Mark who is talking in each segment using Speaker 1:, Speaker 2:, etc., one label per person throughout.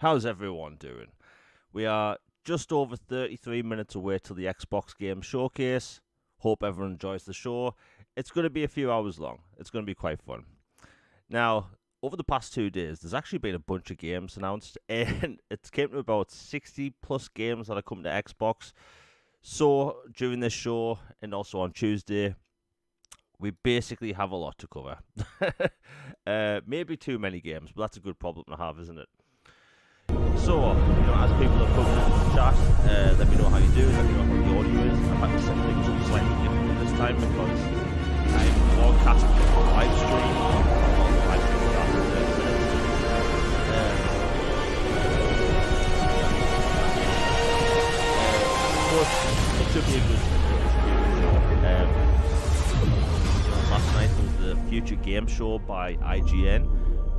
Speaker 1: How's everyone doing? We are just over 33 minutes away till the Xbox Game Showcase. Hope everyone enjoys the show. It's going to be a few hours long. It's going to be quite fun. Now, over the past 2 days, there's actually been a bunch of games announced, and it came to about 60 plus games that are coming to Xbox. So, during this show, and also on Tuesday, we basically have a lot to cover. Maybe too many games, but that's a good problem to have, isn't it? So, as people are coming into the chat, let me know how you do, let me know how the audio is. I've had to set things up slightly differently this time because I'm broadcasting a live stream. On the live stream after 30 minutes. But it should be a good show. Last night was the Future Game Show by IGN.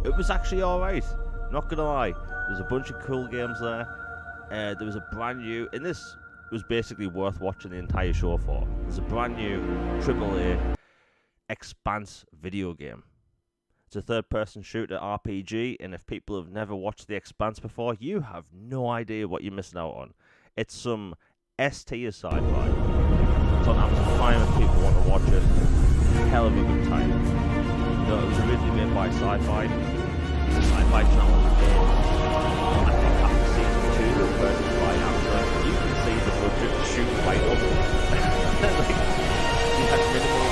Speaker 1: It was actually alright, not gonna lie. There's a bunch of cool games there. There was a brand new, and this was basically worth watching the entire show for. There's a brand new AAA Expanse video game. It's a third-person shooter RPG, and if people have never watched The Expanse before, you have no idea what you're missing out on. It's some S-tier sci-fi. It's on Amazon Prime if people want to watch it. Hell of a good time. It was originally made by Sci-Fi. The Sci-Fi channel. I think after season 2 they were purchased by Amazon. You can see the budget shoot right up. You had minimal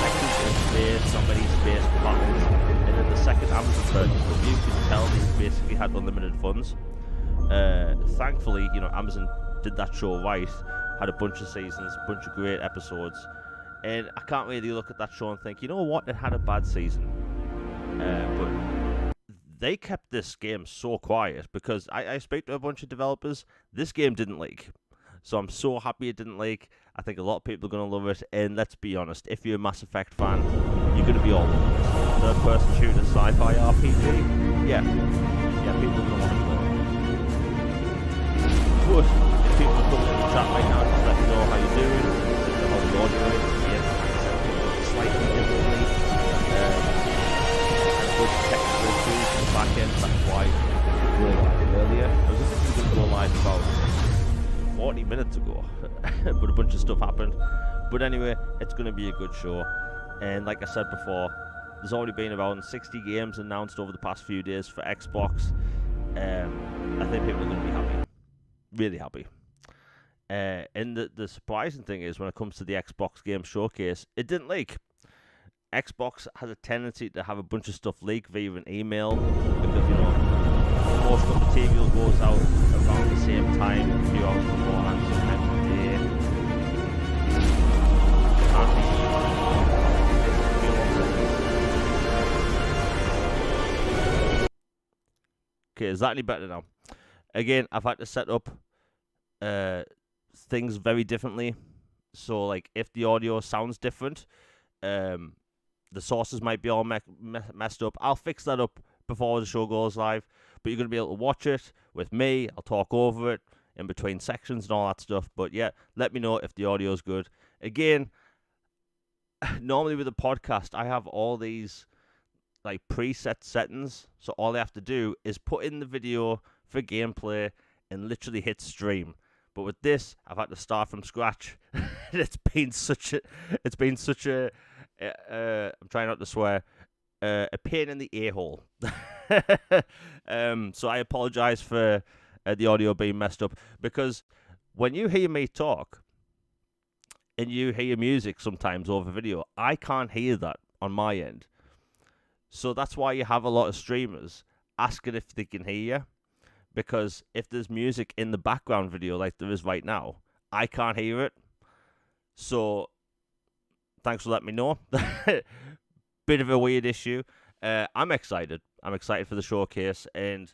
Speaker 1: sections in space, not many space battles, and then the second Amazon purchase, but you could tell they basically had unlimited funds. Thankfully, Amazon did that show right, had a bunch of seasons, a bunch of great episodes, and I can't really look at that show and think, you know what, it had a bad season. But they kept this game so quiet because I spoke to a bunch of developers. This game didn't leak. So I'm so happy it didn't leak. I think a lot of people are going to love it. And let's be honest, if you're a Mass Effect fan, you're going to be all over it. Third-person shooter sci-fi RPG? Yeah, people are going to want to play it. But if people are coming in the chat right now, just let me know how you're doing. Let me know how the audio is. Yes, I said it slightly differently. Technical issues in the back end, that's why we were live earlier. I was originally going to go live about 40 minutes ago, but a bunch of stuff happened. But anyway, it's going to be a good show. And like I said before, there's already been about 60 games announced over the past few days for Xbox. I think people are going to be happy. Really happy. And the surprising thing is when it comes to the Xbox Game Showcase, it didn't leak. Xbox has a tendency to have a bunch of stuff leak via an email because, most of the material goes out around the same time, a few hours beforehand, sometimes a day. Okay, is that any better now? Again, I've had to set up things very differently. So, if the audio sounds different, the sources might be all messed up. I'll fix that up before the show goes live. But you're going to be able to watch it with me. I'll talk over it in between sections and all that stuff. But yeah, let me know if the audio is good. Again, normally with a podcast, I have all these preset settings. So all I have to do is put in the video for gameplay and literally hit stream. But with this, I've had to start from scratch. It's been such a I'm trying not to swear, a pain in the a-hole. So I apologize for the audio being messed up, because when you hear me talk and you hear music sometimes over video, I can't hear that on my end. So that's why you have a lot of streamers asking if they can hear you, because if there's music in the background video like there is right now, I can't hear it. So thanks for letting me know. Bit of a weird issue. I'm excited. I'm excited for the showcase. And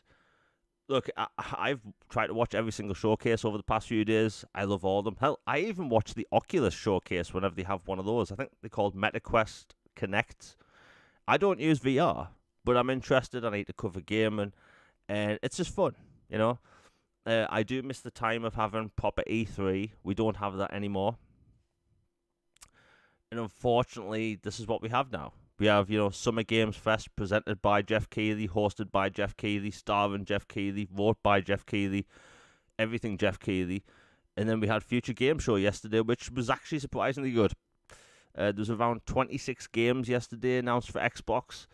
Speaker 1: look, I've tried to watch every single showcase over the past few days. I love all of them. Hell, I even watch the Oculus showcase whenever they have one of those. I think they're called MetaQuest Connect. I don't use VR, but I'm interested. I need to cover gaming. And it's just fun, I do miss the time of having proper E3. We don't have that anymore. And unfortunately, this is what we have now. We have, Summer Games Fest presented by Jeff Keighley, hosted by Jeff Keighley, starring Jeff Keighley, wrote by Jeff Keighley, everything Jeff Keighley. And then we had Future Game Show yesterday, which was actually surprisingly good. There was around 26 games yesterday announced for Xbox,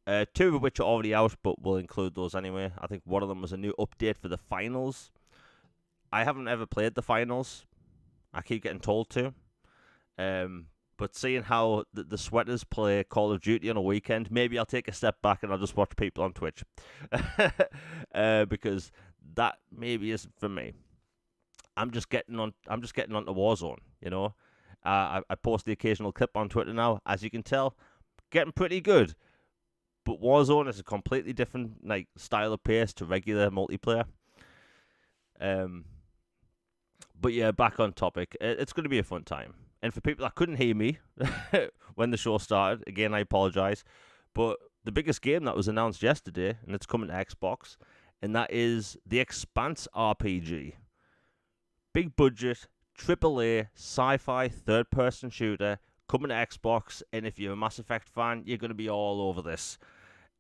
Speaker 1: 2 of which are already out, but we'll include those anyway. I think one of them was a new update for the finals. I haven't ever played the finals. I keep getting told to. But seeing how the Sweaters play Call of Duty on a weekend, maybe I'll take a step back and I'll just watch people on Twitch. Because that maybe isn't for me. I'm just getting onto Warzone, I post the occasional clip on Twitter now. As you can tell, getting pretty good. But Warzone is a completely different style of pace to regular multiplayer. But yeah, back on topic. It's going to be a fun time. And for people that couldn't hear me when the show started, again, I apologize. But the biggest game that was announced yesterday, and it's coming to Xbox, and that is The Expanse RPG. Big budget, AAA, sci-fi, third-person shooter, coming to Xbox, and if you're a Mass Effect fan, you're going to be all over this.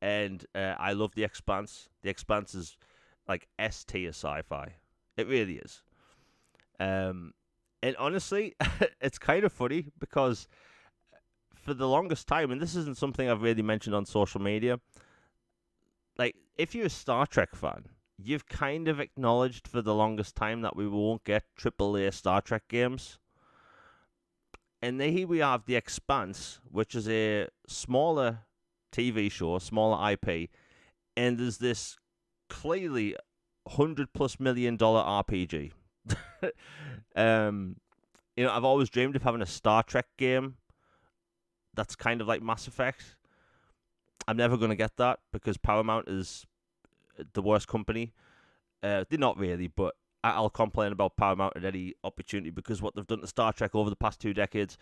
Speaker 1: And I love The Expanse. The Expanse is like S-tier sci-fi. It really is. And honestly, it's kind of funny because for the longest time, and this isn't something I've really mentioned on social media, if you're a Star Trek fan, you've kind of acknowledged for the longest time that we won't get AAA Star Trek games. And then here we have The Expanse, which is a smaller TV show, smaller IP, and there's this clearly $100+ million RPG. I've always dreamed of having a Star Trek game that's kind of like Mass Effect. I'm never going to get that because Paramount is the worst company. They're not really, but I'll complain about Paramount at any opportunity because what they've done to Star Trek over the past 2 decades,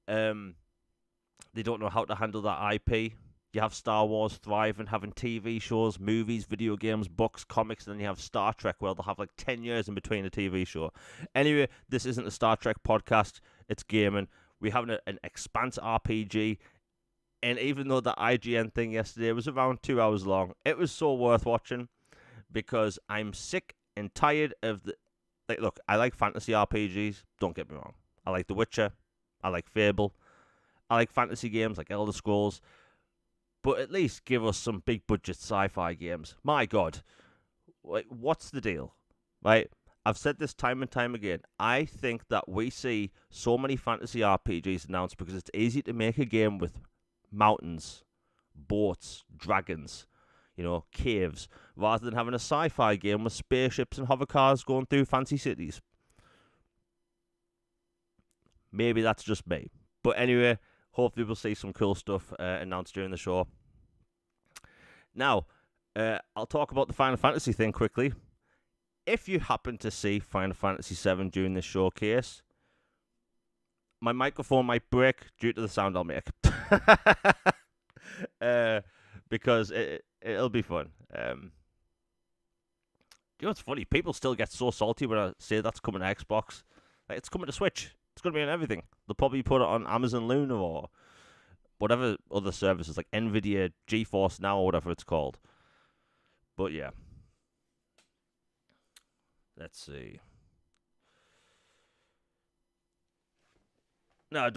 Speaker 1: they don't know how to handle that IP. You have Star Wars thriving, having TV shows, movies, video games, books, comics, and then you have Star Trek where they'll have 10 years in between a TV show. Anyway, this isn't a Star Trek podcast, it's gaming. We're having an Expanse RPG, and even though the IGN thing yesterday was around 2 hours long, it was so worth watching because I'm sick and tired of the... look, I like fantasy RPGs, don't get me wrong. I like The Witcher, I like Fable, I like fantasy games like Elder Scrolls, but at least give us some big-budget sci-fi games. My God, what's the deal? Right? I've said this time and time again. I think that we see so many fantasy RPGs announced because it's easy to make a game with mountains, boats, dragons, caves, rather than having a sci-fi game with spaceships and hover cars going through fancy cities. Maybe that's just me. But anyway, hopefully we'll see some cool stuff announced during the show. Now, I'll talk about the Final Fantasy thing quickly. If you happen to see Final Fantasy VII during this showcase, my microphone might break due to the sound I'll make. Because it'll be fun. What's funny? People still get so salty when I say that's coming to Xbox. It's coming to Switch. It's going to be on everything. They'll probably put it on Amazon Luna or whatever other services, like Nvidia, GeForce Now, or whatever it's called. But yeah. Let's see. No,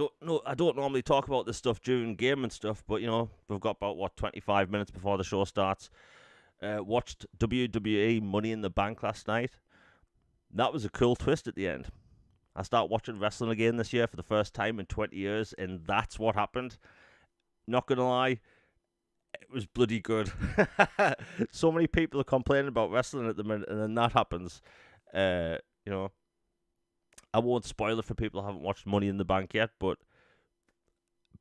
Speaker 1: I don't normally talk about this stuff during game and stuff, but we've got about 25 minutes before the show starts. Watched WWE Money in the Bank last night. That was a cool twist at the end. I started watching wrestling again this year for the first time in 20 years, and that's what happened. Not gonna lie, it was bloody good. So many people are complaining about wrestling at the minute, and then that happens. I won't spoil it for people who haven't watched Money in the Bank yet, but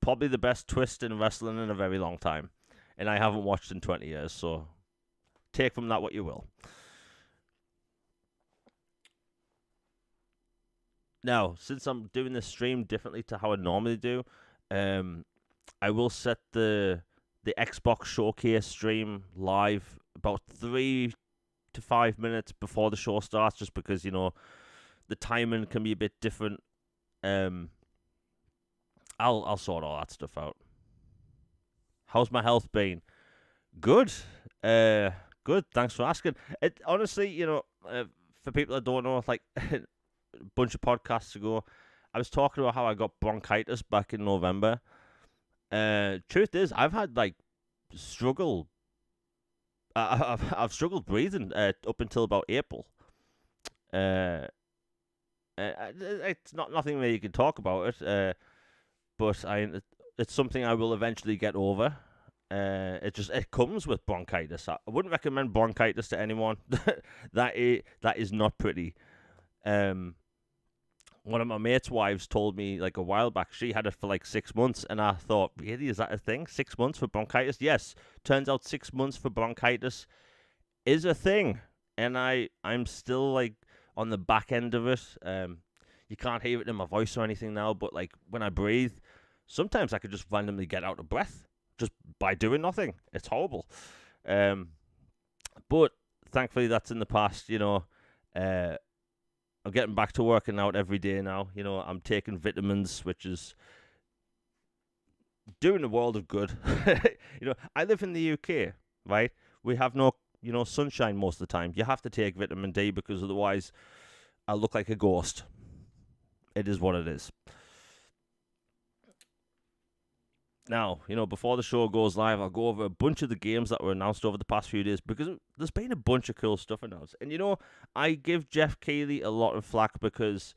Speaker 1: probably the best twist in wrestling in a very long time. And I haven't watched in 20 years, so take from that what you will. Now, since I'm doing this stream differently to how I normally do, I will set the Xbox Showcase stream live about 3 to 5 minutes before the show starts, just because, the timing can be a bit different. I'll sort all that stuff out. How's my health been? Good. Good. Thanks for asking. It honestly, for people that don't know, like a bunch of podcasts ago, I was talking about how I got bronchitis back in November. Truth is, I've had like struggle. I've struggled breathing up until about April. Uh, it's not nothing where you can talk about it. But it's something I will eventually get over. It comes with bronchitis. I wouldn't recommend bronchitis to anyone. That is not pretty. One of my mates' wives told me like a while back she had it for like 6 months, and I thought, really, is that a thing? 6 months for bronchitis? Yes. Turns out 6 months for bronchitis is a thing, and I'm still like on the back end of it. You can't hear it in my voice or anything now, but like when I breathe, sometimes I could just randomly get out of breath just by doing nothing. It's horrible. But thankfully that's in the past. I'm getting back to working out every day now. I'm taking vitamins, which is doing the world of good. I live in the UK, right? We have no, sunshine most of the time. You have to take vitamin D because otherwise I look like a ghost. It is what it is. Now, before the show goes live, I'll go over a bunch of the games that were announced over the past few days because there's been a bunch of cool stuff announced. And, I give Jeff Keighley a lot of flack because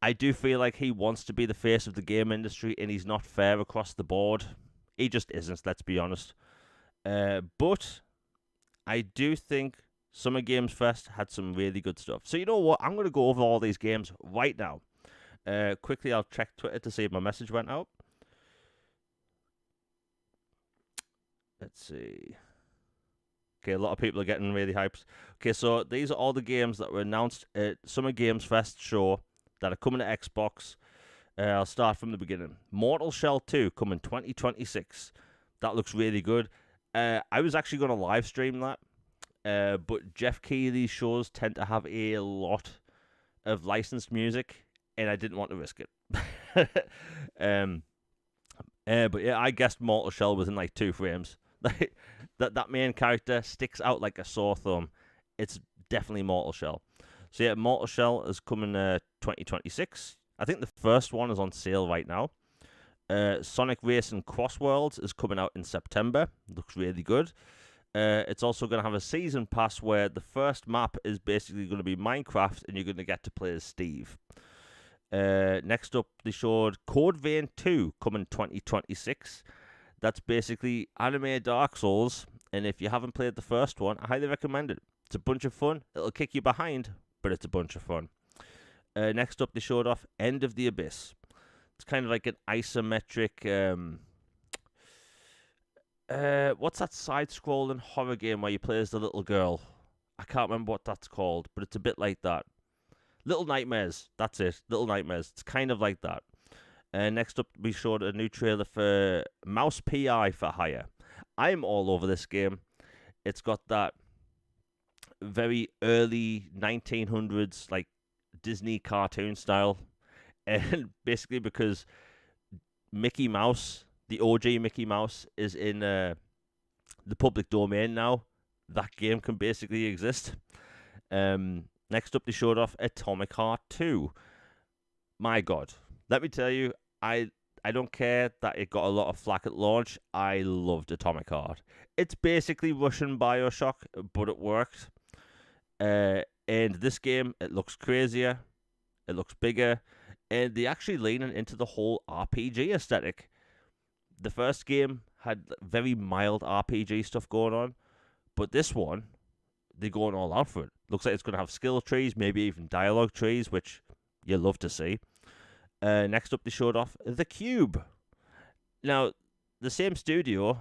Speaker 1: I do feel like he wants to be the face of the game industry and he's not fair across the board. He just isn't, let's be honest. But I do think Summer Games Fest had some really good stuff. So you know what? I'm going to go over all these games right now. Quickly, I'll check Twitter to see if my message went out. Let's see. Okay, a lot of people are getting really hyped. Okay, so these are all the games that were announced at Summer Games Fest show that are coming to Xbox. I'll start from the beginning. Mortal Shell 2 coming 2026. That looks really good. I was actually going to live stream that, but Jeff Keighley's shows tend to have a lot of licensed music, and I didn't want to risk it. But yeah, I guessed Mortal Shell within like 2 frames. that main character sticks out like a sore thumb. It's definitely Mortal Shell. So yeah, Mortal Shell is coming 2026. I think the first one is on sale right now. Sonic Racing Cross Worlds is coming out in September. Looks really good. It's also going to have a season pass where the first map is basically going to be Minecraft and you're going to get to play as Steve. Next up, they showed Code Vein 2 coming 2026. That's basically anime Dark Souls, and if you haven't played the first one, I highly recommend it. It's a bunch of fun. It'll kick you behind, but it's a bunch of fun. Next up, they showed off End of the Abyss. It's kind of like an isometric... what's that side-scrolling horror game where you play as the little girl? I can't remember what that's called, but it's a bit like that. Little Nightmares. That's it. Little Nightmares. It's kind of like that. Next up, we showed a new trailer for Mouse PI for Hire. I'm all over this game. It's got that very early 1900s, like, Disney cartoon style. And basically because Mickey Mouse, the OG Mickey Mouse, is in the public domain now, that game can basically exist. Next up, they showed off Atomic Heart 2. My God. Let me tell you, I don't care that it got a lot of flack at launch. I loved Atomic Heart. It's basically Russian Bioshock, but it worked. And this game, it looks crazier. It looks bigger. And they're actually leaning into the whole RPG aesthetic. The first game had very mild RPG stuff going on. But this one, they're going all out for it. Looks like it's going to have skill trees, maybe even dialogue trees, which you love to see. Next up, they showed off The Cube. Now, the same studio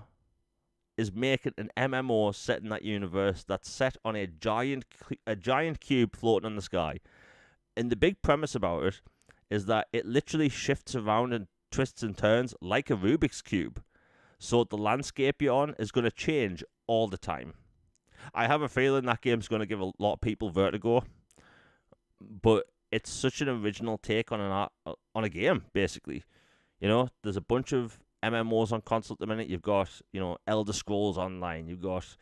Speaker 1: is making an MMO set in that universe that's set on a giant cube floating in the sky. And the big premise about it is that it literally shifts around and twists and turns like a Rubik's Cube. So the landscape you're on is going to change all the time. I have a feeling that game's going to give a lot of people vertigo. But it's such an original take on a game, basically. There's a bunch of MMOs on console at the minute. You've got, Elder Scrolls Online. You've got,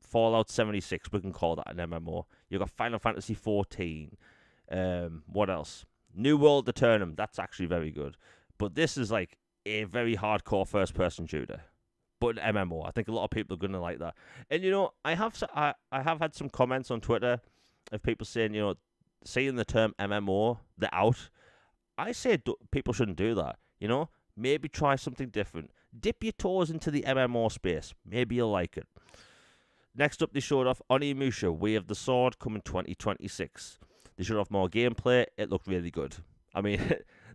Speaker 1: Fallout 76, we can call that an MMO. You've got Final Fantasy 14. What else? New World Eternum. That's actually very good. But this is like a very hardcore first-person shooter. But an MMO. I think a lot of people are going to like that. And, I have had some comments on Twitter of people saying, seeing the term MMO, they're out. I say people shouldn't do that, Maybe try something different. Dip your toes into the MMO space. Maybe you'll like it. Next up, they showed off Onimusha, Way of the Sword, coming 2026. They showed off more gameplay. It looked really good. I mean,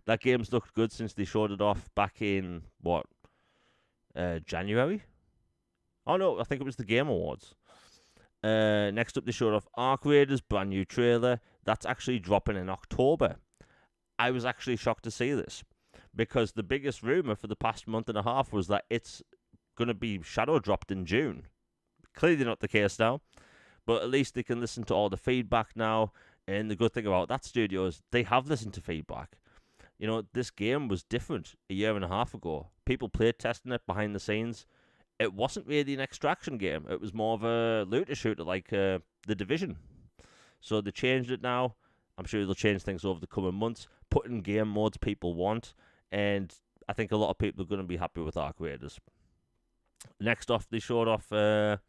Speaker 1: that game's looked good since they showed it off back in, January? Oh, no, I think it was the Game Awards. Next up, they showed off Arc Raiders, brand new trailer. That's actually dropping in October. I was actually shocked to see this, because the biggest rumor for the past month and a half was that it's going to be shadow dropped in June. Clearly not the case now, but at least they can listen to all the feedback now. And the good thing about that studio is they have listened to feedback. This game was different a year and a half ago. People played testing it behind the scenes. It wasn't really an extraction game. It was more of a looter shooter like The Division. So they changed it now. I'm sure they'll change things over the coming months, put in game modes people want, and I think a lot of people are going to be happy with Arc Raiders. Next off, they showed off, Chrono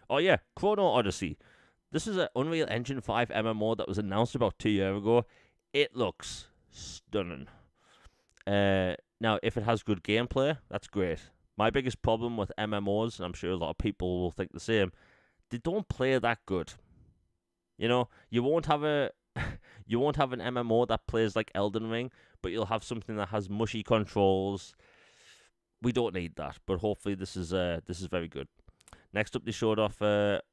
Speaker 1: Odyssey. This is an Unreal Engine 5 MMO that was announced about 2 years ago. It looks stunning. Now, if it has good gameplay, that's great. My biggest problem with MMOs, and I'm sure a lot of people will think the same, they don't play that good. You won't have an MMO that plays like Elden Ring, but you'll have something that has mushy controls. We don't need that, but hopefully this is very good. Next up, they showed off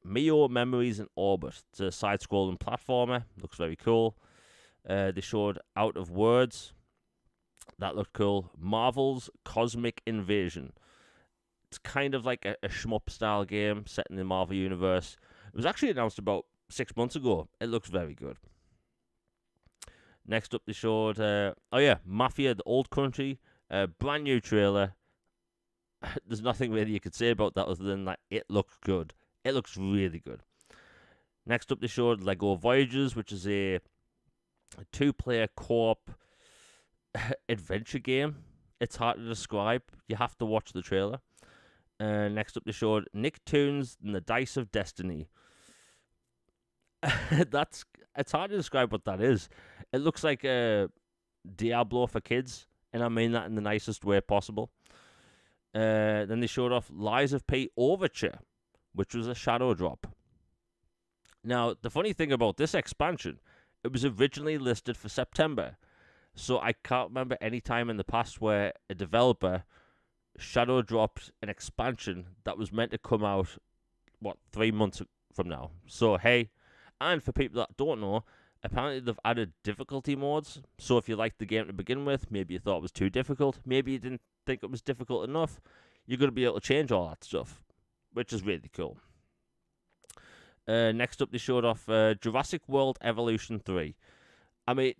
Speaker 1: Mio Memories in Orbit. It's a side-scrolling platformer. Looks very cool. They showed Out of Words. That looked cool. Marvel's Cosmic Invasion. It's kind of like a shmup-style game set in the Marvel Universe. It was actually announced about 6 months ago. It looks very good. Next up, they showed, Mafia, the Old Country. Brand new trailer. There's nothing really you could say about that other than that it looks good. It looks really good. Next up, they showed Lego Voyages, which is a 2-player co-op adventure game. It's hard to describe. You have to watch the trailer. Next up, they showed Nicktoons and the Dice of Destiny. It's hard to describe what that is. It looks like a Diablo for kids, and I mean that in the nicest way possible. Then they showed off Lies of P Overture, which was a shadow drop. Now, the funny thing about this expansion, it was originally listed for September. So I can't remember any time in the past where a developer shadow dropped an expansion that was meant to come out, 3 months from now. So, hey, and for people that don't know, apparently they've added difficulty modes. So if you liked the game to begin with, maybe you thought it was too difficult, maybe you didn't think it was difficult enough, you're going to be able to change all that stuff, which is really cool. Next up, they showed off Jurassic World Evolution 3. I mean,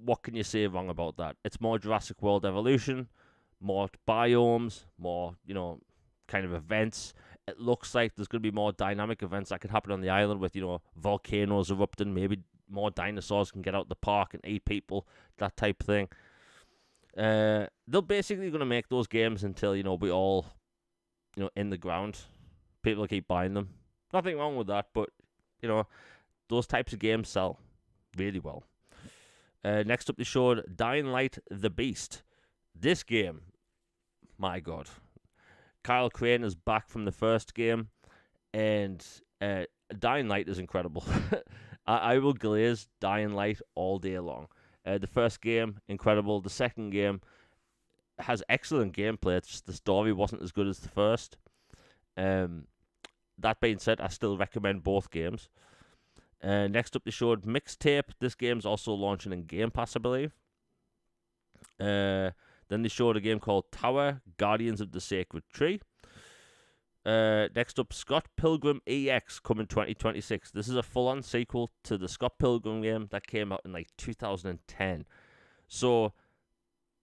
Speaker 1: what can you say wrong about that? It's more Jurassic World Evolution, more biomes, more, kind of events. It looks like there's going to be more dynamic events that could happen on the island with, volcanoes erupting, maybe more dinosaurs can get out the park and eat people, that type of thing. They're basically going to make those games until, we all, in the ground. People keep buying them. Nothing wrong with that, but, those types of games sell really well. Next up, they showed Dying Light the Beast. This game, my God. Kyle Crane is back from the first game, and Dying Light is incredible. I will glaze Dying Light all day long. The first game, incredible. The second game has excellent gameplay. It's just the story wasn't as good as the first. That being said, I still recommend both games. Next up, they showed Mixtape. This game's also launching in Game Pass, I believe. Then they showed a game called Tower, Guardians of the Sacred Tree. Next up, Scott Pilgrim EX coming 2026. This is a full-on sequel to the Scott Pilgrim game that came out in 2010. So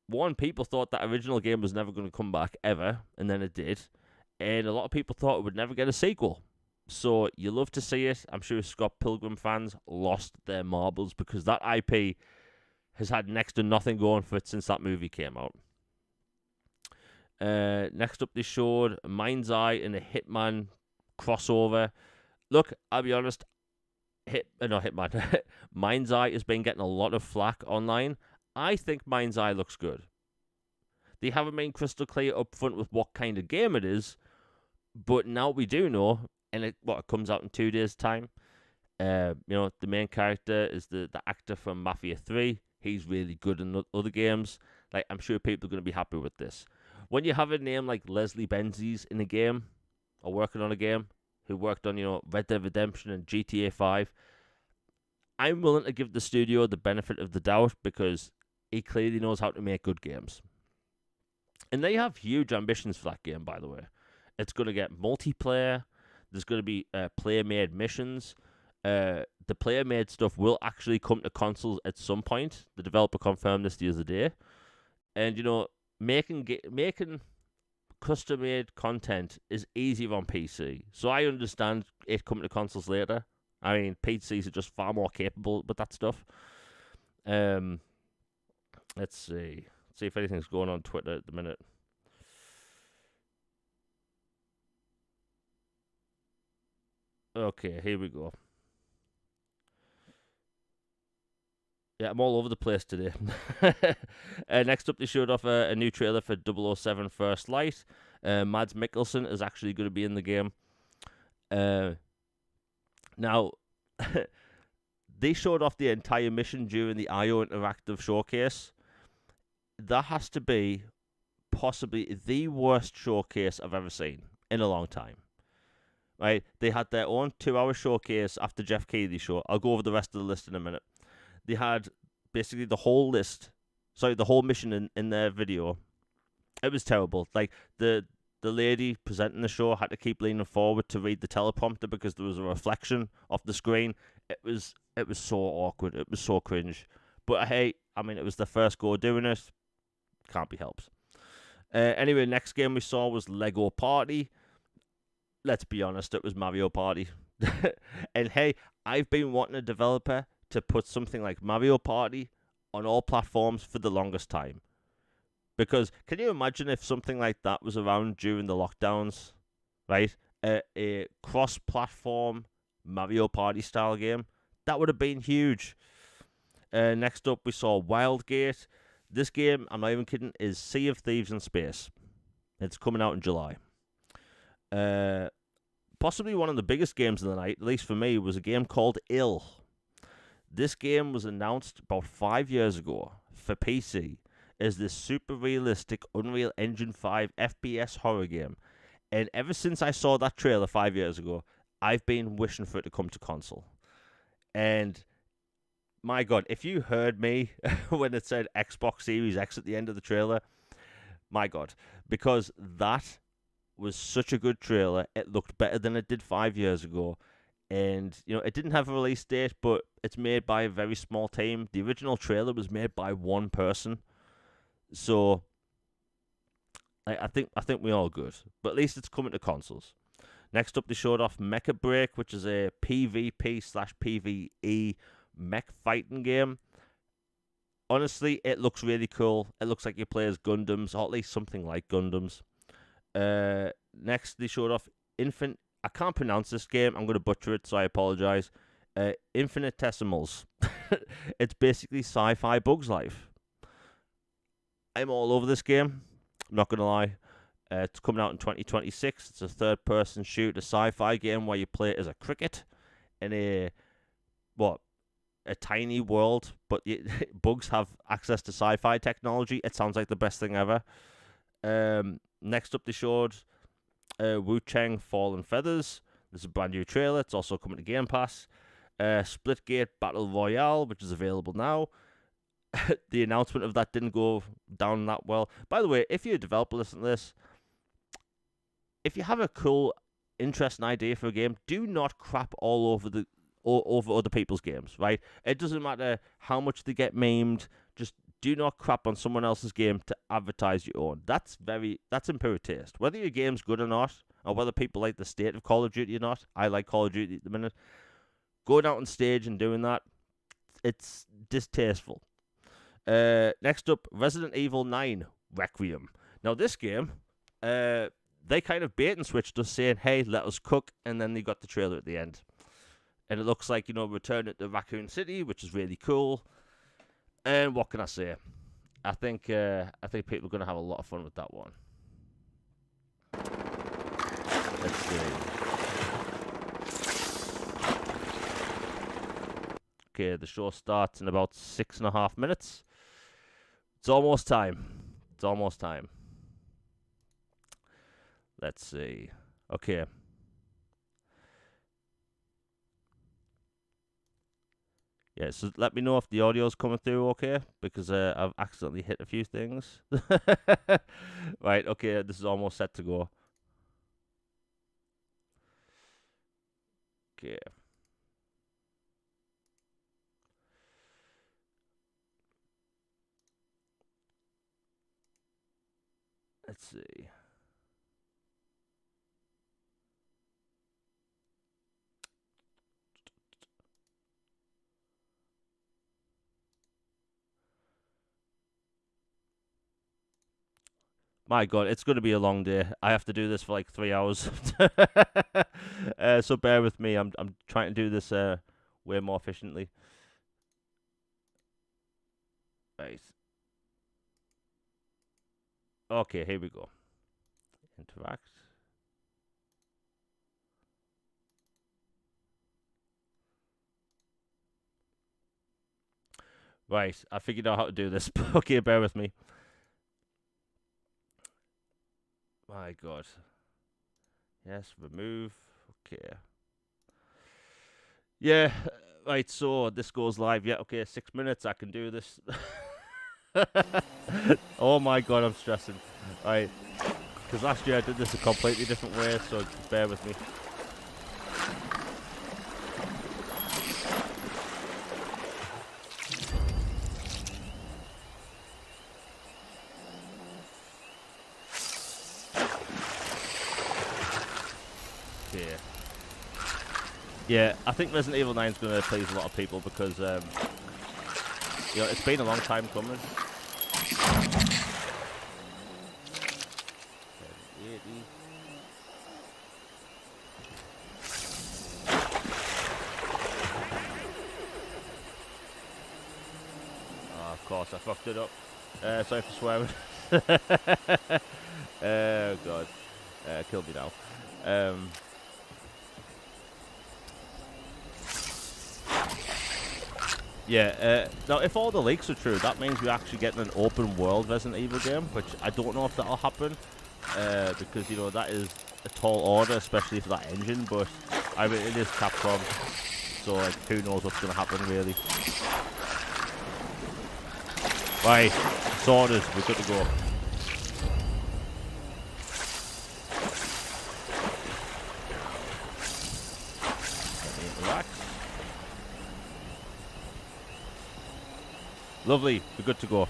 Speaker 1: one, people thought that original game was never going to come back ever, and then it did. And a lot of people thought it would never get a sequel. So you love to see it. I'm sure Scott Pilgrim fans lost their marbles because that IP has had next to nothing going for it since that movie came out. Next up, they showed Mind's Eye and a Hitman crossover. Look, I'll be honest, Hitman. Mind's Eye has been getting a lot of flack online. I think Mind's Eye looks good. They haven't been crystal clear up front with what kind of game it is, but now we do know, and it comes out in 2 days' time. The main character is the actor from Mafia 3. He's really good in other games. Like, I'm sure people are going to be happy with this. When you have a name like Leslie Benzies in a game, or working on a game, who worked on, Red Dead Redemption and GTA 5, I'm willing to give the studio the benefit of the doubt because he clearly knows how to make good games. And they have huge ambitions for that game, by the way. It's going to get multiplayer. There's going to be player-made missions. The player-made stuff will actually come to consoles at some point. The developer confirmed this the other day. And, making custom-made content is easier on PC. So I understand it coming to consoles later. I mean, PCs are just far more capable with that stuff. Let's see. See if anything's going on Twitter at the minute. Okay, here we go. Yeah, I'm all over the place today. Next up, they showed off a new trailer for 007 First Light. Mads Mikkelsen is actually going to be in the game. Now, they showed off the entire mission during the IO Interactive Showcase. That has to be possibly the worst showcase I've ever seen in a long time. Right? They had their own 2-hour showcase after Jeff Keighley's show. I'll go over the rest of the list in a minute. They had basically the whole mission in their video. It was terrible. Like, the lady presenting the show had to keep leaning forward to read the teleprompter because there was a reflection off the screen. It was so awkward. It was so cringe. But hey, I mean, it was the first go doing it. Can't be helped. Anyway, next game we saw was Lego Party. Let's be honest, it was Mario Party. And hey, I've been wanting a developer to put something like Mario Party on all platforms for the longest time. Because can you imagine if something like that was around during the lockdowns, right? A cross-platform Mario Party style game. That would have been huge. Next up, we saw Wildgate. This game, I'm not even kidding, is Sea of Thieves in space. It's coming out in July. Possibly one of the biggest games of the night, at least for me, was a game called Ill. This game was announced about 5 years ago for PC as this super realistic Unreal Engine 5 FPS horror game. And ever since I saw that trailer 5 years ago, I've been wishing for it to come to console. And my God, if you heard me when it said Xbox Series X at the end of the trailer, my God, because that was such a good trailer. It looked better than it did 5 years ago. And, it didn't have a release date, but it's made by a very small team. The original trailer was made by one person. So, I think we're all good. But at least it's coming to consoles. Next up, they showed off Mecha Break, which is a PvP/PvE mech fighting game. Honestly, it looks really cool. It looks like you play as Gundams, or at least something like Gundams. Next, they showed off I can't pronounce this game. I'm going to butcher it, so I apologize. Infinitesimals. It's basically sci-fi Bugs Life. I'm all over this game. I'm not going to lie. It's coming out in 2026. It's a third-person shooter sci-fi game where you play as a cricket in a tiny world, but bugs have access to sci-fi technology. It sounds like the best thing ever. Next up, they showed Wu Chang Fallen Feathers. This is a brand new trailer. It's also coming to Game Pass. Splitgate Battle Royale, which is available now. The announcement of that didn't go down that well. By the way, if you're a developer listening to this, if you have a cool, interesting idea for a game, do not crap all over other people's games, right? It doesn't matter how much they get memed. Just Do not crap on someone else's game to advertise your own. That's in poor taste. Whether your game's good or not, or whether people like the state of Call of Duty or not, I like Call of Duty at the minute. Going out on stage and doing that, it's distasteful. Next up, Resident Evil 9 Requiem. Now this game, they kind of bait and switched us saying, hey, let us cook, and then they got the trailer at the end. And it looks like, return it to Raccoon City, which is really cool. And what can I say? I think people are going to have a lot of fun with that one. Let's see. Okay, the show starts in about 6.5 minutes. It's almost time. Let's see. Okay. Yeah, so let me know if the audio's coming through okay, because I've accidentally hit a few things. Right, okay, this is almost set to go. Okay. Let's see. My God, it's going to be a long day. I have to do this for like 3 hours. So bear with me. I'm trying to do this way more efficiently. Right. Okay, here we go. Interact. Right, I figured out how to do this. Okay, bear with me. My God. Yes, remove. Okay. Yeah, right, so this goes live. Yeah, okay, 6 minutes. I can do this. Oh my God, I'm stressing. Right, because last year I did this a completely different way, so just bear with me. Yeah, I think Resident Evil 9 is going to please a lot of people because, it's been a long time coming. Oh, of course, I fucked it up. Sorry for swearing. Oh, God. Kill me now. Yeah, now if all the leaks are true, that means we're actually getting an open world Resident Evil game, which I don't know if that'll happen, because, that is a tall order, especially for that engine, but I mean, it is Capcom, so, like, who knows what's going to happen, really. Right, sorted, we're good to go. Lovely, we're good to go.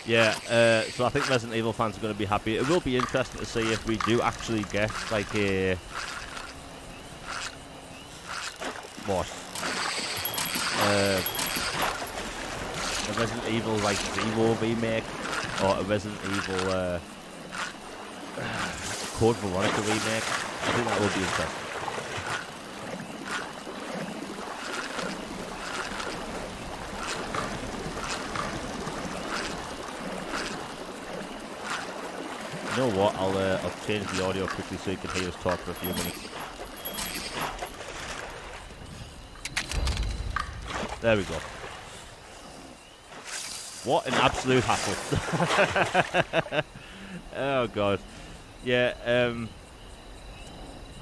Speaker 1: Yeah, so I think Resident Evil fans are going to be happy. It will be interesting to see if we do actually get, like, a Resident Evil, like, Zero remake, or a Resident Evil, Code Veronica remake. I think that will be interesting. You know what? I'll change the audio quickly so you can hear us talk for a few minutes. There we go. What an absolute hassle! Oh God. Yeah.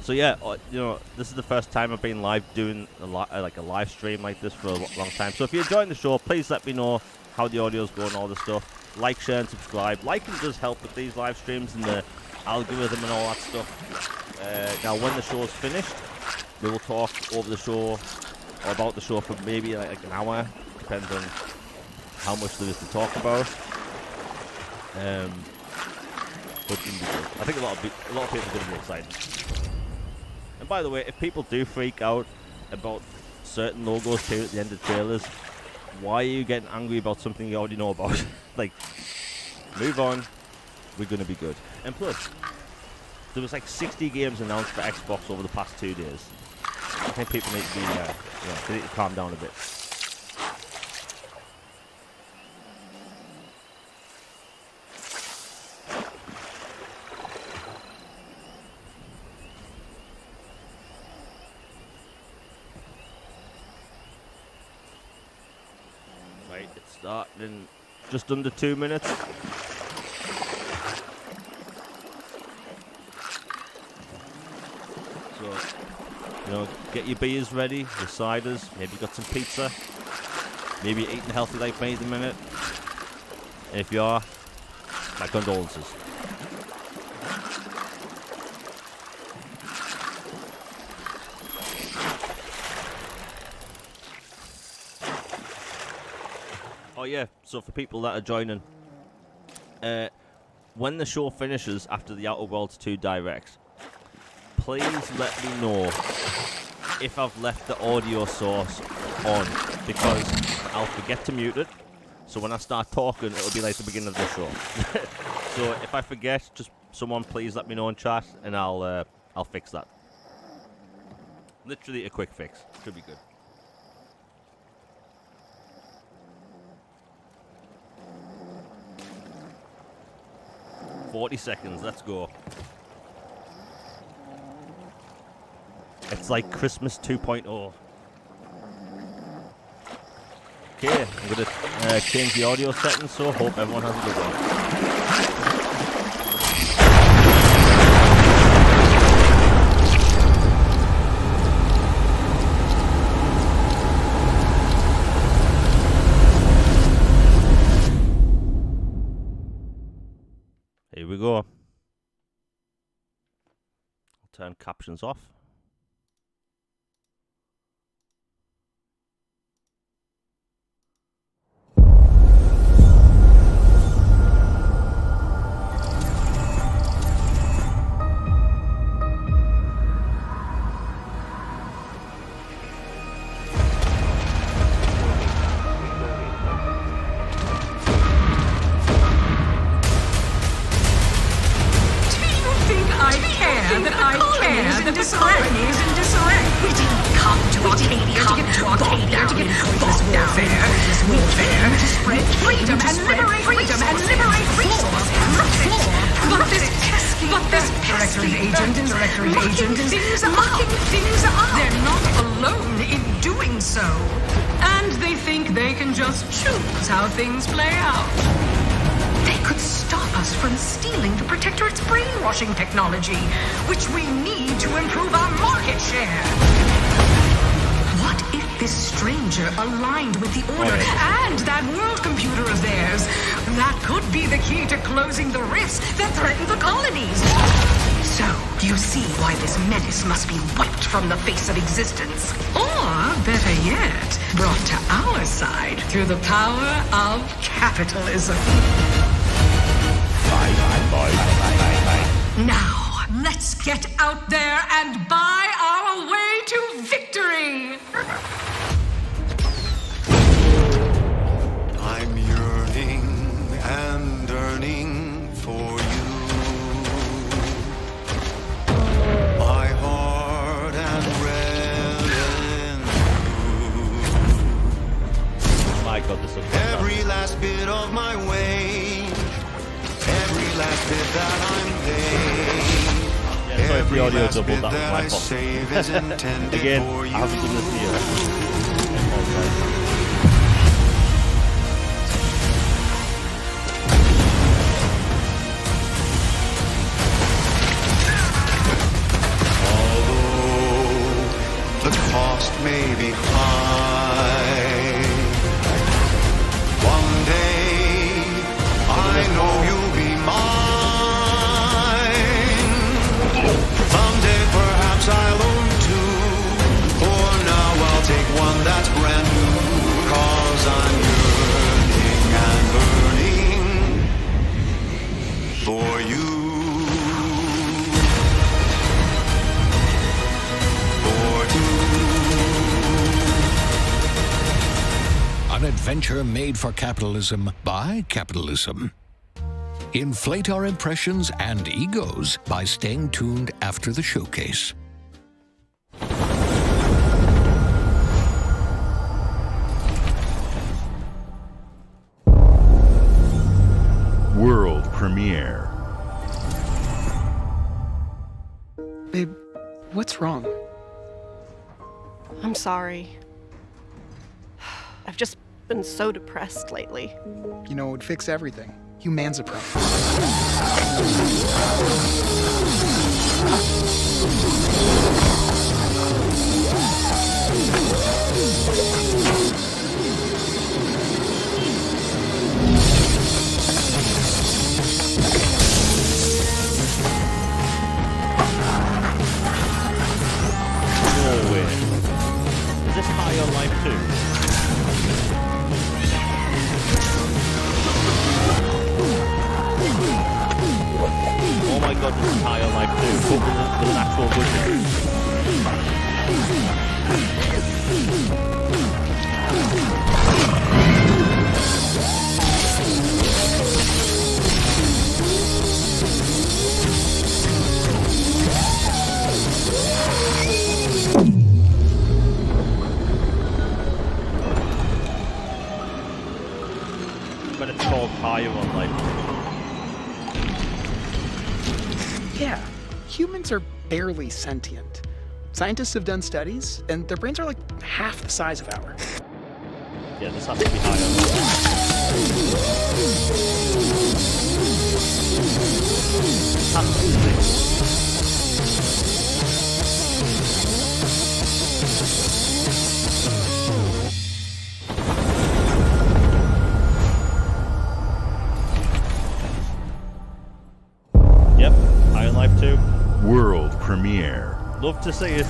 Speaker 1: So yeah, this is the first time I've been live doing a live stream like this for a long time. So if you're enjoying the show, please let me know how the audio's going, all this stuff. Like, share, and subscribe. Liking does help with these live streams and the algorithm and all that stuff. Now, when the show's finished, we will talk over the show or about the show for maybe like an hour, depends on how much there is to talk about. But I think a lot of people are going to be excited. And by the way, if people do freak out about certain logos here at the end of trailers, why are you getting angry about something you already know about? Like, move on. We're going to be good. And plus, there was like 60 games announced for Xbox over the past 2 days. I think people need to be, they need to calm down a bit. Right, it's starting in just under 2 minutes. So, get your beers ready, your ciders, maybe you got some pizza, maybe you're eating healthy like me at the minute. And if you are, my condolences. Oh yeah, so for people that are joining, when the show finishes after the Outer Worlds 2 Direct, please let me know if I've left the audio source on, because I'll forget to mute it. So when I start talking, it'll be like the beginning of the show. So if I forget, just someone please let me know in chat, and I'll fix that. Literally a quick fix. Should be good. "40 seconds, let's go." It's like Christmas 2.0. Okay, I'm going to change the audio settings, so hope everyone has a good one. Here we go. I'll turn captions off.
Speaker 2: Technology, which we need to improve our market share. What if this stranger aligned with the Order and that world computer of theirs? That could be the key to closing the rifts that threaten the colonies. So, you see why this menace must be wiped from the face of existence. Or, better yet, brought to our side through the power of capitalism. Now, let's get out there and buy our way to victory!
Speaker 3: I'm yearning and yearning for you. My heart and red and
Speaker 1: My God, this is
Speaker 3: every last bit of my way. Every last bit that I'm paid.
Speaker 1: Yeah, sorry if the audio
Speaker 3: last
Speaker 1: doubled,
Speaker 3: bit
Speaker 1: that
Speaker 3: that I
Speaker 1: was my fault.
Speaker 3: save is intended
Speaker 1: Again,
Speaker 3: for
Speaker 1: I
Speaker 3: you.
Speaker 1: haven't done this yet.
Speaker 3: Although the cost may be high, one day I know you'll be mine. Someday perhaps I'll own two. For now I'll take one
Speaker 4: theater made for capitalism by capitalism. Inflate our impressions and egos by staying tuned after the showcase.
Speaker 5: World premiere.
Speaker 6: Babe, what's wrong?
Speaker 7: I'm sorry. I've just been so depressed lately.
Speaker 6: You know, it would fix everything. Humanzaprom.
Speaker 1: No way. Is this high on life too? Oh my god, this is high on life too. But with an actual budget. But it's called higher on life.
Speaker 6: Yeah, humans are barely sentient. Scientists have done studies, and their brains are like half the size of ours.
Speaker 1: Yeah, this has to be high on life. Has to be. Yep, high on life too.
Speaker 5: World premiere.
Speaker 1: Love to see it.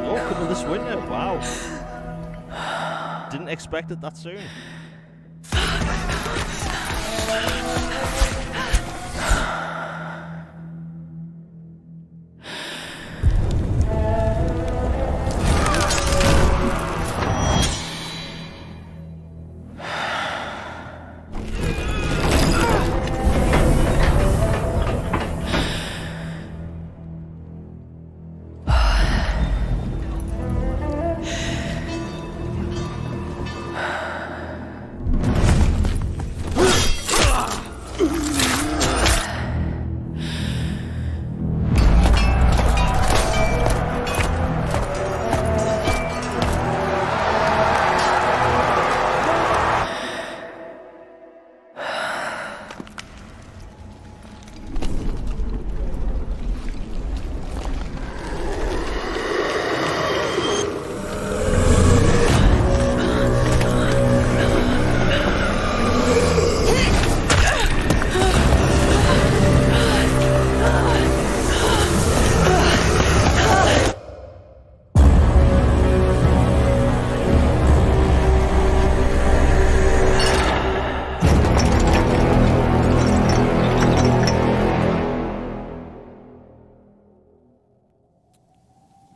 Speaker 1: Oh, coming this winter. Wow. Didn't expect it that soon.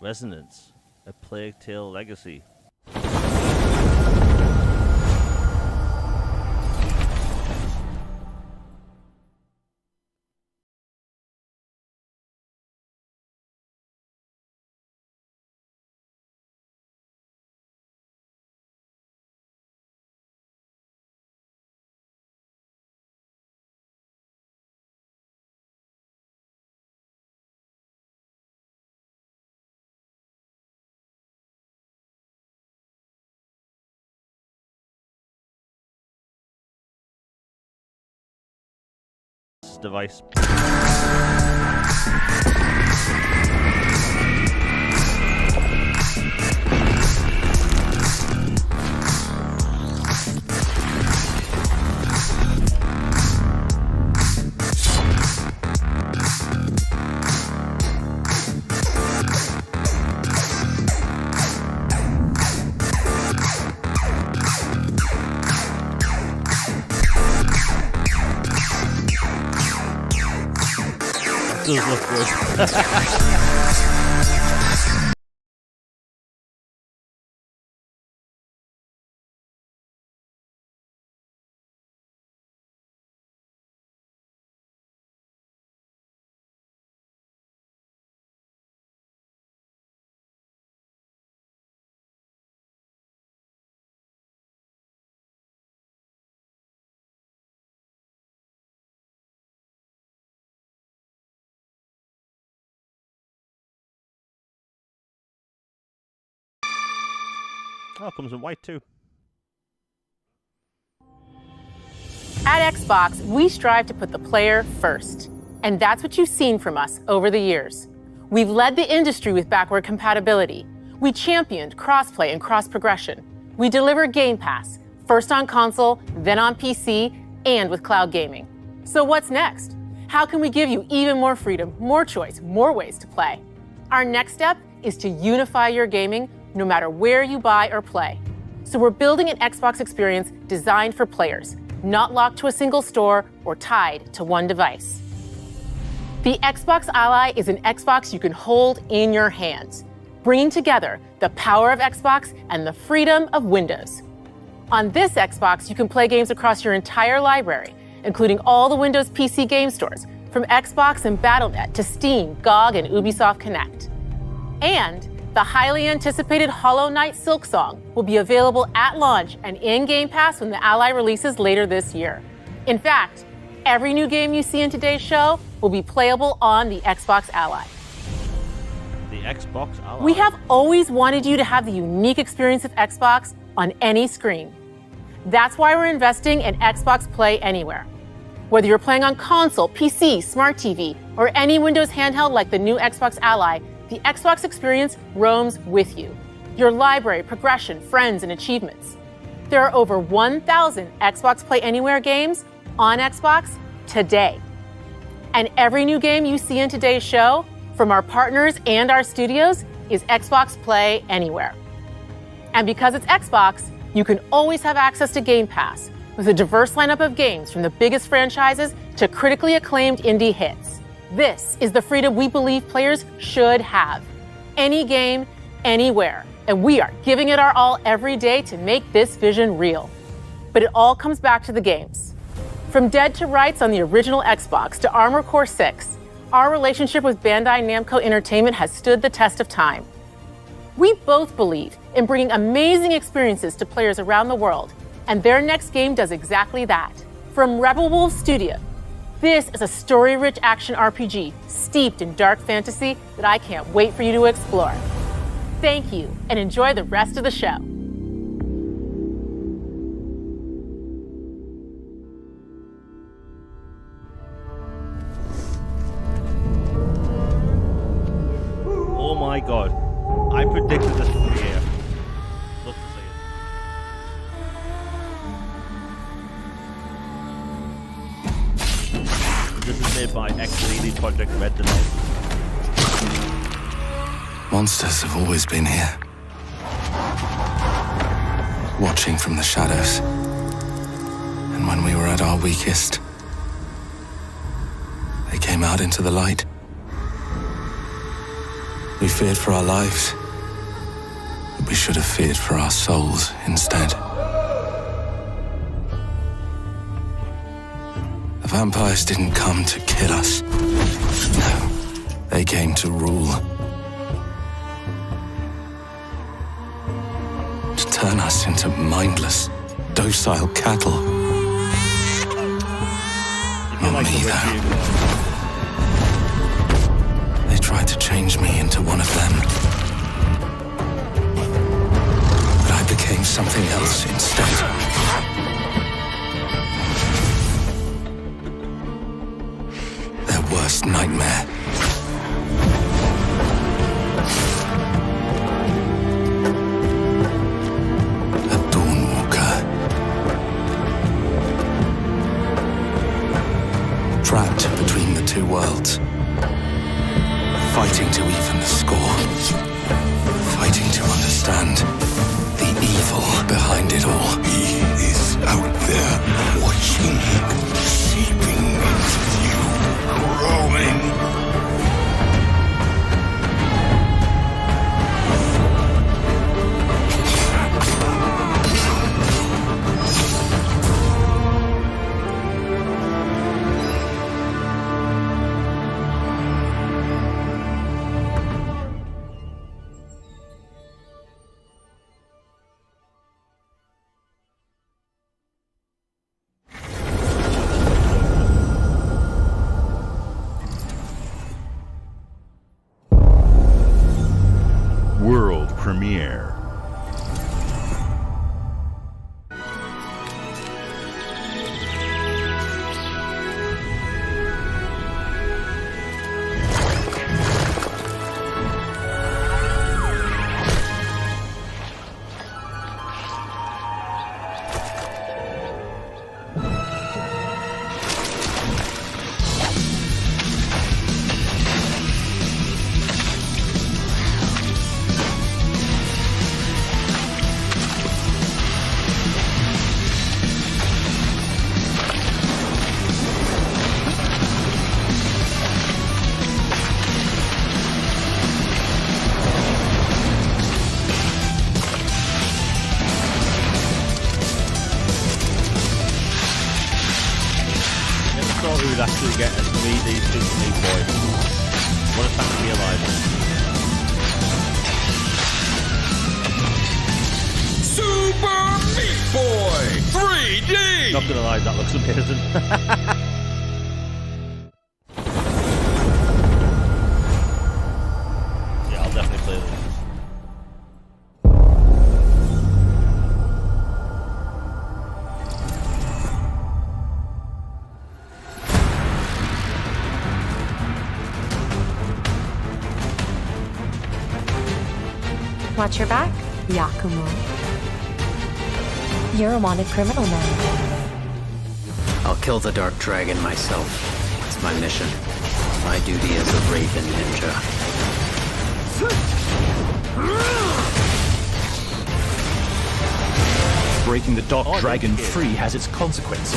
Speaker 1: Resonance, A Plague Tale Legacy. Device. Does look good. Oh, it comes in white too.
Speaker 8: At Xbox, we strive to put the player first. And that's what you've seen from us over the years. We've led the industry with backward compatibility. We championed crossplay and cross-progression. We delivered Game Pass, first on console, then on PC, and with cloud gaming. So what's next? How can we give you even more freedom, more choice, more ways to play? Our next step is to unify your gaming no matter where you buy or play. So we're building an Xbox experience designed for players, not locked to a single store or tied to one device. The Xbox Ally is an Xbox you can hold in your hands, bringing together the power of Xbox and the freedom of Windows. On this Xbox, you can play games across your entire library, including all the Windows PC game stores, from Xbox and Battle.net to Steam, GOG, and Ubisoft Connect. And the highly anticipated Hollow Knight Silksong will be available at launch and in Game Pass when the Ally releases later this year. In fact, every new game you see in today's show will be playable on the Xbox Ally.
Speaker 1: The Xbox Ally.
Speaker 8: We have always wanted you to have the unique experience of Xbox on any screen. That's why we're investing in Xbox Play Anywhere. Whether you're playing on console, PC, smart TV, or any Windows handheld like the new Xbox Ally, the Xbox experience roams with you. Your library, progression, friends, and achievements. There are over 1,000 Xbox Play Anywhere games on Xbox today. And every new game you see in today's show, from our partners and our studios, is Xbox Play Anywhere. And because it's Xbox, you can always have access to Game Pass with a diverse lineup of games from the biggest franchises to critically acclaimed indie hits. This is the freedom we believe players should have. Any game, anywhere. And we are giving it our all every day to make this vision real. But it all comes back to the games. From Dead to Rights on the original Xbox to Armored Core 6, our relationship with Bandai Namco Entertainment has stood the test of time. We both believe in bringing amazing experiences to players around the world, and their next game does exactly that. From Rebel Wolves Studio, this is a story-rich action RPG steeped in dark fantasy that I can't wait for you to explore. Thank you, and enjoy the rest of the show.
Speaker 1: Oh my god. I predicted this from the year. Love to see it. This is made by ex-CD Project Red Development.
Speaker 9: Monsters have always been here, watching from the shadows. And when we were at our weakest, they came out into the light. We feared for our lives, but we should have feared for our souls instead. The vampires didn't come to kill us. No, they came to rule. To turn us into mindless, docile cattle. Not me, though. They tried to change me into one of them. But I became something else instead. Their worst nightmare. A Dawnwalker. Trapped between the two worlds. Fighting to even the score. Fighting to understand the evil behind it all.
Speaker 10: He is out there watching, seeping into you, growing.
Speaker 1: actually get a 3D Super Meat Boy. What a time to be alive.
Speaker 10: Super Meat Boy 3D!
Speaker 1: Not gonna lie, that looks amazing. Yeah, I'll definitely play this.
Speaker 11: Watch your back, Yakumo. You're a wanted criminal now.
Speaker 12: I'll kill the Dark Dragon myself. It's my mission. My duty as a Raven Ninja.
Speaker 13: Breaking the Dark Dragon free has its consequences.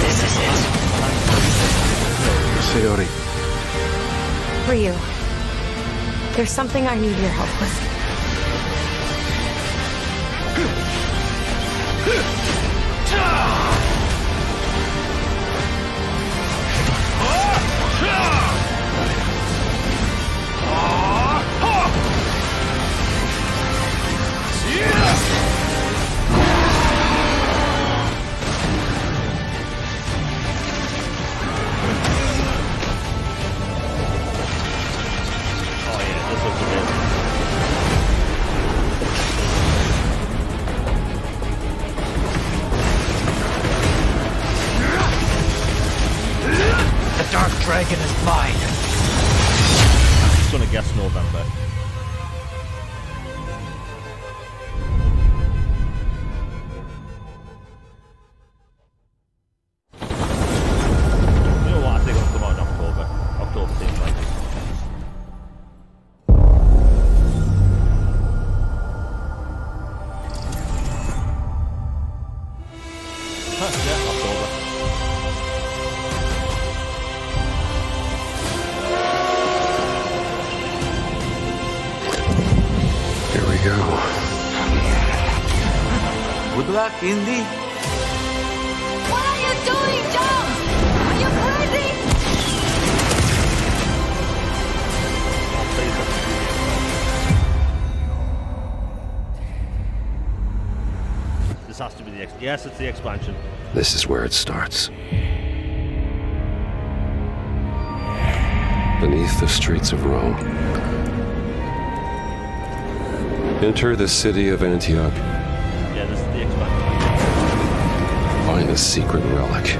Speaker 12: This is it.
Speaker 9: Sayori.
Speaker 11: Ryu, there's something I need your help with.
Speaker 12: The Dark Dragon is mine.
Speaker 1: I'm just gonna guess November. You know what? I think it'll come out in October. October seems like it. Yeah, October.
Speaker 9: Here we go.
Speaker 3: Good luck, Indy.
Speaker 11: What are you doing, Jones? Are you crazy?
Speaker 1: This has to be the yes, it's the expansion.
Speaker 9: This is where it starts. Beneath the streets of Rome. Enter the city of Antioch.
Speaker 1: Yeah, this is the expansion.
Speaker 9: Find a secret relic.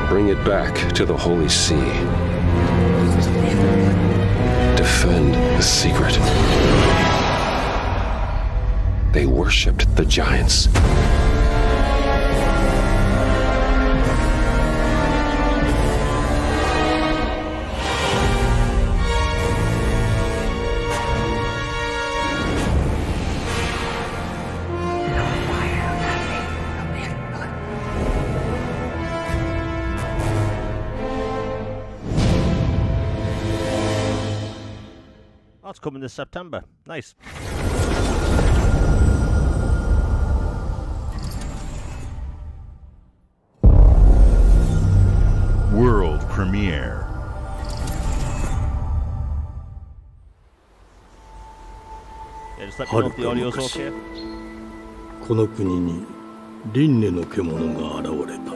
Speaker 9: Bring it back to the Holy See. Defend the secret. They worshipped the giants.
Speaker 1: That's coming this September. Nice.
Speaker 5: World premiere.
Speaker 1: Yeah, just let me know if the audio's okay.
Speaker 14: この国に輪廻の獣が現れた。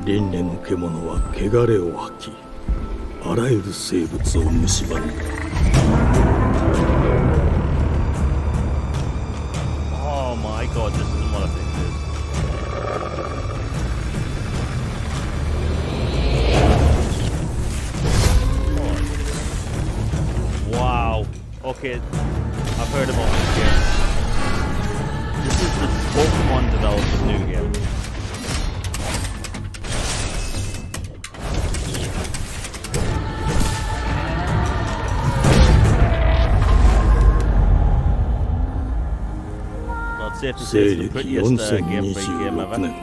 Speaker 14: 輪廻の獣は汚れを吐き、あらゆる生物を蝕んだ。
Speaker 1: Oh my god, this isn't what I think it is. Wow. Okay, I've heard about this game. This is the Pokemon developed new game. safe to say it's the
Speaker 14: 西暦
Speaker 1: prettiest Game Freak game
Speaker 14: 4026
Speaker 1: ever.
Speaker 14: 年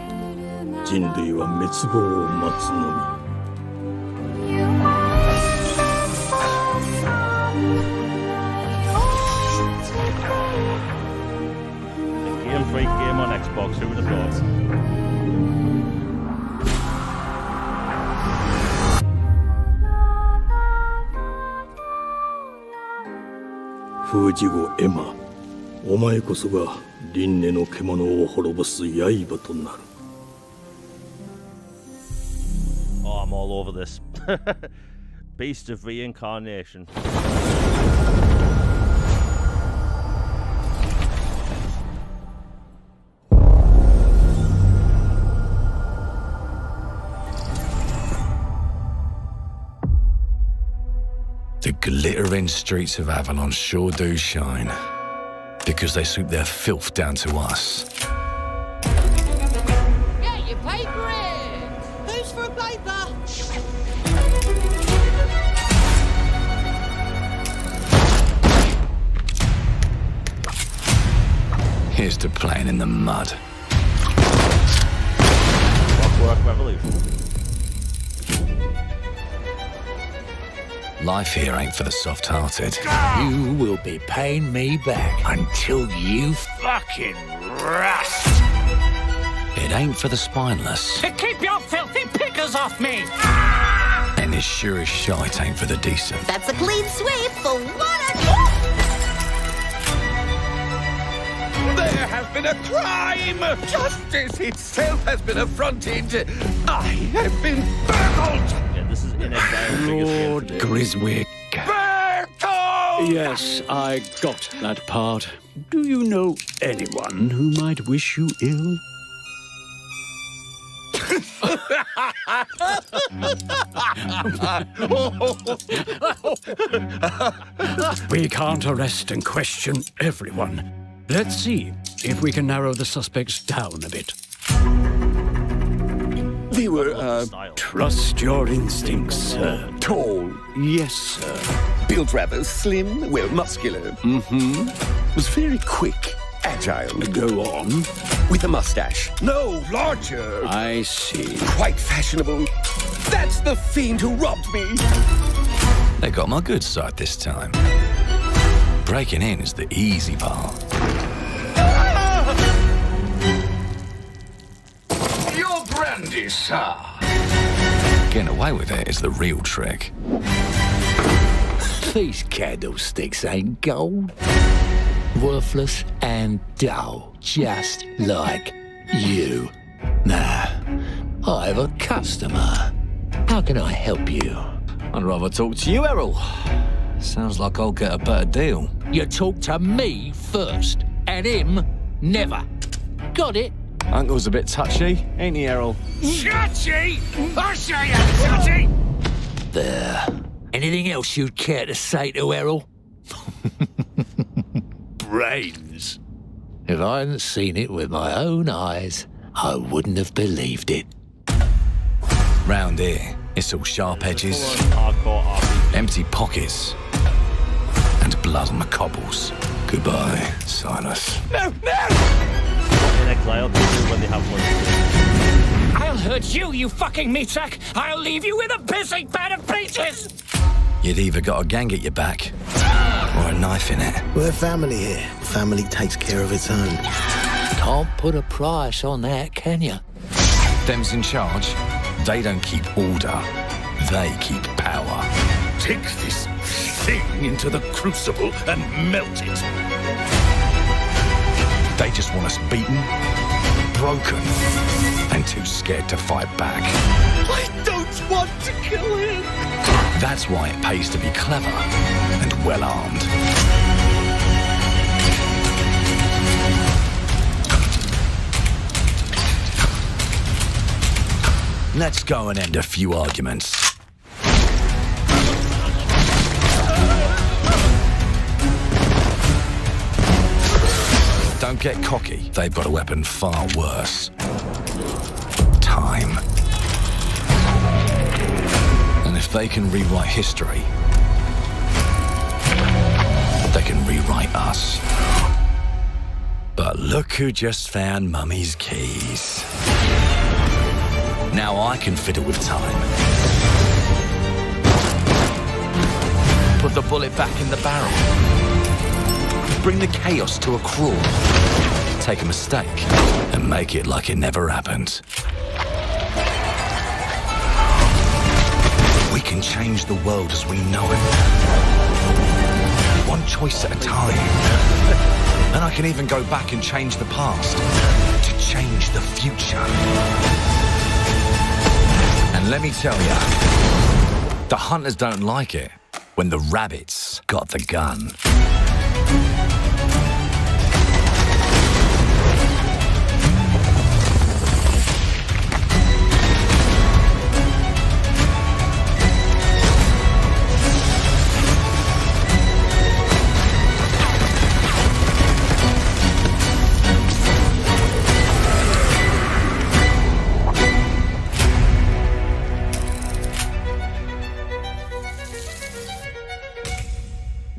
Speaker 14: 人類は滅亡を待つのみ
Speaker 1: Game Freak game on Xbox, who would have thought?
Speaker 14: 封じ子エマ、お前こそが輪廻の獣を滅ぼす刃となる。
Speaker 1: Oh, I'm all over this. Beast of Reincarnation.
Speaker 15: The glittering streets of Avalon sure do shine, because they sweep their filth down to us.
Speaker 16: Get your paper in! Who's for a paper?
Speaker 15: Here's to playing in the mud.
Speaker 1: Clockwork Revolution.
Speaker 15: Life here ain't for the soft-hearted.
Speaker 17: You will be paying me back until you fucking rust.
Speaker 15: It ain't for the spineless.
Speaker 16: Keep your filthy pickers off me!
Speaker 15: And it sure as shite ain't for the decent.
Speaker 18: That's a clean sweep for one of
Speaker 10: There has been a crime! Justice itself has been affronted! I have been burgled!
Speaker 1: Yeah, this is In Exile.
Speaker 17: Lord Griswick.
Speaker 10: Burgled!
Speaker 14: Yes, I got that part. Do you know anyone who might wish you ill? We can't arrest and question everyone. Let's see if we can narrow the suspects down a bit.
Speaker 10: They were,
Speaker 14: Trust your instincts, sir.
Speaker 10: tall,
Speaker 14: Yes, sir.
Speaker 10: built rather slim, well, muscular.
Speaker 14: Mm-hmm.
Speaker 10: Was very quick, agile.
Speaker 14: Go on.
Speaker 10: With a mustache. No, larger.
Speaker 14: I see.
Speaker 10: Quite fashionable. That's the fiend who robbed me.
Speaker 15: They got my good side this time. Breaking in is the easy part.
Speaker 10: Your brandy, sir.
Speaker 15: Getting away with it is the real trick.
Speaker 17: These candlesticks ain't gold. Worthless and dull, just like you. Nah, I have a customer. How can I help you?
Speaker 15: I'd rather talk to you, Errol. Sounds like I'll get a better deal.
Speaker 17: You talk to me first, and him never. Got it?
Speaker 15: Uncle's a bit touchy, ain't he, Errol?
Speaker 16: Touchy! I say I'm touchy!
Speaker 17: There. Anything else you'd care to say to Errol? Brains. If I hadn't seen it with my own eyes, I wouldn't have believed it.
Speaker 15: Round here, it's all sharp edges,
Speaker 1: Hardcore RPG.
Speaker 15: empty pockets, and blood on the cobbles. Goodbye, Silas.
Speaker 10: No, no!
Speaker 1: In Exile can do when they have lunch.
Speaker 16: I'll hurt you, you fucking meatsack! I'll leave you with a pissing bed of pieces!
Speaker 15: You'd either got a gang at your back, or a knife in it.
Speaker 19: We're family here. Family takes care of its own.
Speaker 17: Can't put a price on that, can you?
Speaker 15: Them's in charge. They don't keep order. They keep power.
Speaker 10: Take this thing into the crucible and melt it.
Speaker 15: They just want us beaten, broken, and too scared to fight back.
Speaker 10: I don't want to kill him.
Speaker 15: That's why it pays to be clever and well-armed. Let's go and end a few arguments. Don't get cocky. They've got a weapon far worse. Time. And if they can rewrite history, they can rewrite us. But But look who just found Mummy's keys. Now I can fiddle with time. Put the bullet back in the barrel. Bring the chaos to a crawl. Take a mistake and make it like it never happened. We can change the world as we know it. One choice at a time. And I can even go back and change the past to change the future. And let me tell you, the hunters don't like it when the rabbits got the gun.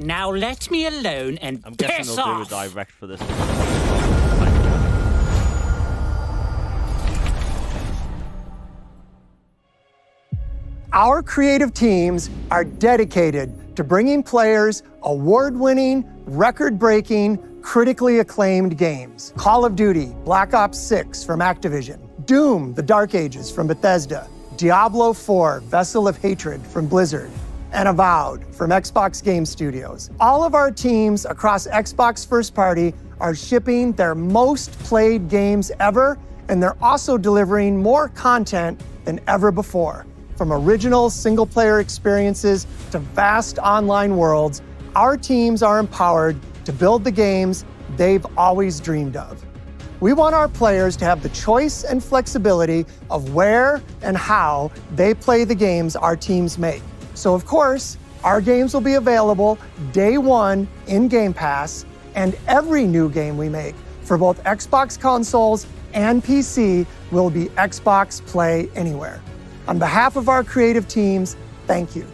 Speaker 16: Now let me alone and
Speaker 1: I'm guessing
Speaker 16: piss
Speaker 1: they'll
Speaker 16: off.
Speaker 1: do a direct for this.
Speaker 20: Our creative teams are dedicated to bringing players award-winning, record-breaking, critically acclaimed games. Call of Duty, Black Ops 6 from Activision, Doom, The Dark Ages from Bethesda, Diablo 4, Vessel of Hatred from Blizzard, and Avowed from Xbox Game Studios. All of our teams across Xbox First Party are shipping their most played games ever, and they're also delivering more content than ever before. From original single-player experiences to vast online worlds, our teams are empowered to build the games they've always dreamed of. We want our players to have the choice and flexibility of where and how they play the games our teams make. So of course, our games will be available day one in Game Pass, and every new game we make for both Xbox consoles and PC will be Xbox Play Anywhere. On behalf of our creative teams, thank you.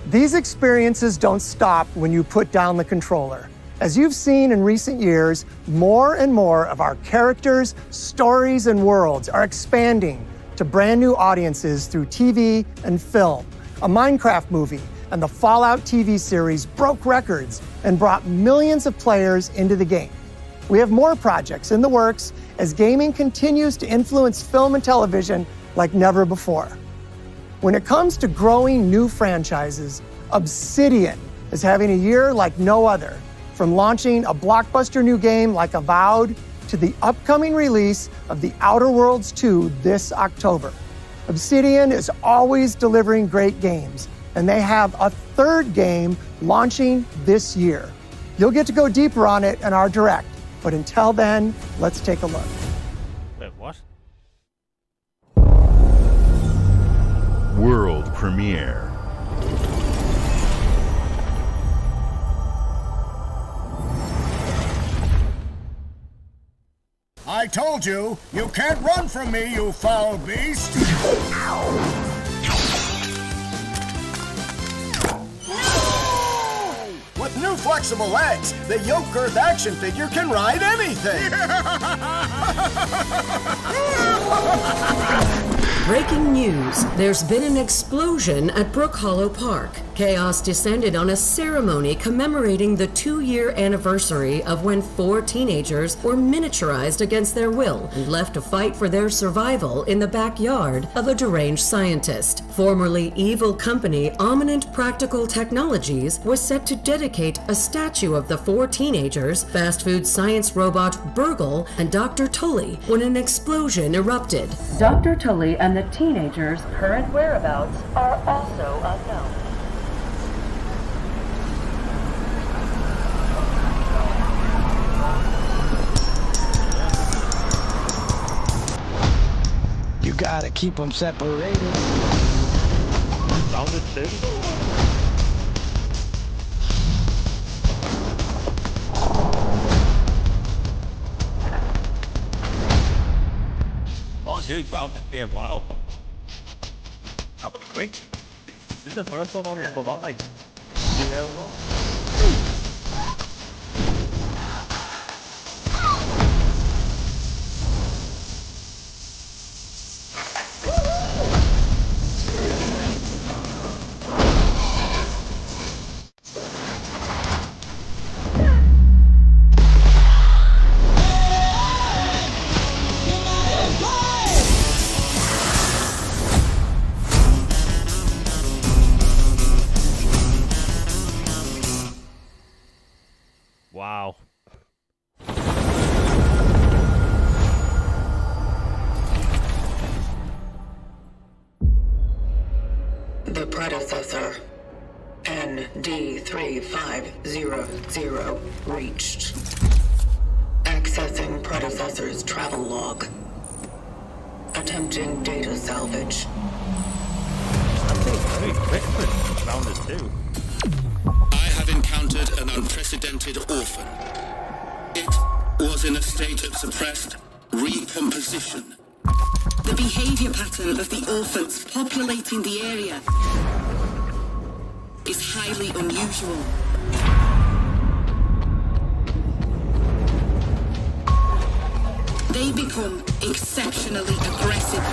Speaker 20: These experiences don't stop when you put down the controller. As you've seen in recent years, more and more of our characters, stories, and worlds are expanding to brand new audiences through TV and film. A Minecraft movie and the Fallout TV series broke records and brought millions of players into the game. We have more projects in the works as gaming continues to influence film and television like never before. When it comes to growing new franchises, Obsidian is having a year like no other, from launching a blockbuster new game like Avowed to the upcoming release of The Outer Worlds 2 this October. Obsidian is always delivering great games, and they have a third game launching this year. You'll get to go deeper on it in our Direct, but until then, let's take a look.
Speaker 1: Wait, what?
Speaker 5: World premiere.
Speaker 21: I told you, you can't run from me, you foul beast! With new flexible legs, the Yoke Girth action figure can ride anything!
Speaker 22: Breaking news. There's been an explosion at Brook Hollow Park. Chaos descended on a ceremony commemorating the 2-year anniversary of when 4 teenagers were miniaturized against their will and left to fight for their survival in the backyard of a deranged scientist. Formerly evil company Ominent Practical Technologies was set to dedicate a statue of the 4 teenagers, fast food science robot Burgle, and Dr. Tully when an explosion erupted. Dr. Tully and the teenagers' current whereabouts are also unknown.
Speaker 21: You gotta keep them separated.
Speaker 1: Found it too.
Speaker 23: Oh, dude, found it. Yeah, wow. That was quick.
Speaker 1: This is the first one on the Bavai. Wow.
Speaker 2: The predecessor, ND3500, reached. Accessing predecessor's travel log. Attempting data salvage.
Speaker 1: Very quick found this too.
Speaker 4: I have encountered an unprecedented orphan. It was in a state of suppressed recomposition.
Speaker 2: The behavior pattern of the orphans populating the area is highly unusual. They become exceptionally aggressive.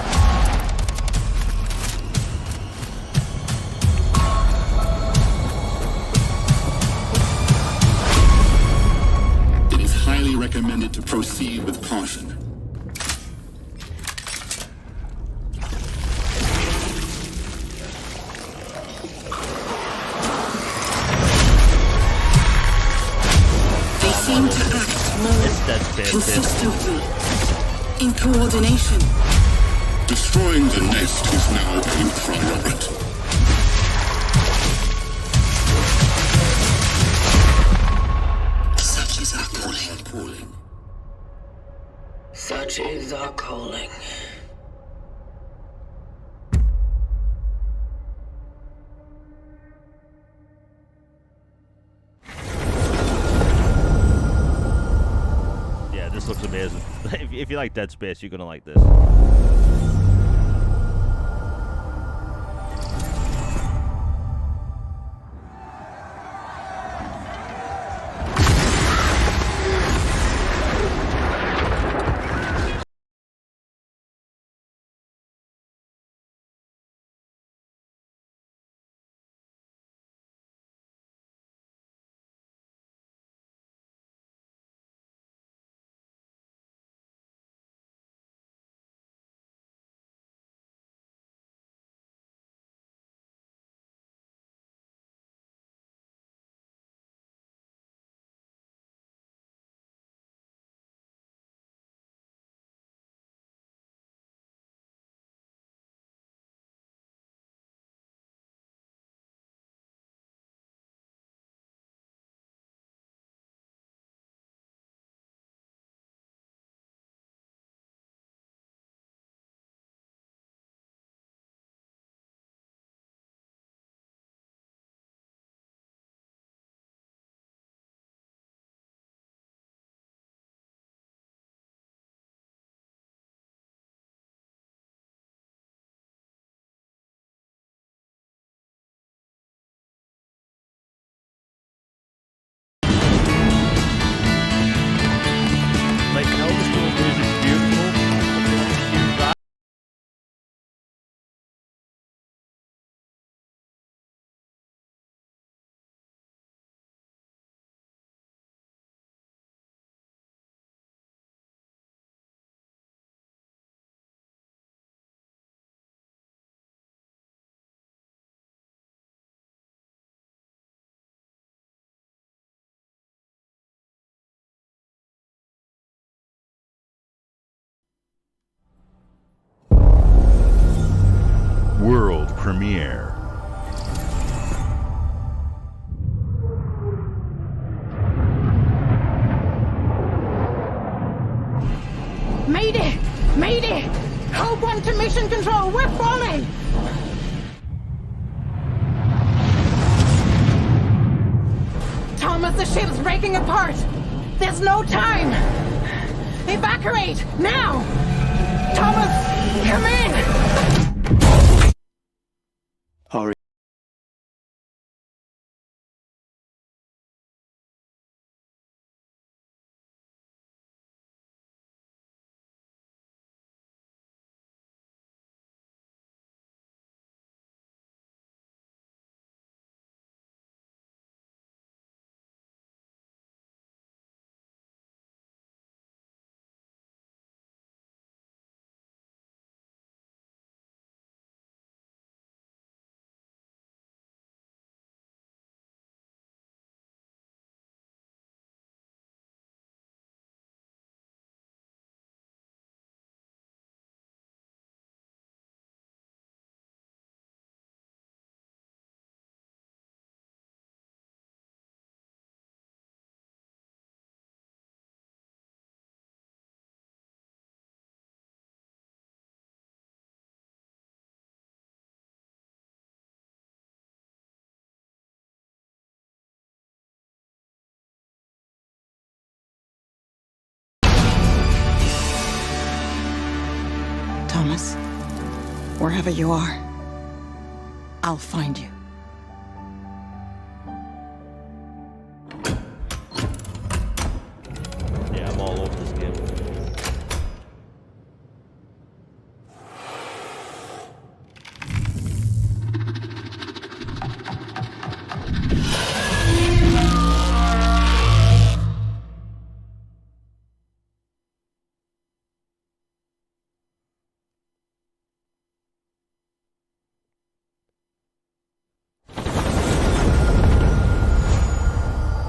Speaker 4: It is highly recommended to proceed with caution.
Speaker 2: They seem to act more consistently, in coordination.
Speaker 4: Destroying the nest is now a priority.
Speaker 2: Such is our calling. Such is our calling.
Speaker 1: Yeah, this looks amazing. If you like Dead Space, you're gonna like this. Like, old school music's beautiful. If you want to use that.
Speaker 5: World premiere.
Speaker 8: Mayday! Mayday! Hold one to mission control. We're falling! Thomas, the ship's breaking apart. There's no time. Evacuate now! Thomas, come in!
Speaker 19: Ari.
Speaker 2: promise. Wherever you are, I'll find you.
Speaker 1: Yeah, I'm all over this game.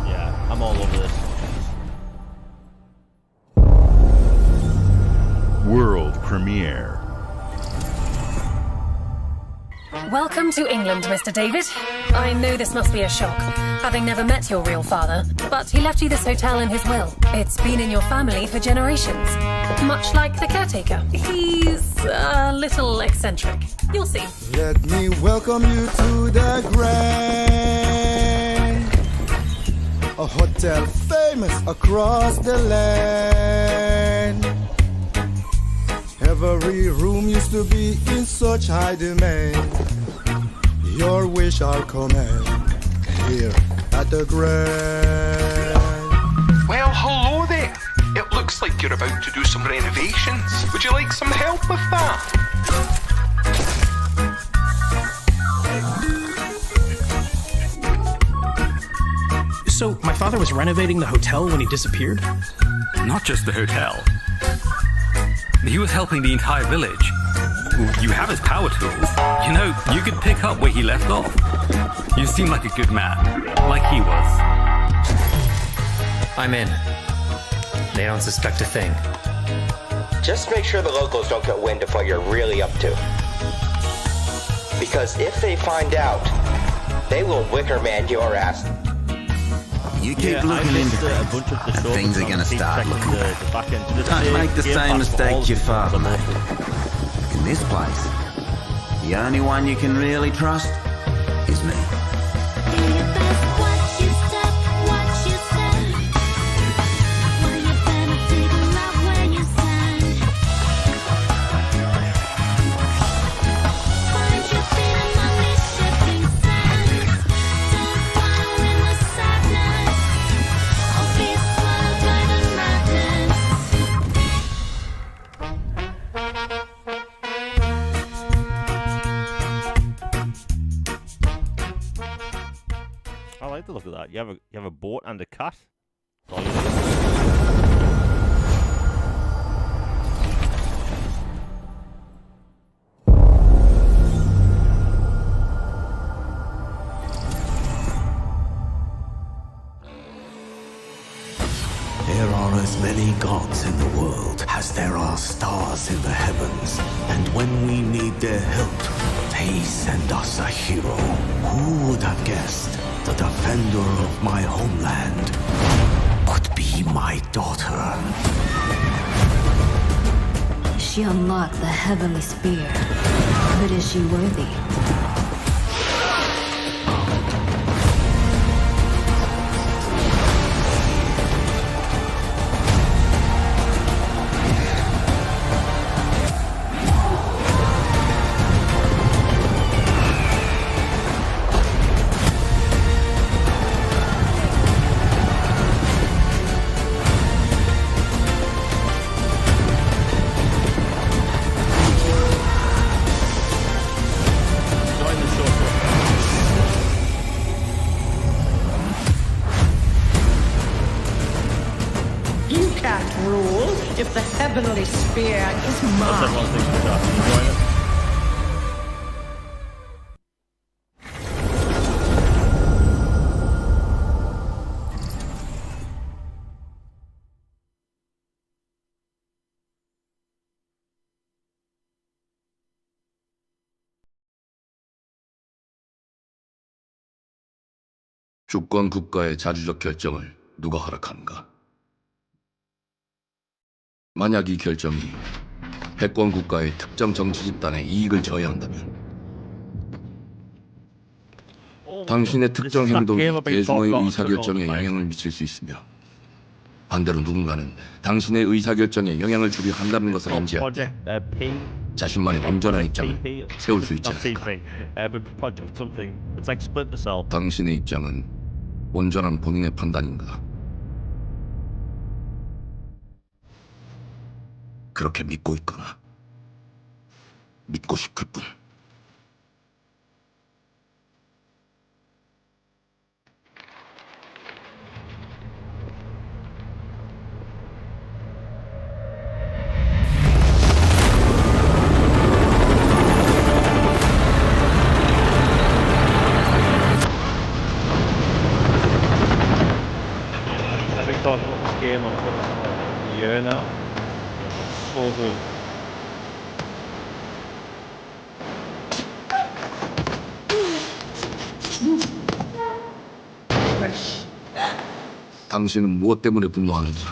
Speaker 1: Yeah, I'm all over this.
Speaker 5: World premiere.
Speaker 6: Welcome to England, Mr. David. I know this must be a shock, having never met your real father, but he left you this hotel in his will. It's been in your family for generations. Much like the caretaker. He's a little eccentric. You'll see.
Speaker 21: Let me welcome you to the Grand, a hotel famous across the land. Every room used to be in such high demand. Your wish I'll command here at the Grand.
Speaker 7: Well, hello there. It looks like you're about to do some renovations. Would you like some help with that?
Speaker 13: So, my father was renovating the hotel when he disappeared?
Speaker 15: Not just the hotel. He was helping the entire village. You have his power tools. You know, you could pick up where he left off. You seem like a good man, like he was.
Speaker 12: I'm in. They don't suspect a thing.
Speaker 24: Just make sure the locals don't get wind of what you're really up to. Because if they find out, they will wicker man your ass.
Speaker 25: You keep looking into things, and things are going to start looking bad. Don't make the same mistake your father made. In this place, the only one you can really trust is me.
Speaker 1: I like the look of that. You have a boat and a cat.
Speaker 17: There are as many gods in the world as there are stars in the heavens. And when we need their help, they send us a hero. Who would have guessed the defender of my homeland could be my daughter?
Speaker 11: She unlocked the heavenly spear, but is she worthy?
Speaker 2: If the heavenly spear is mine.
Speaker 26: 주권 국가의 자주적 결정을 누가 허락하는가? 만약 이 결정이 패권 국가의 특정 정치 집단의 이익을 저해한다면 당신의 특정 행동이 대중의 의사결정에 영향을 미칠 수 있으며 반대로 누군가는 당신의 의사결정에 영향을 주려 한다는 것을 인지할 때 자신만의 온전한 입장을 세울 수 있지 않을까. 당신의 입장은 온전한 본인의 판단인가? 그렇게 믿고 있거나 믿고 싶을 뿐.
Speaker 23: Game on a year now. So good.
Speaker 26: 당신은 무엇 때문에 분노하는지.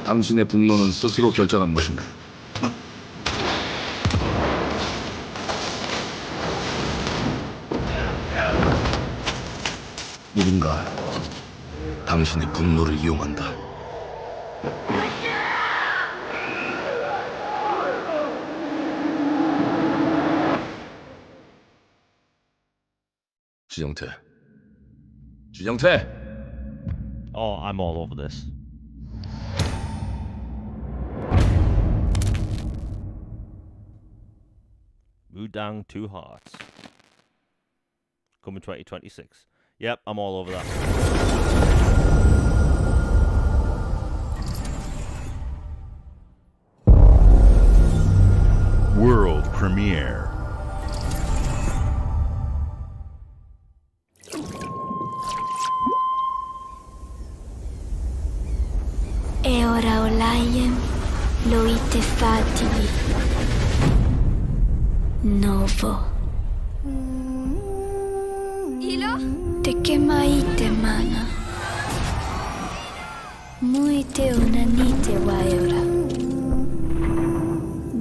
Speaker 26: 당신의 분노는 스스로 결정한 것인가? 누군가 당신의 분노를 이용한다. 주정태.
Speaker 1: Oh, I'm all over this. Mudang 2 Hearts. Coming 2026. Yep, I'm all over that.
Speaker 5: World premiere.
Speaker 3: E ora Olaiem loite fatili. Novo. Ilo? Te kemaite mana. Muite unanite waiora.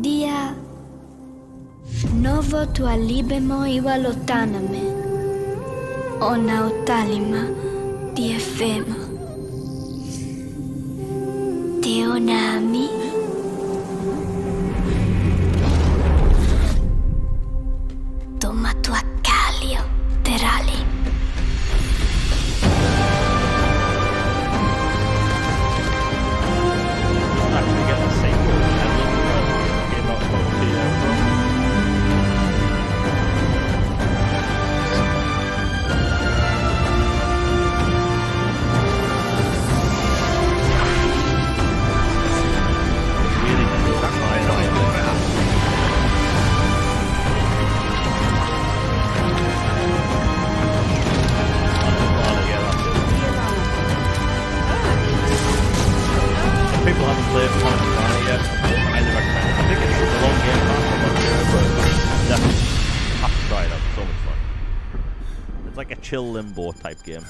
Speaker 3: Dia. Novo tu alibemo iwa lotaname. Ona otalima di efema. Teonami. Toma tu accalio, Terali.
Speaker 1: People haven't played Obsidian yet. I never recommend it. I think it's a long game, I'm not sure, but definitely have to try it out. It's so much fun. It's like a chill limbo type game.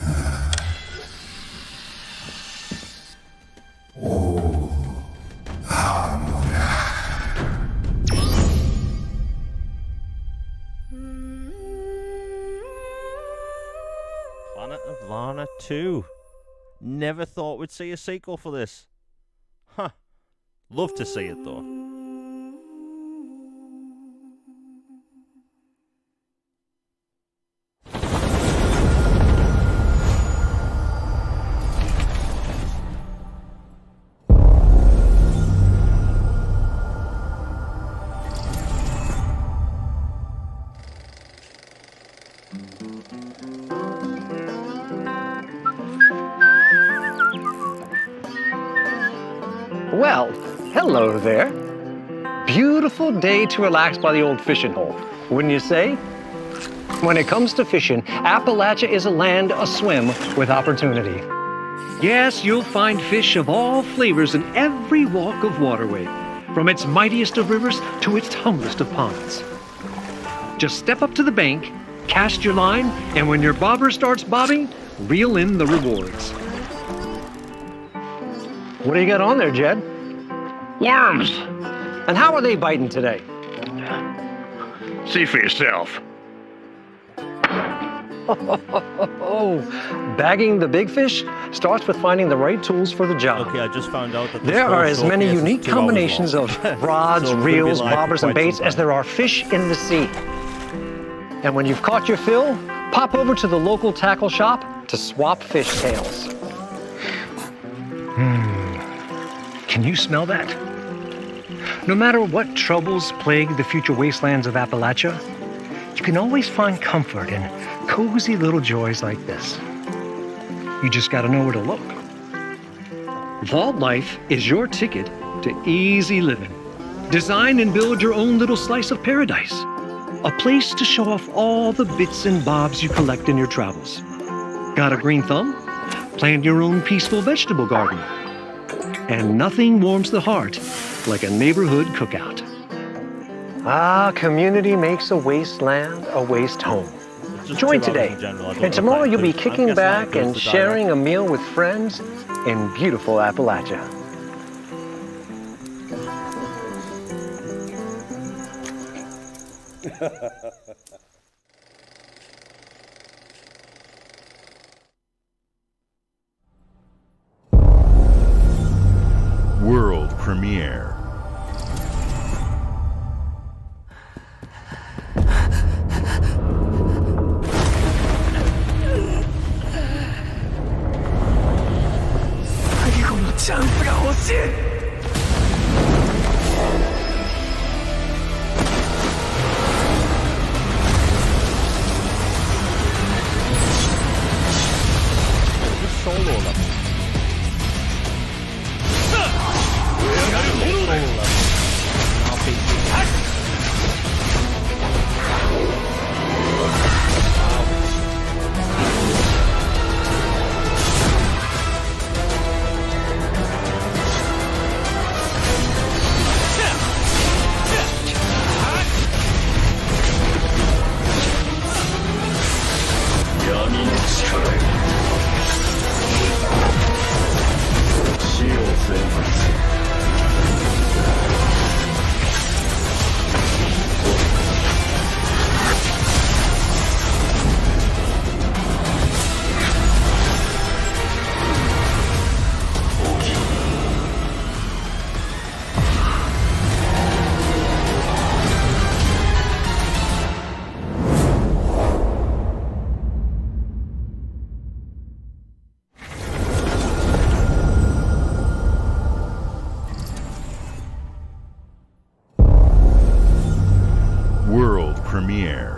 Speaker 1: Planet of Lana 2. Never thought we'd see a sequel for this. Huh. Love to see it though.
Speaker 9: Well, hello there. Beautiful day to relax by the old fishing hole, wouldn't you say? When it comes to fishing, Appalachia is a land aswim with opportunity. Yes, you'll find fish of all flavors in every walk of waterway, from its mightiest of rivers to its humblest of ponds. Just step up to the bank, cast your line, and when your bobber starts bobbing, reel in the rewards. What do you got on there, Jed? Worms! And how are they biting today? See for yourself. Bagging the big fish starts with finding the right tools for the job.
Speaker 1: Okay, I just found out that
Speaker 9: there are as many unique combinations of rods, reels, bobbers, and baits as there are fish in the sea. And when you've caught your fill, pop over to the local tackle shop to swap fish tails. Can you smell that? No matter what troubles plague the future wastelands of Appalachia, you can always find comfort in cozy little joys like this. You just gotta know where to look. Vault Life is your ticket to easy living. Design and build your own little slice of paradise. A place to show off all the bits and bobs you collect in your travels. Got a green thumb? Plant your own peaceful vegetable garden. And nothing warms the heart like a neighborhood cookout. Ah, community makes a wasteland a waste home. Join today, and tomorrow you'll be kicking back and sharing a meal with friends in beautiful Appalachia.
Speaker 5: World premiere. World premiere.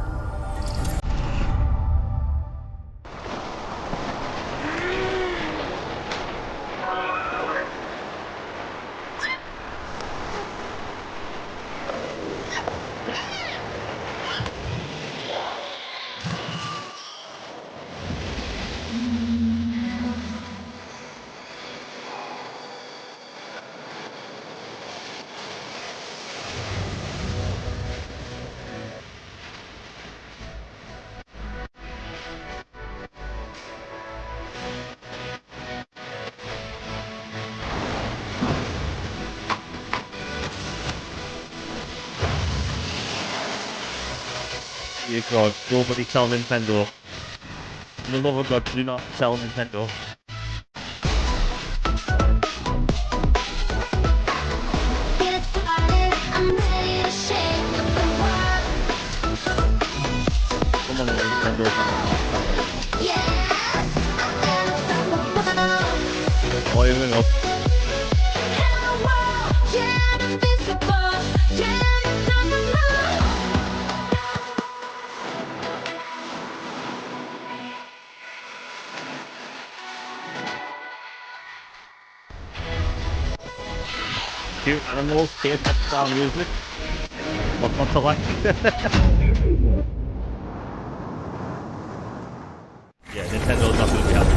Speaker 23: Dear God, nobody tell Nintendo. For the love of God, do not tell Nintendo. Come on, Nintendo. Oh, you're going up. Cute animals, cute style music. What's not to like? Yeah, Nintendo's not going to be happy.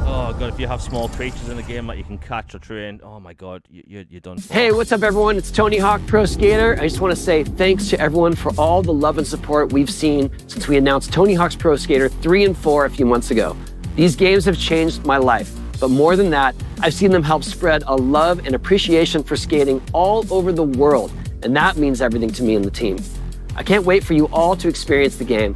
Speaker 23: Oh god, if you have small creatures in the game that you can catch or train, oh my god, you're done.
Speaker 10: Hey, what's up everyone? It's Tony Hawk Pro Skater. I just want to say thanks to everyone for all the love and support we've seen since we announced Tony Hawk's Pro Skater 3 and 4 a few months ago. These games have changed my life, but more than that, I've seen them help spread a love and appreciation for skating all over the world. and that means everything to me and the team. I can't wait for you all to experience the game.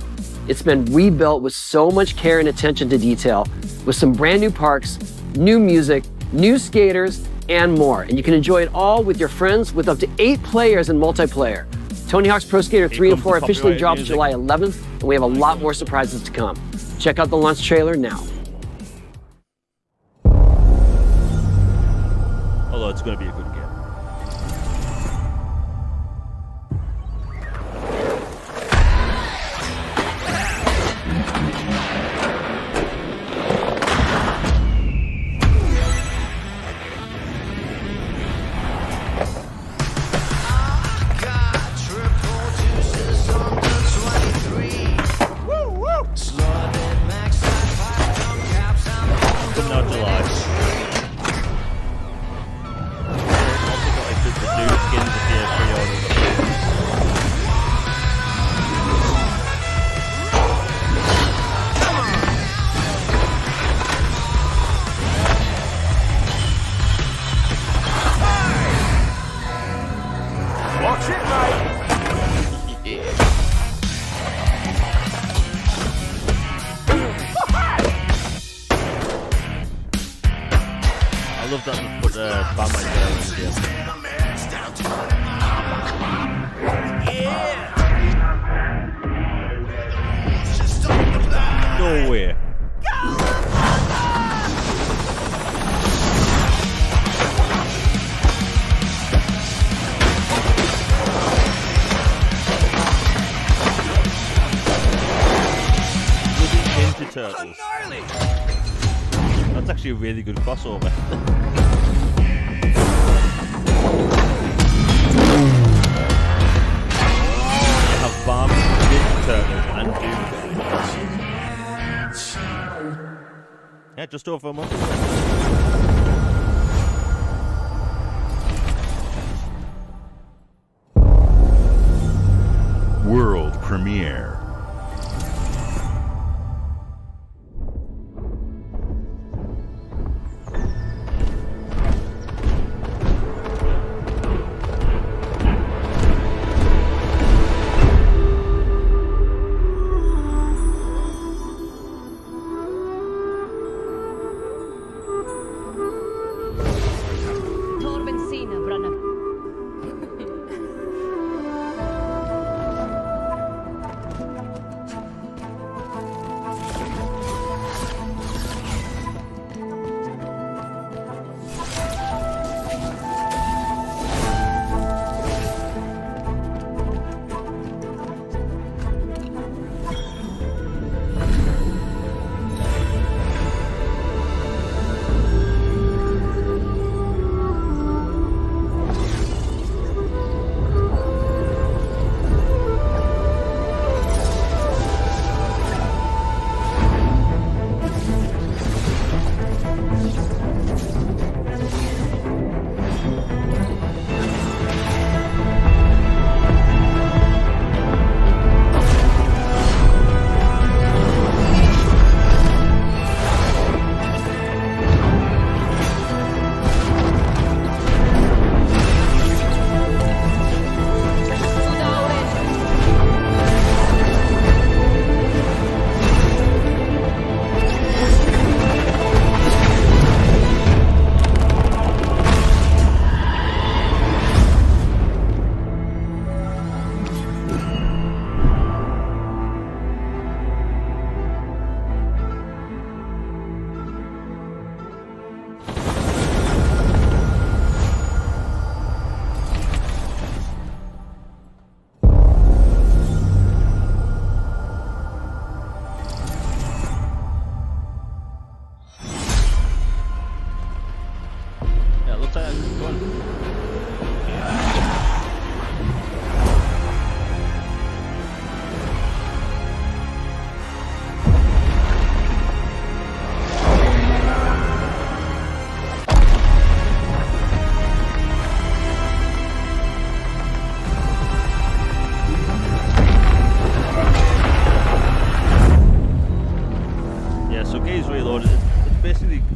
Speaker 10: It's been rebuilt with so much care and attention to detail, with some brand new parks, new music, new skaters, and more. And you can enjoy it all with your friends with up to 8 players in multiplayer. Tony Hawk's Pro Skater 3 and 4 officially drops July 11th, and we have a lot more surprises to come. Check out the launch trailer now.
Speaker 1: Although it's going to be a good game. That's actually a really good crossover. You have Barbie, Ninja Turtles, and Doom. Yeah, just over a month.
Speaker 5: World premiere.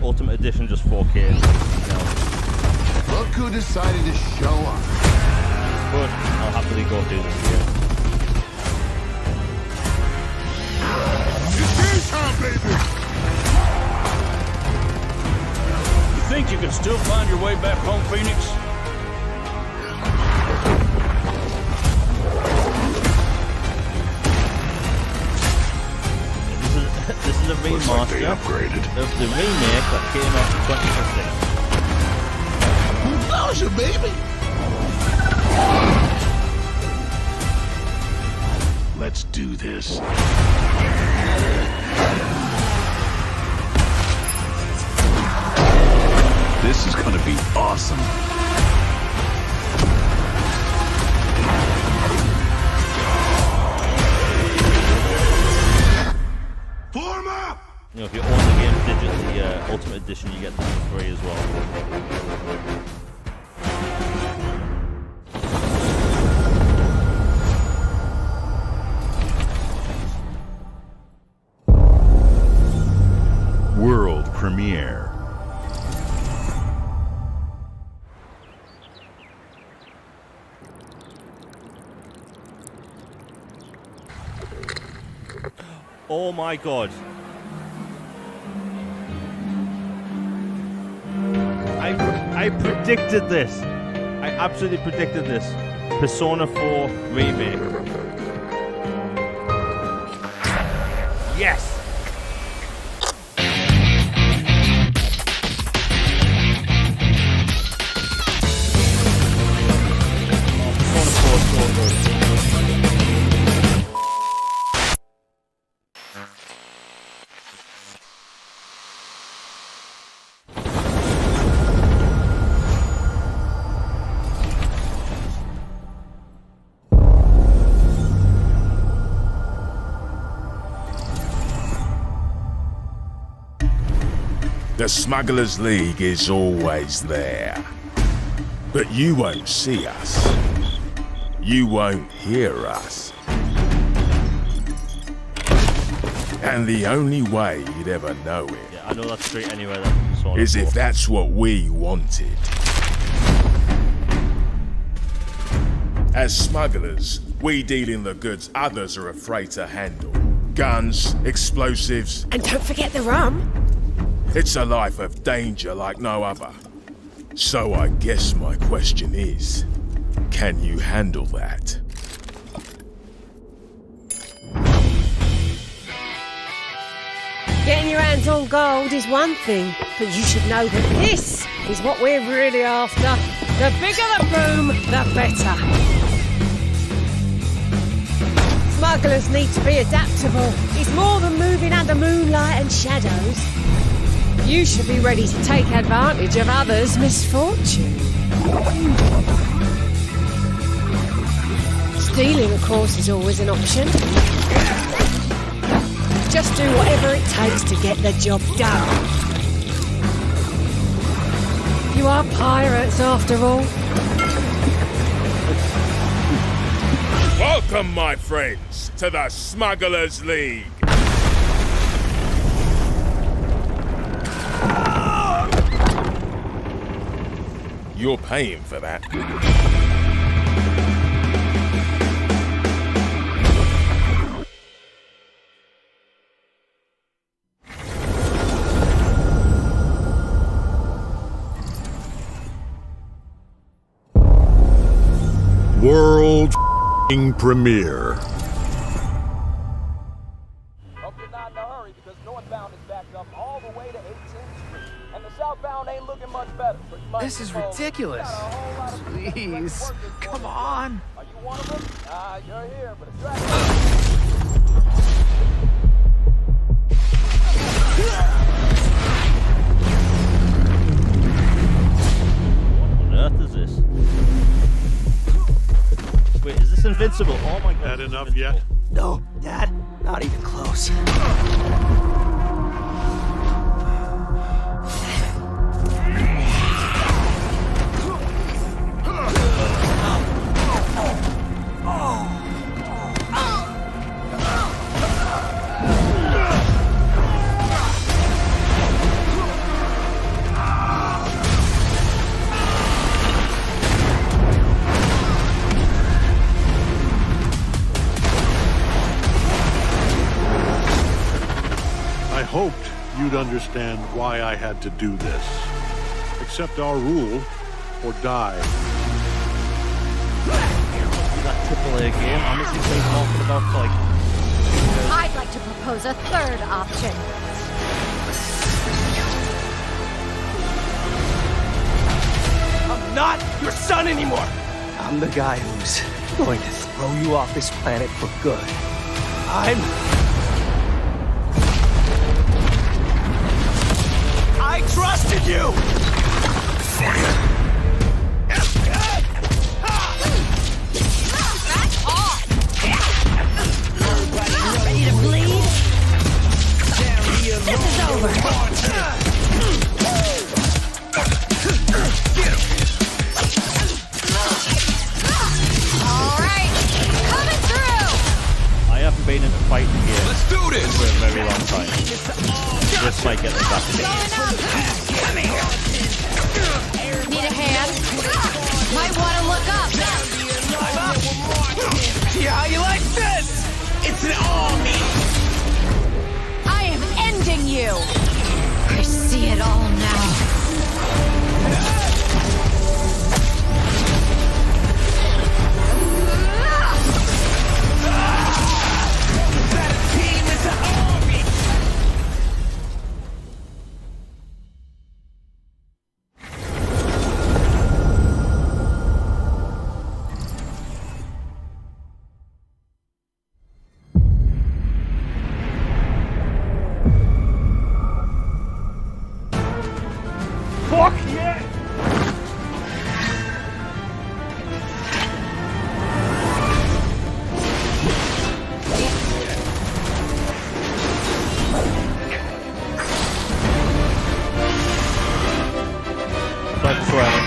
Speaker 1: Ultimate Edition, just 4K.
Speaker 5: Look who decided to show up.
Speaker 1: but I'll happily go through this again.
Speaker 4: You think you can still find your way back home, Phoenix?
Speaker 1: This is a remaster of the remake that came out in 2015.
Speaker 17: Closure, baby! Let's do this. This is gonna be awesome.
Speaker 1: You know, if you own the game digitally, Ultimate Edition, you get that for free as well.
Speaker 5: World premiere.
Speaker 1: Oh my god. I predicted this. I absolutely predicted this. Persona 4 Remake. Yes!
Speaker 14: The Smugglers League is always there. But you won't see us. You won't hear us. And the only way you'd ever know it
Speaker 1: I know that street anywhere that's Persona
Speaker 14: is
Speaker 1: 4.
Speaker 14: if that's what we wanted. As smugglers, we deal in the goods others are afraid to handle. Guns, explosives.
Speaker 11: And don't forget the rum.
Speaker 14: It's a life of danger like no other. So I guess my question is, can you handle that?
Speaker 11: Getting your hands on gold is one thing, but you should know that this is what we're really after. The bigger the boom, the better. Smugglers need to be adaptable. It's more than moving under moonlight and shadows. You should be ready to take advantage of others' misfortune. Stealing, of course, is always an option. Just do whatever it takes to get the job done. You are pirates, after all.
Speaker 14: Welcome, my friends, to the Smugglers League. You're paying for that.
Speaker 5: World premiere.
Speaker 16: Hope you're not in a hurry because northbound is backed up all the way to 18th Street. And the southbound ain't looking much better.
Speaker 18: This is ridiculous. Please, come on.
Speaker 16: Are you one of them? You're here, but it's right.
Speaker 1: What on earth is this? Wait, is this invincible? Oh my god.
Speaker 20: Had enough yet?
Speaker 18: No, Dad, not even close.
Speaker 5: you'd understand why I had to do this. Accept our rule or die.
Speaker 1: That AAA game, honestly, so talking about like.
Speaker 11: I'd like to propose a third option.
Speaker 18: I'm not your son anymore. I'm the guy who's going to throw you off this planet for good. I trusted you!
Speaker 11: Back off! Ready to bleed? This is over. Alright, coming through!
Speaker 1: I haven't been in a fighting game.
Speaker 7: Let's do this!
Speaker 1: For a very long time. Just like getting back to
Speaker 11: Need a hand? Might want to look up.
Speaker 18: Yeah, how you like this? It's an army!
Speaker 11: I am ending you! I see it all now.
Speaker 1: Fuck yeah! Start swearing.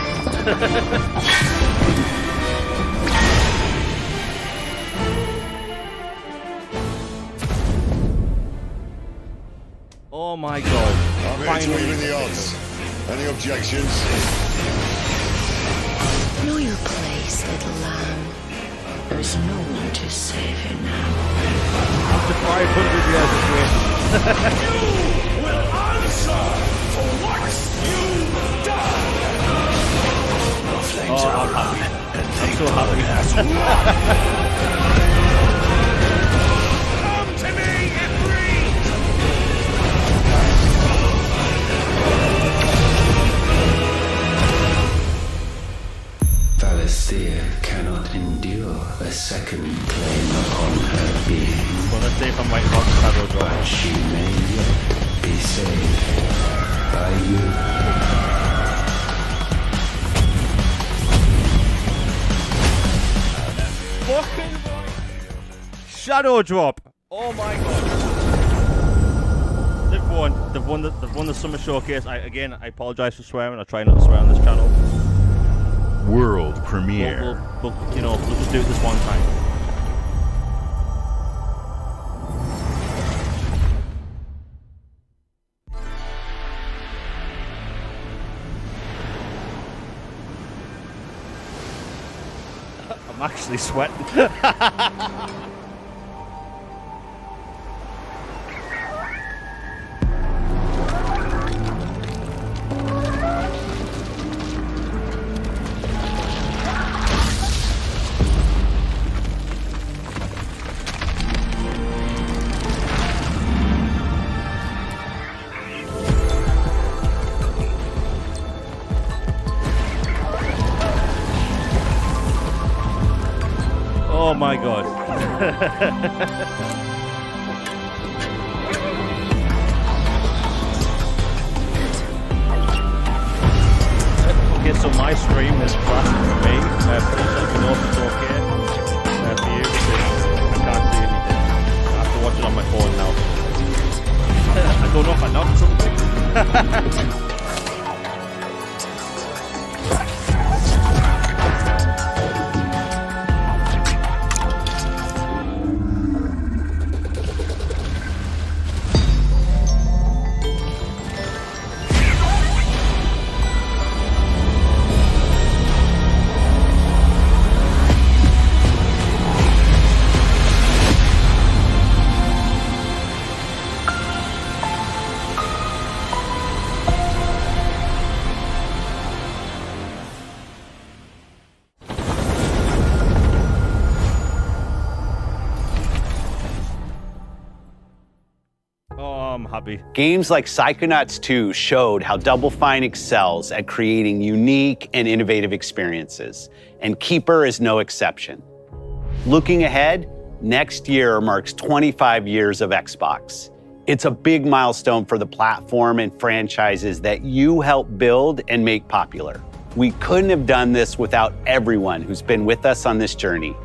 Speaker 1: Oh my god.
Speaker 6: I'm here to even the odds. Any objections?
Speaker 3: Know your place, little lamb. There's no one to save you now.
Speaker 1: After 500 years of waiting.
Speaker 14: You will answer for what you've done!
Speaker 1: Oh, I'm happy. I'm so happy.
Speaker 14: Come to me, Ifrit!
Speaker 17: Valisthea cannot endure a second claim upon her being.
Speaker 1: Well, let's see if I'm right about the shadow drop.
Speaker 17: But she may yet be saved by you.
Speaker 1: Fucking shadow drop! Oh my god! They've won the summer showcase. I apologize for swearing. I try not to swear on this channel.
Speaker 5: World premiere.
Speaker 1: We'll just do it this one time. I'm actually sweating. Oh my god. Okay, so my stream is flashing for me. Please let me know if it's okay for you, because I can't see anything. I have to watch it on my phone now. I don't know if I knocked something. happy.
Speaker 9: Games like Psychonauts 2 showed how Double Fine excels at creating unique and innovative experiences, and Keeper is no exception. Looking ahead, next year marks 25 years of Xbox. It's a big milestone for the platform and franchises that you helped build and make popular. We couldn't have done this without everyone who's been with us on this journey.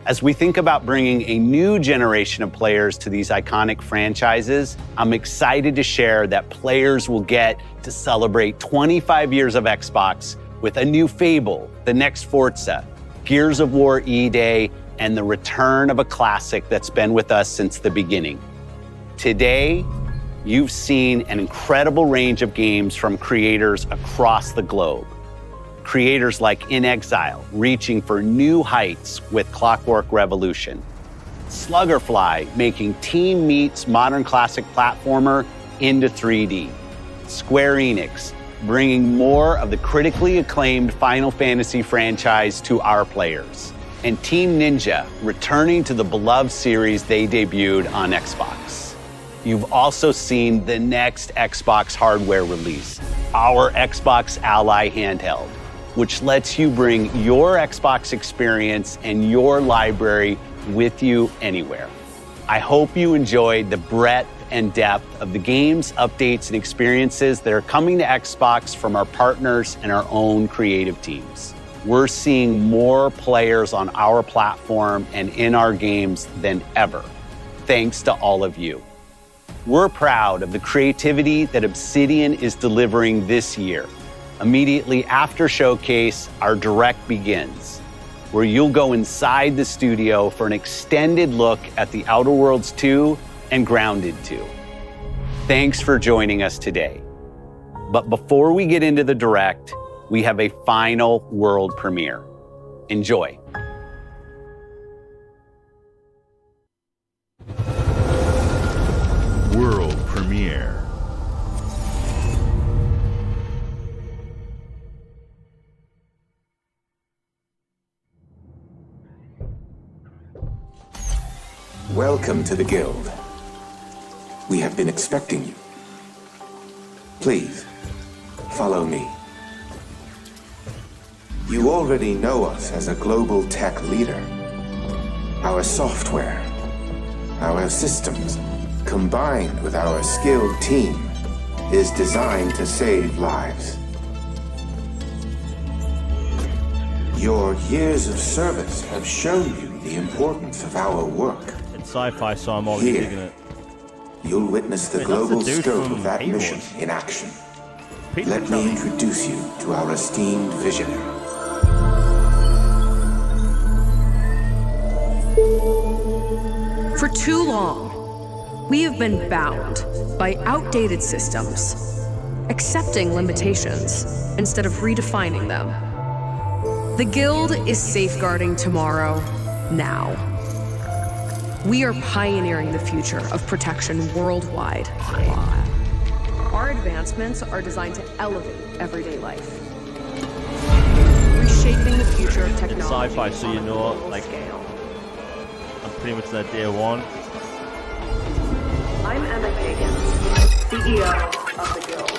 Speaker 9: As we think about bringing a new generation of players to these iconic franchises, I'm excited to share that players will get to celebrate 25 years of Xbox with a new Fable, the next Forza, Gears of War E-Day, and the return of a classic that's been with us since the beginning. Today, you've seen an incredible range of games from creators across the globe. Creators like In Exile, reaching for new heights with Clockwork Revolution. Sluggerfly, making Team Meat's modern classic platformer into 3D. Square Enix, bringing more of the critically acclaimed Final Fantasy franchise to our players. And Team Ninja, returning to the beloved series they debuted on Xbox. You've also seen the next Xbox hardware release, our Xbox Ally handheld, which lets you bring your Xbox experience and your library with you anywhere. I hope you enjoyed the breadth and depth of the games, updates, and experiences that are coming to Xbox from our partners and our own creative teams. We're seeing more players on our platform and in our games than ever, thanks to all of you. We're proud of the creativity that Obsidian is delivering this year. Immediately after Showcase, our Direct begins, where you'll go inside the studio for an extended look at The Outer Worlds 2 and Grounded 2. Thanks for joining us today. But before we get into the Direct, we have a final world premiere. Enjoy.
Speaker 8: World premiere.
Speaker 13: Welcome to the Guild. We have been expecting you. Please, follow me. You already know us as a global tech leader. Our software, our systems, combined with our skilled team, is designed to save lives. Your years of service have shown you the importance of our work.
Speaker 1: It's sci-fi, so I'm already digging it.
Speaker 13: You'll witness the global scope of that mission in action. Let me introduce you to our esteemed visionary.
Speaker 19: For too long, we have been bound by outdated systems, accepting limitations instead of redefining them. The Guild is safeguarding tomorrow, now. We are pioneering the future of protection worldwide. Our advancements are designed to elevate everyday life, reshaping the future of technology.
Speaker 1: It's sci-fi, so you know, like, I'm pretty much there day one.
Speaker 19: I'm Emma Kagan, CEO of the Guild.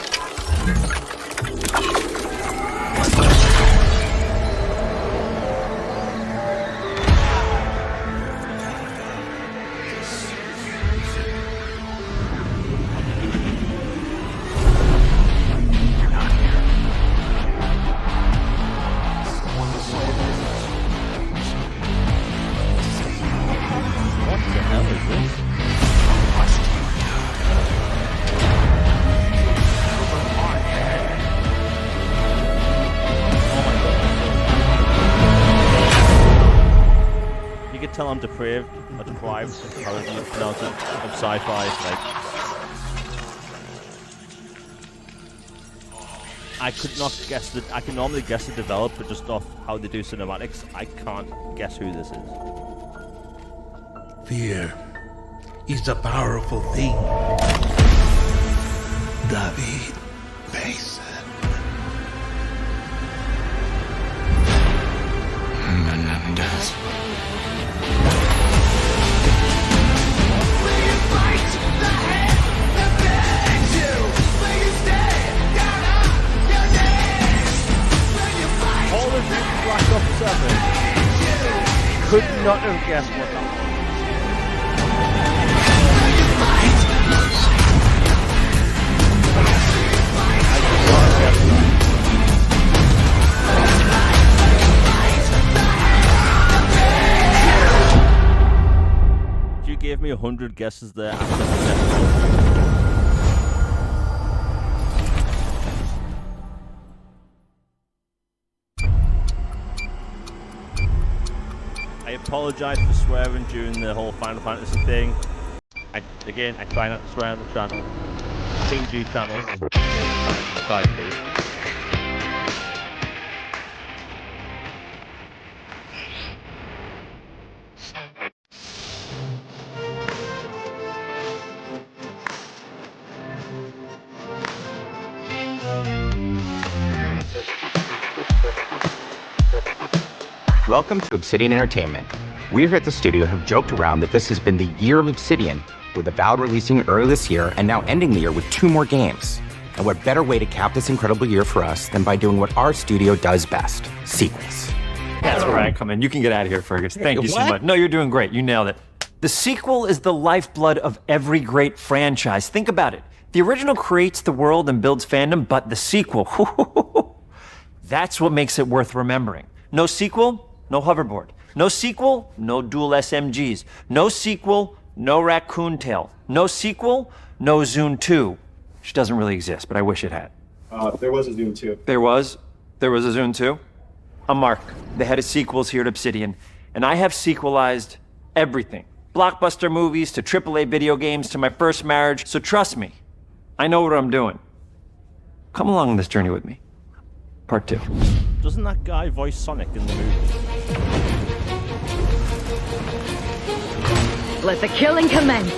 Speaker 1: I'm deprived or deprived, however you pronounce it, of sci-fi. Like, I could not guess that. I can normally guess the developer just off how they do cinematics. I can't guess who this is.
Speaker 17: Fear is a powerful thing. David Mason. Menendez.
Speaker 3: Fight the head, the bed.
Speaker 1: Black Ops 7. Could not have guessed what that was. You gave me 100 guesses there. I apologise for swearing during the whole Final Fantasy thing.
Speaker 23: I try not to swear on the channel. PG channel. 5p.
Speaker 8: Welcome to Obsidian Entertainment. We here at the studio have joked around that this has been the year of Obsidian, with Avowed releasing early this year and now ending the year with 2 more games. And what better way to cap this incredible year for us than by doing what our studio does best, sequels.
Speaker 12: That's where I come in. You can get out of here, Fergus. Thank you so much. No, you're doing great. You nailed it. The sequel is the lifeblood of every great franchise. Think about it. The original creates the world and builds fandom, but the sequel, that's what makes it worth remembering. No sequel, no hoverboard. No sequel, no dual SMGs. No sequel, no raccoon tail. No sequel, no Zune 2. Which doesn't really exist, but I wish it had.
Speaker 15: There was a Zune 2.
Speaker 12: There was a Zune 2? I'm Mark, the head of sequels here at Obsidian, and I have sequelized everything. Blockbuster movies to AAA video games to my first marriage, so trust me, I know what I'm doing. Come along on this journey with me. Part 2.
Speaker 1: Doesn't that guy voice Sonic in the movie?
Speaker 20: Let the killing commence.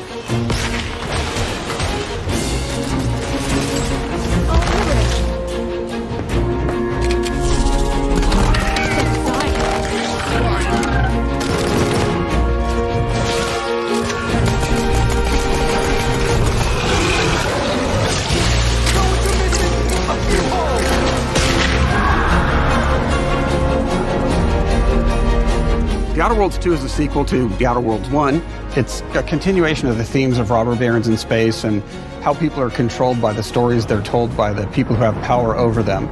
Speaker 21: The Outer Worlds 2 is a sequel to The Outer Worlds 1. It's a continuation of the themes of robber barons in space and how people are controlled by the stories they're told by the people who have power over them.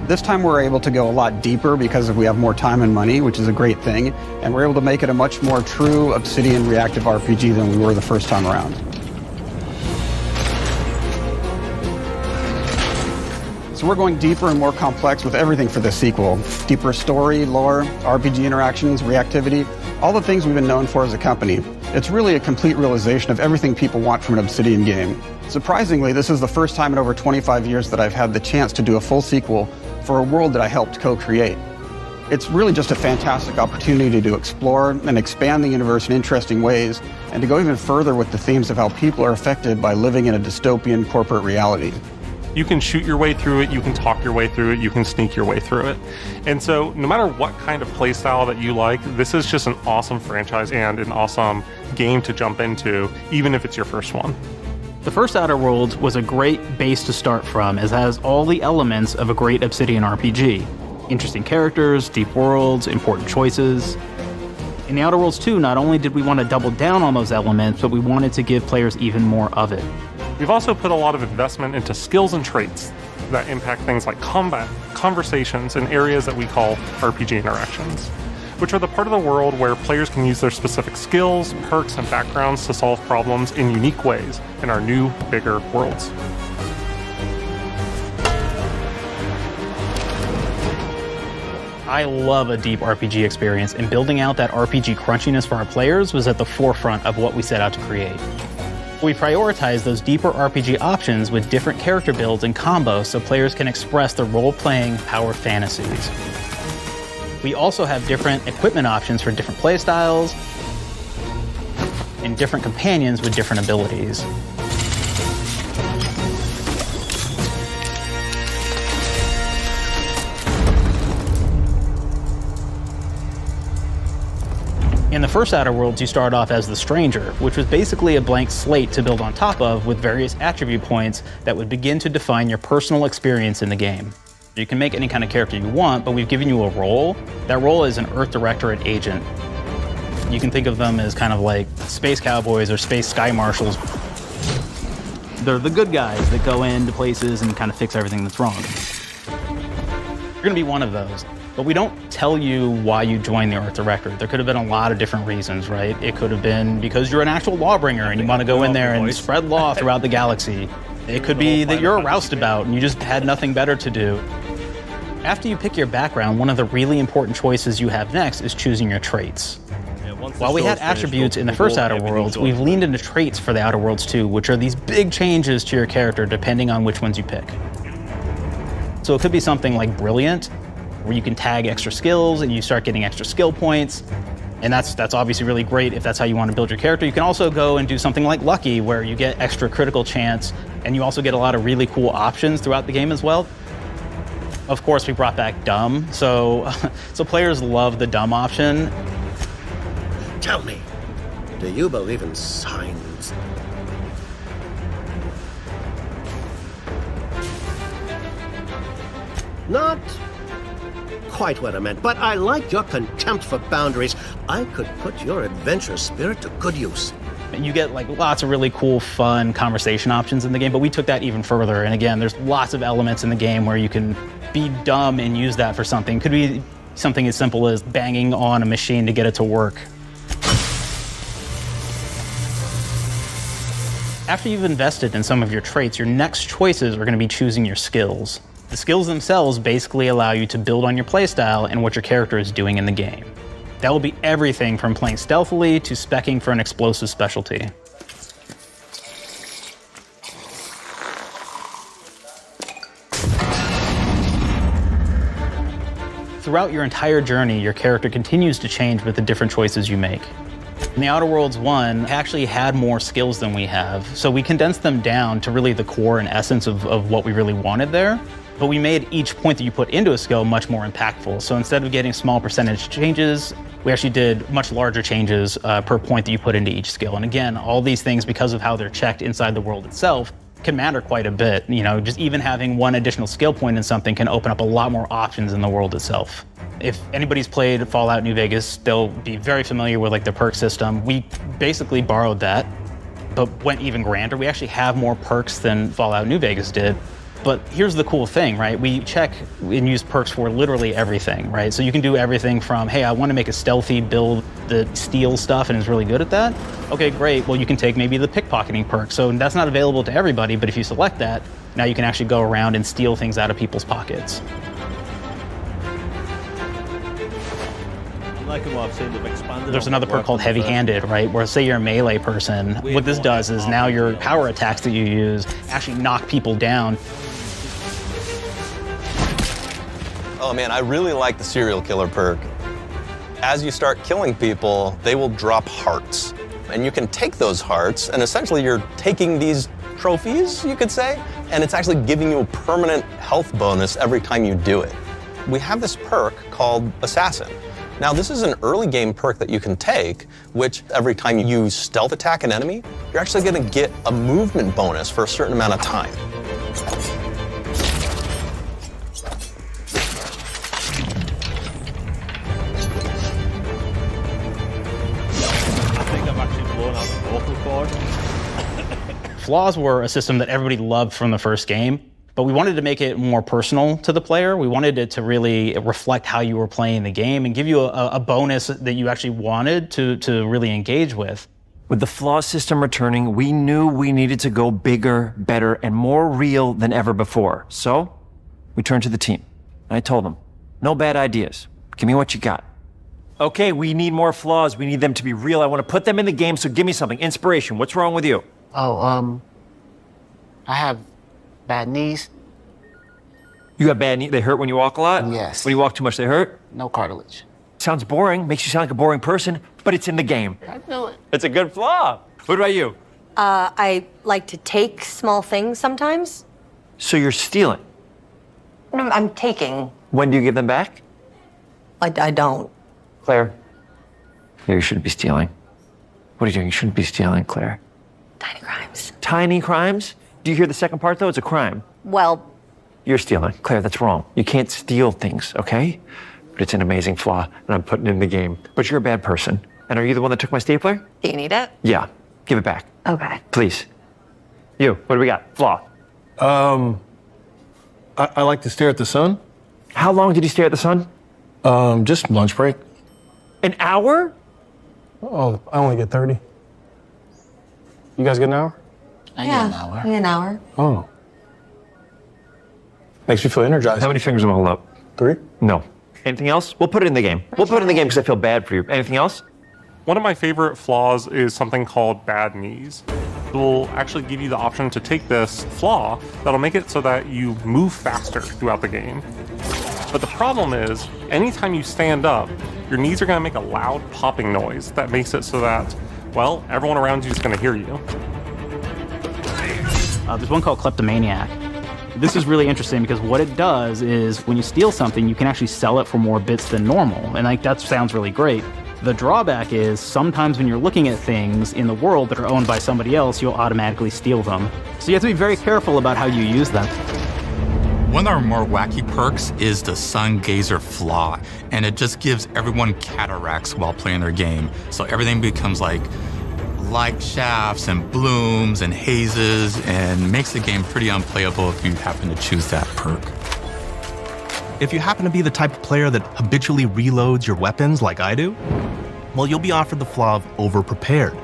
Speaker 21: This time we're able to go a lot deeper because we have more time and money, which is a great thing, and we're able to make it a much more true Obsidian reactive RPG than we were the first time around. So we're going deeper and more complex with everything for this sequel. Deeper story, lore, RPG interactions, reactivity, all the things we've been known for as a company. It's really a complete realization of everything people want from an Obsidian game. Surprisingly, this is the first time in over 25 years that I've had the chance to do a full sequel for a world that I helped co-create. It's really just a fantastic opportunity to explore and expand the universe in interesting ways, and to go even further with the themes of how people are affected by living in a dystopian corporate reality.
Speaker 22: You can shoot your way through it, you can talk your way through it, you can sneak your way through it. And so no matter what kind of playstyle that you like, this is just an awesome franchise and an awesome game to jump into, even if it's your first one.
Speaker 27: The first Outer Worlds was a great base to start from, as it has all the elements of a great Obsidian RPG. Interesting characters, deep worlds, important choices. In the Outer Worlds 2, not only did we want to double down on those elements, but we wanted to give players even more of it.
Speaker 22: We've also put a lot of investment into skills and traits that impact things like combat, conversations, and areas that we call RPG interactions, which are the part of the world where players can use their specific skills, perks, and backgrounds to solve problems in unique ways in our new, bigger worlds.
Speaker 27: I love a deep RPG experience, and building out that RPG crunchiness for our players was at the forefront of what we set out to create. We prioritize those deeper RPG options with different character builds and combos so players can express their role-playing power fantasies. We also have different equipment options for different playstyles and different companions with different abilities. In the first Outer Worlds, you start off as the Stranger, which was basically a blank slate to build on top of with various attribute points that would begin to define your personal experience in the game. You can make any kind of character you want, but we've given you a role. That role is an Earth Directorate agent. You can think of them as kind of like space cowboys or space sky marshals. They're the good guys that go into places and kind of fix everything that's wrong. You're gonna be one of those. But we don't tell you why you joined the Earth Directorate. There could have been a lot of different reasons, right? It could have been because you're an actual lawbringer and you want to go in there and spread law throughout the galaxy. It could be that you're a roustabout and you just had nothing better to do. After you pick your background, one of the really important choices you have next is choosing your traits. While we had attributes in the first Outer Worlds, we've leaned into traits for the Outer Worlds too, which are these big changes to your character depending on which ones you pick. So it could be something like Brilliant, where you can tag extra skills and you start getting extra skill points. And that's obviously really great if that's how you want to build your character. You can also go and do something like Lucky, where you get extra critical chance, and you also get a lot of really cool options throughout the game as well. Of course, we brought back Dumb, so players love the Dumb option.
Speaker 2: Tell me, do you believe in signs? Not quite what I meant, but I like your contempt for boundaries. I could put your adventure spirit to good use.
Speaker 27: You get like lots of really cool, fun conversation options in the game, but we took that even further. And again, there's lots of elements in the game where you can be dumb and use that for something. Could be something as simple as banging on a machine to get it to work. After you've invested in some of your traits, your next choices are going to be choosing your skills. The skills themselves basically allow you to build on your playstyle and what your character is doing in the game. That will be everything from playing stealthily to speccing for an explosive specialty. Throughout your entire journey, your character continues to change with the different choices you make. In the Outer Worlds 1, it actually had more skills than we have, so we condensed them down to really the core and essence of what we really wanted there. But we made each point that you put into a skill much more impactful. So instead of getting small percentage changes, we actually did much larger changes per point that you put into each skill. And again, all these things, because of how they're checked inside the world itself, can matter quite a bit. You know, just even having one additional skill point in something can open up a lot more options in the world itself. If anybody's played Fallout New Vegas, they'll be very familiar with like the perk system. We basically borrowed that, but went even grander. We actually have more perks than Fallout New Vegas did. But here's the cool thing, right? We check and use perks for literally everything, right? So you can do everything from, hey, I want to make a stealthy build that steals stuff and is really good at that. Okay, great. Well, you can take maybe the pickpocketing perk. So that's not available to everybody, but if you select that, now you can actually go around and steal things out of people's pockets.
Speaker 1: Like what I've seen, they've expanded.
Speaker 27: There's another perk called Heavy-Handed, right? Where say you're a melee person, what this does is now your power attacks that you use actually knock people down.
Speaker 10: Oh man, I really like the serial killer perk. As you start killing people, they will drop hearts. And you can take those hearts, and essentially you're taking these trophies, you could say, and it's actually giving you a permanent health bonus every time you do it. We have this perk called Assassin. Now, this is an early game perk that you can take, which every time you stealth attack an enemy, you're actually going to get a movement bonus for a certain amount of time.
Speaker 1: I think I've actually blown out the vocal cord.
Speaker 27: Flaws were a system that everybody loved from the first game. But we wanted to make it more personal to the player. We wanted it to really reflect how you were playing the game and give you a bonus that you actually wanted to really engage with.
Speaker 12: With the flaw system returning, we knew we needed to go bigger, better, and more real than ever before. So, we turned to the team. I told them, no bad ideas. Give me what you got. Okay, we need more flaws. We need them to be real. I want to put them in the game, so give me something. Inspiration. What's wrong with you?
Speaker 2: Oh, I have bad knees.
Speaker 12: You got bad knees? They hurt when you walk a lot?
Speaker 2: Yes.
Speaker 12: When you walk too much, they hurt?
Speaker 2: No cartilage.
Speaker 12: Sounds boring. Makes you sound like a boring person, but it's in the game.
Speaker 2: I know it.
Speaker 12: It's a good flaw. What about you?
Speaker 15: I like to take small things sometimes.
Speaker 12: So you're stealing?
Speaker 15: No, I'm taking.
Speaker 12: When do you give them back?
Speaker 15: I don't.
Speaker 12: Claire. Yeah, you shouldn't be stealing. What are you doing? You shouldn't be stealing, Claire.
Speaker 15: Tiny crimes.
Speaker 12: Tiny crimes? Do you hear the second part, though? It's a crime.
Speaker 15: Well,
Speaker 12: You're stealing. Claire, that's wrong. You can't steal things, okay? But it's an amazing flaw, and I'm putting it in the game. But you're a bad person. And are you the one that took my stapler?
Speaker 15: Do you need it?
Speaker 12: Yeah. Give it back.
Speaker 15: Okay.
Speaker 12: Please. You, what do we got? Flaw.
Speaker 4: I like to stare at the sun.
Speaker 12: How long did you stare at the sun?
Speaker 4: Just lunch break.
Speaker 12: An hour?
Speaker 4: Oh, I only get 30. You guys get an hour?
Speaker 15: I get an hour.
Speaker 4: Oh. Makes me feel energized.
Speaker 12: How many fingers am I holding up?
Speaker 4: 3?
Speaker 12: No. Anything else? We'll put it in the game. We'll put it in the game because I feel bad for you. Anything else?
Speaker 22: One of my favorite flaws is something called bad knees. It will actually give you the option to take this flaw that'll make it so that you move faster throughout the game. But the problem is, anytime you stand up, your knees are going to make a loud popping noise that makes it so that, well, everyone around you is going to hear you.
Speaker 27: There's one called Kleptomaniac. This is really interesting because what it does is when you steal something, you can actually sell it for more bits than normal. And like that sounds really great. The drawback is sometimes when you're looking at things in the world that are owned by somebody else, you'll automatically steal them. So you have to be very careful about how you use them.
Speaker 7: One of our more wacky perks is the Sun Gazer Flaw, and it just gives everyone cataracts while playing their game. So everything becomes like light shafts and blooms and hazes, and makes the game pretty unplayable if you happen to choose that perk.
Speaker 16: If you happen to be the type of player that habitually reloads your weapons like I do, well, you'll be offered the flaw of overprepared.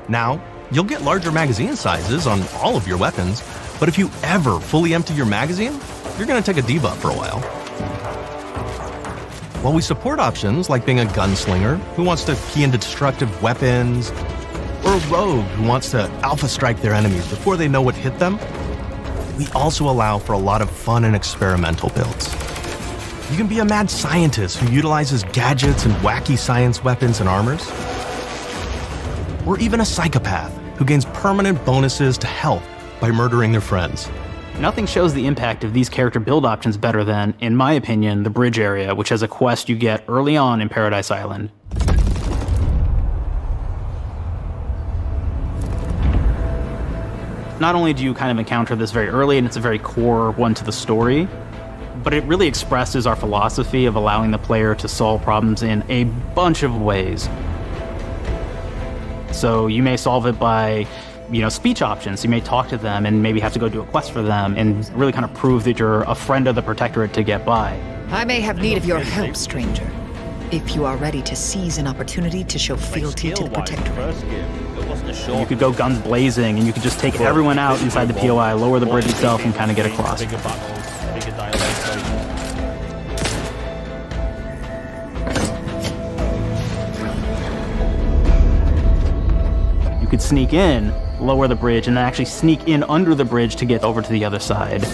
Speaker 16: Now, you'll get larger magazine sizes on all of your weapons, but if you ever fully empty your magazine, you're gonna take a debuff for a while. While we support options like being a gunslinger who wants to key into destructive weapons, or a rogue who wants to alpha strike their enemies before they know what hit them, we also allow for a lot of fun and experimental builds. You can be a mad scientist who utilizes gadgets and wacky science weapons and armors, or even a psychopath who gains permanent bonuses to health by murdering their friends.
Speaker 27: Nothing shows the impact of these character build options better than, in my opinion, the bridge area, which has a quest you get early on in Paradise Island. Not only do you kind of encounter this very early, and it's a very core one to the story, but it really expresses our philosophy of allowing the player to solve problems in a bunch of ways. So you may solve it by, speech options. You may talk to them and maybe have to go do a quest for them and really kind of prove that you're a friend of the Protectorate to get by.
Speaker 20: I may have need of your help, stranger. If you are ready to seize an opportunity to show fealty to the Protectorate.
Speaker 27: You could go guns blazing and you could just take everyone out inside the POI, lower the bridge itself, and kind of get across. You could sneak in, lower the bridge, and then actually sneak in under the bridge to get over to the other side.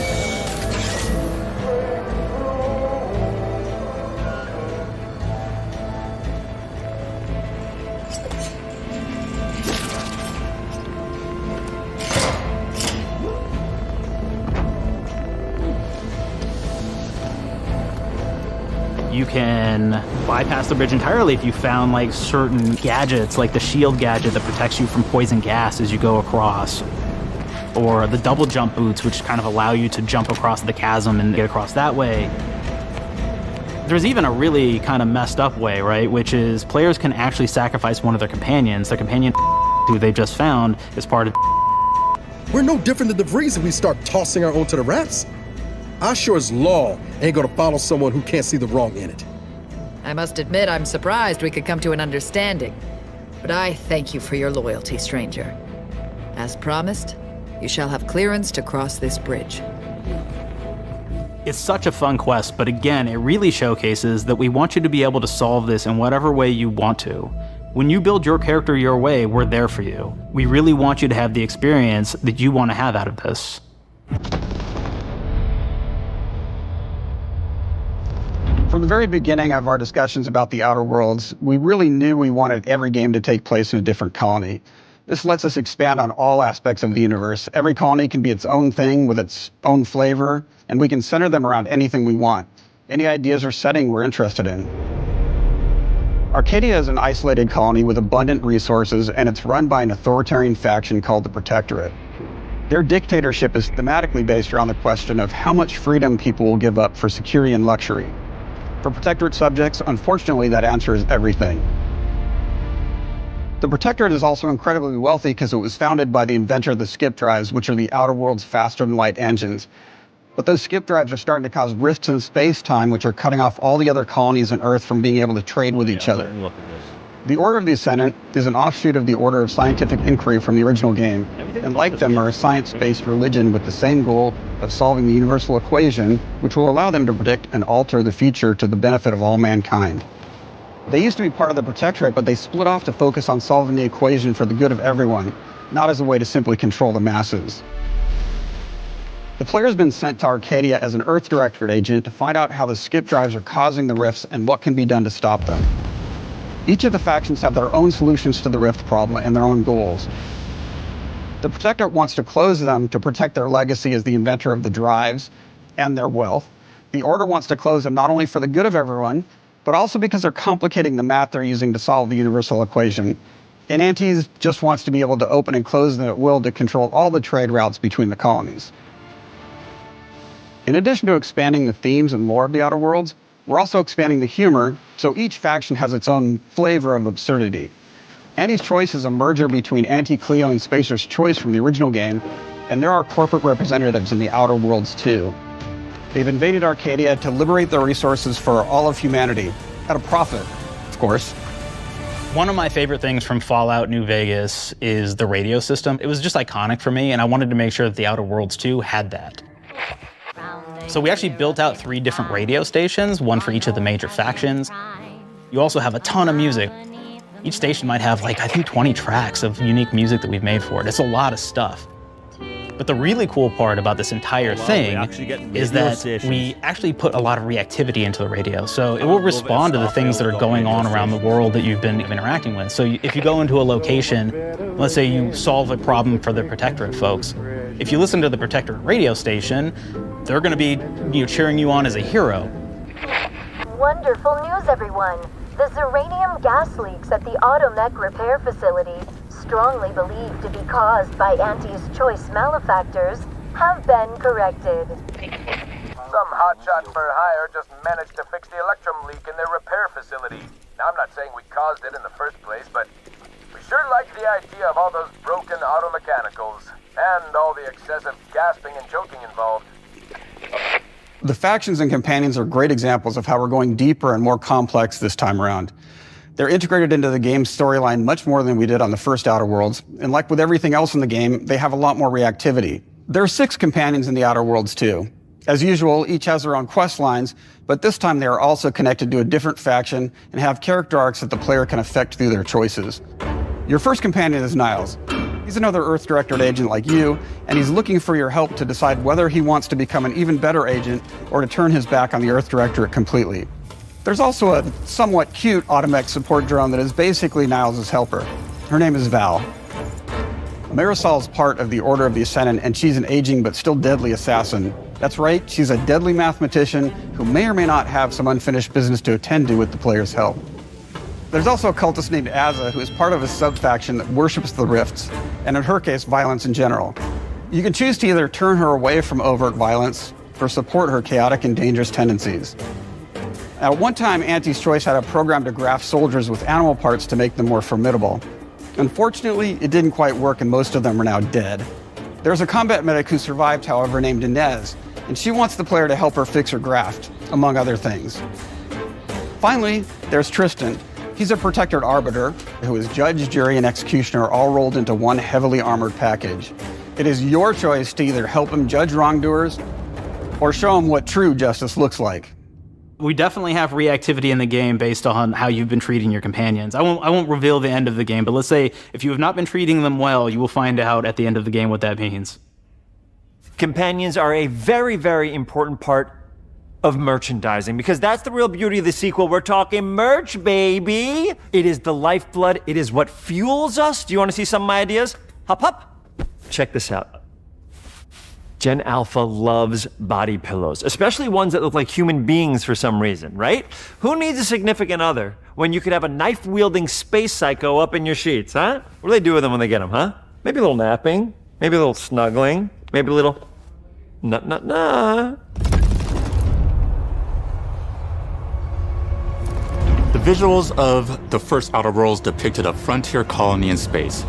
Speaker 27: You can bypass the bridge entirely if you found like certain gadgets, like the shield gadget that protects you from poison gas as you go across, or the double jump boots, which kind of allow you to jump across the chasm and get across that way. There's even a really kind of messed up way, right? Which is players can actually sacrifice one of their companions. Their companion who they just found is part of.
Speaker 24: We're no different than the Vrees if we start tossing our own to the rats. I sure as law ain't gonna follow someone who can't see the wrong in it.
Speaker 25: I must admit I'm surprised we could come to an understanding. But I thank you for your loyalty, stranger. As promised, you shall have clearance to cross this bridge.
Speaker 27: It's such a fun quest, but again, it really showcases that we want you to be able to solve this in whatever way you want to. When you build your character your way, we're there for you. We really want you to have the experience that you want to have out of this.
Speaker 21: From the very beginning of our discussions about the Outer Worlds, we really knew we wanted every game to take place in a different colony. This lets us expand on all aspects of the universe. Every colony can be its own thing with its own flavor, and we can center them around anything we want. Any ideas or setting we're interested in. Arcadia is an isolated colony with abundant resources, and it's run by an authoritarian faction called the Protectorate. Their dictatorship is thematically based around the question of how much freedom people will give up for security and luxury. For Protectorate subjects, unfortunately, that answer is everything. The Protectorate is also incredibly wealthy because it was founded by the inventor of the skip drives, which are the outer world's faster-than-light engines. But those skip drives are starting to cause rifts in space-time, which are cutting off all the other colonies on Earth from being able to trade with each other.
Speaker 1: Look at this.
Speaker 21: The Order of the Ascendant is an offshoot of the Order of Scientific Inquiry from the original game, and like them are a science-based religion with the same goal of solving the universal equation, which will allow them to predict and alter the future to the benefit of all mankind. They used to be part of the Protectorate, but they split off to focus on solving the equation for the good of everyone, not as a way to simply control the masses. The player has been sent to Arcadia as an Earth Directorate agent to find out how the skip drives are causing the rifts and what can be done to stop them. Each of the factions have their own solutions to the rift problem and their own goals. The Protectorate wants to close them to protect their legacy as the inventor of the drives and their wealth. The Order wants to close them not only for the good of everyone, but also because they're complicating the math they're using to solve the universal equation. And Antes just wants to be able to open and close them at will to control all the trade routes between the colonies. In addition to expanding the themes and lore of the Outer Worlds, we're also expanding the humor, so each faction has its own flavor of absurdity. Anti's Choice is a merger between Anti-Cleo and Spacer's Choice from the original game, and there are corporate representatives in the Outer Worlds too. They've invaded Arcadia to liberate their resources for all of humanity, at a profit, of course.
Speaker 27: One of my favorite things from Fallout New Vegas is the radio system. It was just iconic for me, and I wanted to make sure that the Outer Worlds 2 had that. So we actually built out 3 different radio stations, one for each of the major factions. You also have a ton of music. Each station might have, like, I think 20 tracks of unique music that we've made for it. It's a lot of stuff. But the really cool part about this entire thing is that we actually put a lot of reactivity into the radio. So it will respond to the things that are going on around the world that you've been interacting with. So if you go into a location, let's say you solve a problem for the Protectorate folks, if you listen to the Protectorate radio station, they're going to be cheering you on as a hero.
Speaker 5: Wonderful news, everyone. The Zeranium gas leaks at the Automech repair facility, strongly believed to be caused by Anti's Choice malefactors, have been corrected.
Speaker 6: Some hotshot for hire just managed to fix the electrum leak in their repair facility. Now, I'm not saying we caused it in the first place, but we sure like the idea of all those broken auto mechanicals and all the excessive gasping and choking involved.
Speaker 21: The factions and companions are great examples of how we're going deeper and more complex this time around. They're integrated into the game's storyline much more than we did on the first Outer Worlds, and like with everything else in the game, they have a lot more reactivity. There are 6 companions in the Outer Worlds too. As usual, each has their own quest lines, but this time they are also connected to a different faction and have character arcs that the player can affect through their choices. Your first companion is Niles. He's another Earth Directorate agent like you, and he's looking for your help to decide whether he wants to become an even better agent or to turn his back on the Earth Directorate completely. There's also a somewhat cute Automech support drone that is basically Niles' helper. Her name is Val. Marisol's part of the Order of the Ascendant, and she's an aging but still deadly assassin. That's right, she's a deadly mathematician who may or may not have some unfinished business to attend to with the player's help. There's also a cultist named Azza, who is part of a sub-faction that worships the rifts, and in her case, violence in general. You can choose to either turn her away from overt violence or support her chaotic and dangerous tendencies. At one time, Anti's Choice had a program to graft soldiers with animal parts to make them more formidable. Unfortunately, it didn't quite work, and most of them are now dead. There's a combat medic who survived, however, named Inez, and she wants the player to help her fix her graft, among other things. Finally, there's Tristan. He's a Protectorate arbiter who is judge, jury, and executioner all rolled into one heavily armored package. It is your choice to either help him judge wrongdoers or show him what true justice looks like.
Speaker 27: We definitely have reactivity in the game based on how you've been treating your companions. I won't reveal the end of the game, but let's say if you have not been treating them well, you will find out at the end of the game what that means.
Speaker 12: Companions are a very, very important part of merchandising, because that's the real beauty of the sequel. We're talking merch, baby. It is the lifeblood. It is what fuels us. Do you want to see some of my ideas? Hop, hop. Check this out. Gen Alpha loves body pillows, especially ones that look like human beings for some reason, right? Who needs a significant other when you could have a knife-wielding space psycho up in your sheets, huh? What do they do with them when they get them, huh? Maybe a little napping, Maybe a little snuggling. Maybe a little nah.
Speaker 7: The visuals of the first Outer Worlds depicted a frontier colony in space.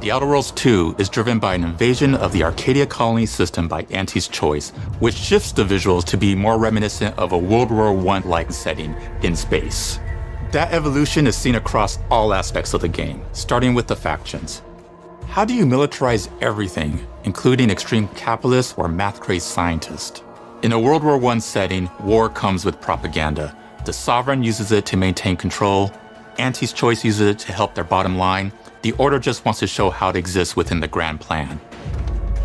Speaker 7: The Outer Worlds 2 is driven by an invasion of the Arcadia colony system by Anti's Choice, which shifts the visuals to be more reminiscent of a World War I-like setting in space. That evolution is seen across all aspects of the game, starting with the factions. How do you militarize everything, including extreme capitalists or math-crazed scientists? In a World War I setting, war comes with propaganda. The Sovereign uses it to maintain control, Anti's Choice uses it to help their bottom line, the Order just wants to show how it exists within the grand plan.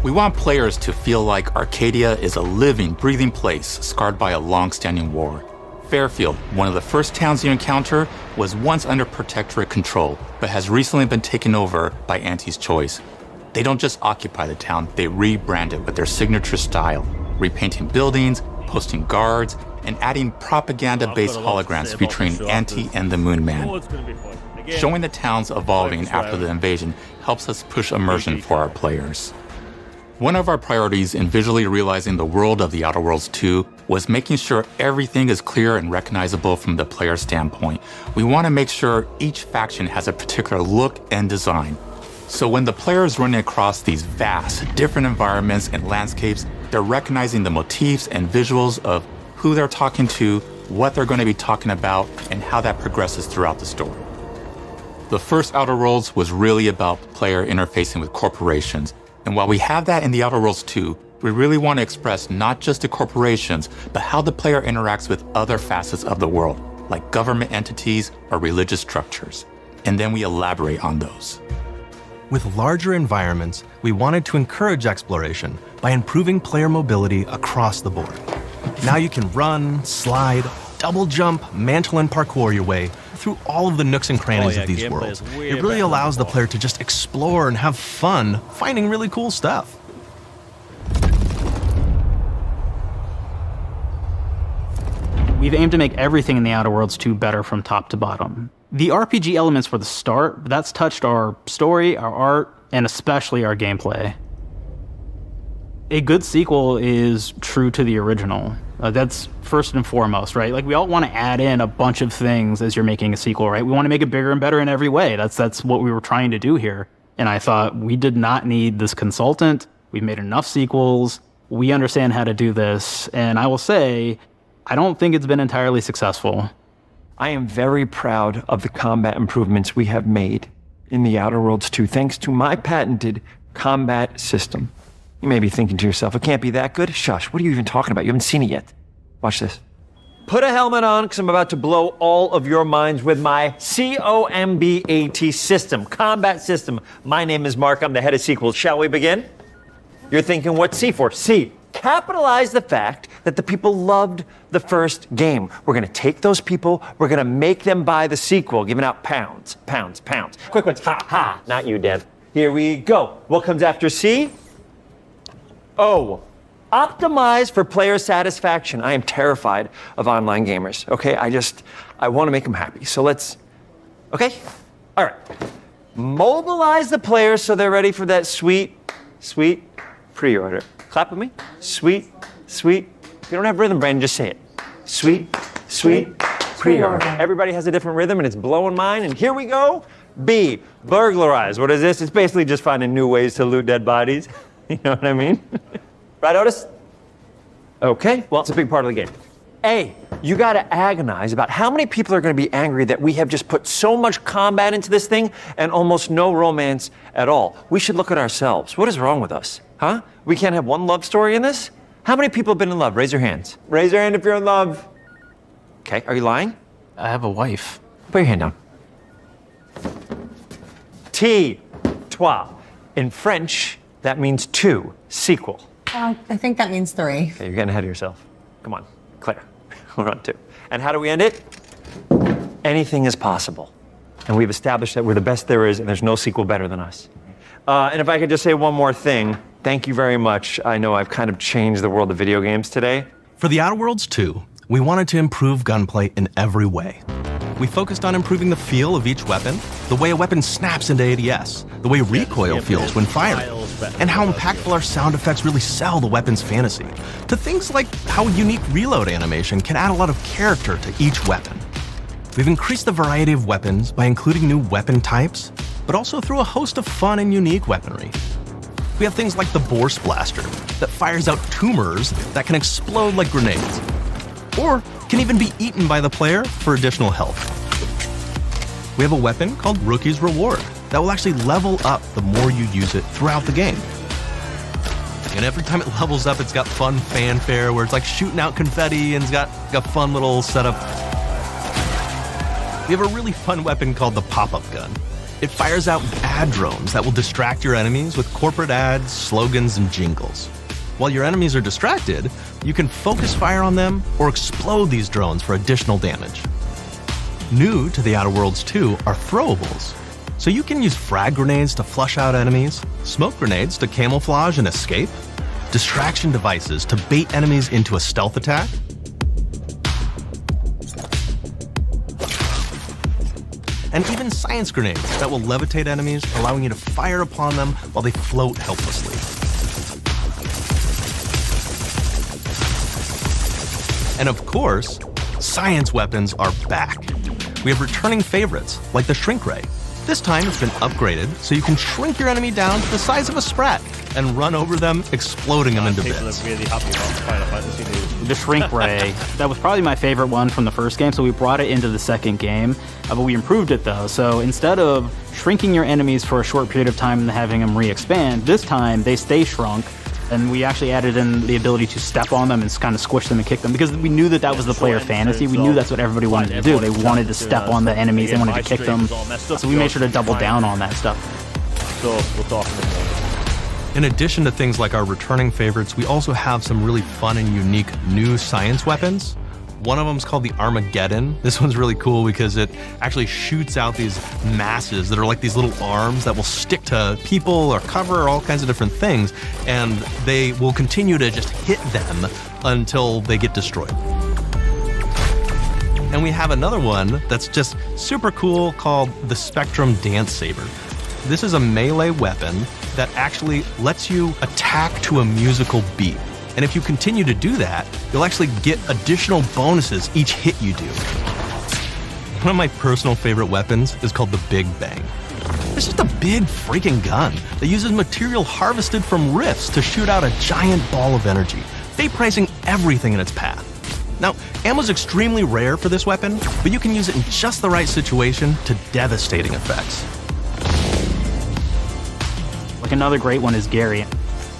Speaker 7: We want players to feel like Arcadia is a living, breathing place scarred by a long-standing war. Fairfield, one of the first towns you encounter, was once under protectorate control, but has recently been taken over by Anti's Choice. They don't just occupy the town, they rebrand it with their signature style, repainting buildings, posting guards, and adding propaganda-based holograms featuring Anti and the Moon Man. Showing the towns evolving after the invasion helps us push immersion for our players. One of our priorities in visually realizing the world of the Outer Worlds 2 was making sure everything is clear and recognizable from the player standpoint. We want to make sure each faction has a particular look and design. So when the player is running across these vast, different environments and landscapes, they're recognizing the motifs and visuals of who they're talking to, what they're going to be talking about, and how that progresses throughout the story. The first Outer Worlds was really about player interfacing with corporations. And while we have that in the Outer Worlds 2, we really want to express not just the corporations, but how the player interacts with other facets of the world, like government entities or religious structures. And then we elaborate on those.
Speaker 16: With larger environments, we wanted to encourage exploration by improving player mobility across the board. Now you can run, slide, double jump, mantle, and parkour your way through all of the nooks and crannies of these worlds. It really allows the player to just explore and have fun finding really cool stuff.
Speaker 27: We've aimed to make everything in the Outer Worlds 2 better from top to bottom. The RPG elements were the start, but that's touched our story, our art, and especially our gameplay. A good sequel is true to the original. That's first and foremost, right? Like, we all want to add in a bunch of things as you're making a sequel, right? We want to make it bigger and better in every way. That's what we were trying to do here. And I thought, we did not need this consultant. We've made enough sequels. We understand how to do this. And I will say, I don't think it's been entirely successful.
Speaker 12: I am very proud of the combat improvements we have made in the Outer Worlds 2, thanks to my patented combat system. You may be thinking to yourself, it can't be that good? Shush, what are you even talking about? You haven't seen it yet. Watch this. Put a helmet on, because I'm about to blow all of your minds with my COMBAT system, combat system. My name is Mark, I'm the head of sequels. Shall we begin? You're thinking, what's C for? C, capitalize the fact that the people loved the first game. We're gonna take those people, we're gonna make them buy the sequel, giving out pounds. Quick ones, ha, not you, Dan. Here we go. What comes after C? O, optimize for player satisfaction. I am terrified of online gamers, okay? I want to make them happy. So let's, okay? All right. Mobilize the players so they're ready for that sweet pre-order. Clap with me. Sweet. If you don't have rhythm, Brandon, just say it. Sweet pre-order. Everybody has a different rhythm, and it's blowing mine, and here we go. B, burglarize. What is this? It's basically just finding new ways to loot dead bodies. You know what I mean? Right, Otis? Okay, well, it's a big part of the game. A, you gotta agonize about how many people are gonna be angry that we have just put so much combat into this thing and almost no romance at all. We should look at ourselves. What is wrong with us? Huh? We can't have one love story in this? How many people have been in love? Raise your hands. Raise your hand if you're in love. Okay, are you lying?
Speaker 27: I have a wife.
Speaker 12: Put your hand down. T, toi. In French, that means two, sequel.
Speaker 15: I think that means 3.
Speaker 12: Okay, you're getting ahead of yourself. Come on, Claire, we're on 2. And how do we end it? Anything is possible. And we've established that we're the best there is, and there's no sequel better than us. And if I could just say one more thing, thank you very much. I know I've kind of changed the world of video games today.
Speaker 16: For the Outer Worlds 2, we wanted to improve gunplay in every way. We focused on improving the feel of each weapon, the way a weapon snaps into ADS, the way recoil feels when firing, and how impactful our sound effects really sell the weapon's fantasy, to things like how unique reload animation can add a lot of character to each weapon. We've increased the variety of weapons by including new weapon types, but also through a host of fun and unique weaponry. We have things like the Bourse Blaster that fires out tumors that can explode like grenades, or can even be eaten by the player for additional health. We have a weapon called Rookie's Reward that will actually level up the more you use it throughout the game. And every time it levels up, it's got fun fanfare where it's like shooting out confetti and it's got a fun little setup. We have a really fun weapon called the Pop-Up Gun. It fires out ad drones that will distract your enemies with corporate ads, slogans, and jingles. While your enemies are distracted, you can focus fire on them or explode these drones for additional damage. New to The Outer Worlds 2 are throwables. So you can use frag grenades to flush out enemies, smoke grenades to camouflage and escape, distraction devices to bait enemies into a stealth attack, and even science grenades that will levitate enemies, allowing you to fire upon them while they float helplessly. And of course, science weapons are back. We have returning favorites, like the Shrink Ray. This time it's been upgraded so you can shrink your enemy down to the size of a sprat and run over them, exploding them into bits.
Speaker 23: People are really happy about Final Fantasy news.
Speaker 27: The Shrink Ray, that was probably my favorite one from the first game, so we brought it into the second game, but we improved it though. So instead of shrinking your enemies for a short period of time and having them re-expand, this time they stay shrunk, and we actually added in the ability to step on them and kind of squish them and kick them, because we knew that was the player fantasy. We knew that's what everybody wanted to do. They wanted to step on the enemies, they wanted to kick them, so we made sure to double down on that stuff.
Speaker 23: So we'll talk about
Speaker 16: In addition to things like our returning favorites, we also have some really fun and unique new science weapons. One of them is called the Armageddon. This one's really cool because it actually shoots out these masses that are like these little arms that will stick to people or cover or all kinds of different things, and they will continue to just hit them until they get destroyed. And we have another one that's just super cool called the Spectrum Dance Saber. This is a melee weapon that actually lets you attack to a musical beat. And if you continue to do that, you'll actually get additional bonuses each hit you do. One of my personal favorite weapons is called the Big Bang. It's just a big freaking gun that uses material harvested from rifts to shoot out a giant ball of energy, vaporizing everything in its path. Now, ammo's extremely rare for this weapon, but you can use it in just the right situation to devastating effects.
Speaker 27: Like another great one is Gary.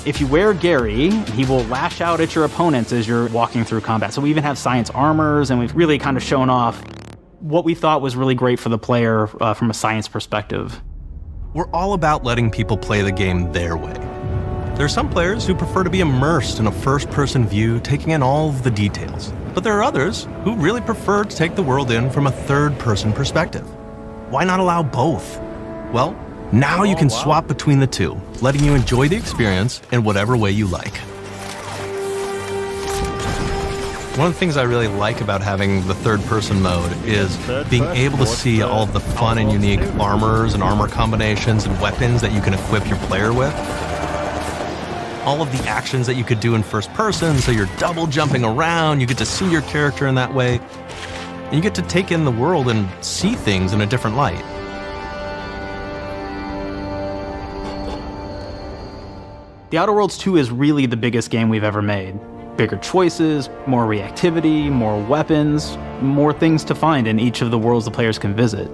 Speaker 27: If you wear Gary, he will lash out at your opponents as you're walking through combat. So we even have science armors, and we've really kind of shown off what we thought was really great for the player from a science perspective.
Speaker 16: We're all about letting people play the game their way. There are some players who prefer to be immersed in a first-person view, taking in all of the details. But there are others who really prefer to take the world in from a third-person perspective. Why not allow both? Well, now you can swap between the two, letting you enjoy the experience in whatever way you like. One of the things I really like about having the third-person mode is being able to see all of the fun and unique armors and armor combinations and weapons that you can equip your player with. All of the actions that you could do in first person, so you're double jumping around, you get to see your character in that way, and you get to take in the world and see things in a different light.
Speaker 27: The Outer Worlds 2 is really the biggest game we've ever made. Bigger choices, more reactivity, more weapons, more things to find in each of the worlds the players can visit.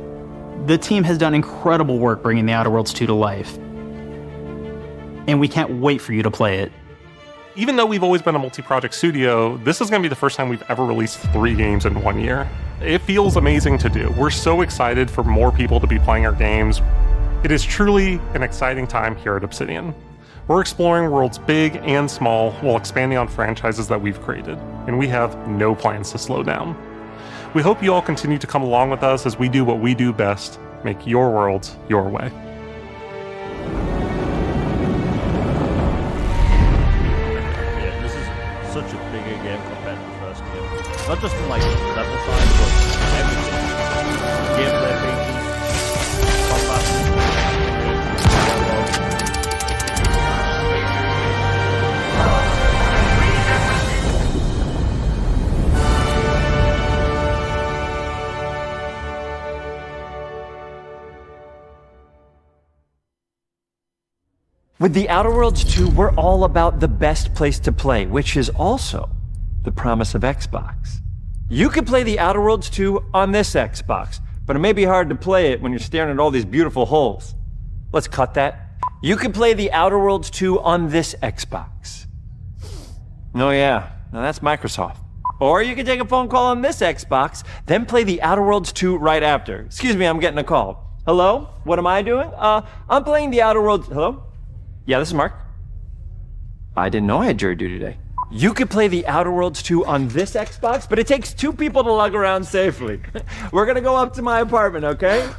Speaker 27: The team has done incredible work bringing The Outer Worlds 2 to life, and we can't wait for you to play it.
Speaker 22: Even though we've always been a multi-project studio, this is going to be the first time we've ever released 3 games in 1 year. It feels amazing to do. We're so excited for more people to be playing our games. It is truly an exciting time here at Obsidian. We're exploring worlds big and small while expanding on franchises that we've created, and we have no plans to slow down. We hope you all continue to come along with us as we do what we do best, make your worlds your way.
Speaker 1: Yeah, this is such a bigger game compared to the first game. Not just in like level size, but everything. Gameplay features,
Speaker 12: With the Outer Worlds 2, we're all about the best place to play, which is also the promise of Xbox. You could play the Outer Worlds 2 on this Xbox, but it may be hard to play it when you're staring at all these beautiful holes. Let's cut that. You could play the Outer Worlds 2 on this Xbox. Oh yeah, now that's Microsoft. Or you could take a phone call on this Xbox, then play the Outer Worlds 2 right after. Excuse me, I'm getting a call. Hello? What am I doing? I'm playing the Outer Worlds. Hello? Yeah, this is Mark. I didn't know I had jury duty today. You could play the Outer Worlds 2 on this Xbox, but it takes 2 people to lug around safely. We're gonna go up to my apartment, okay?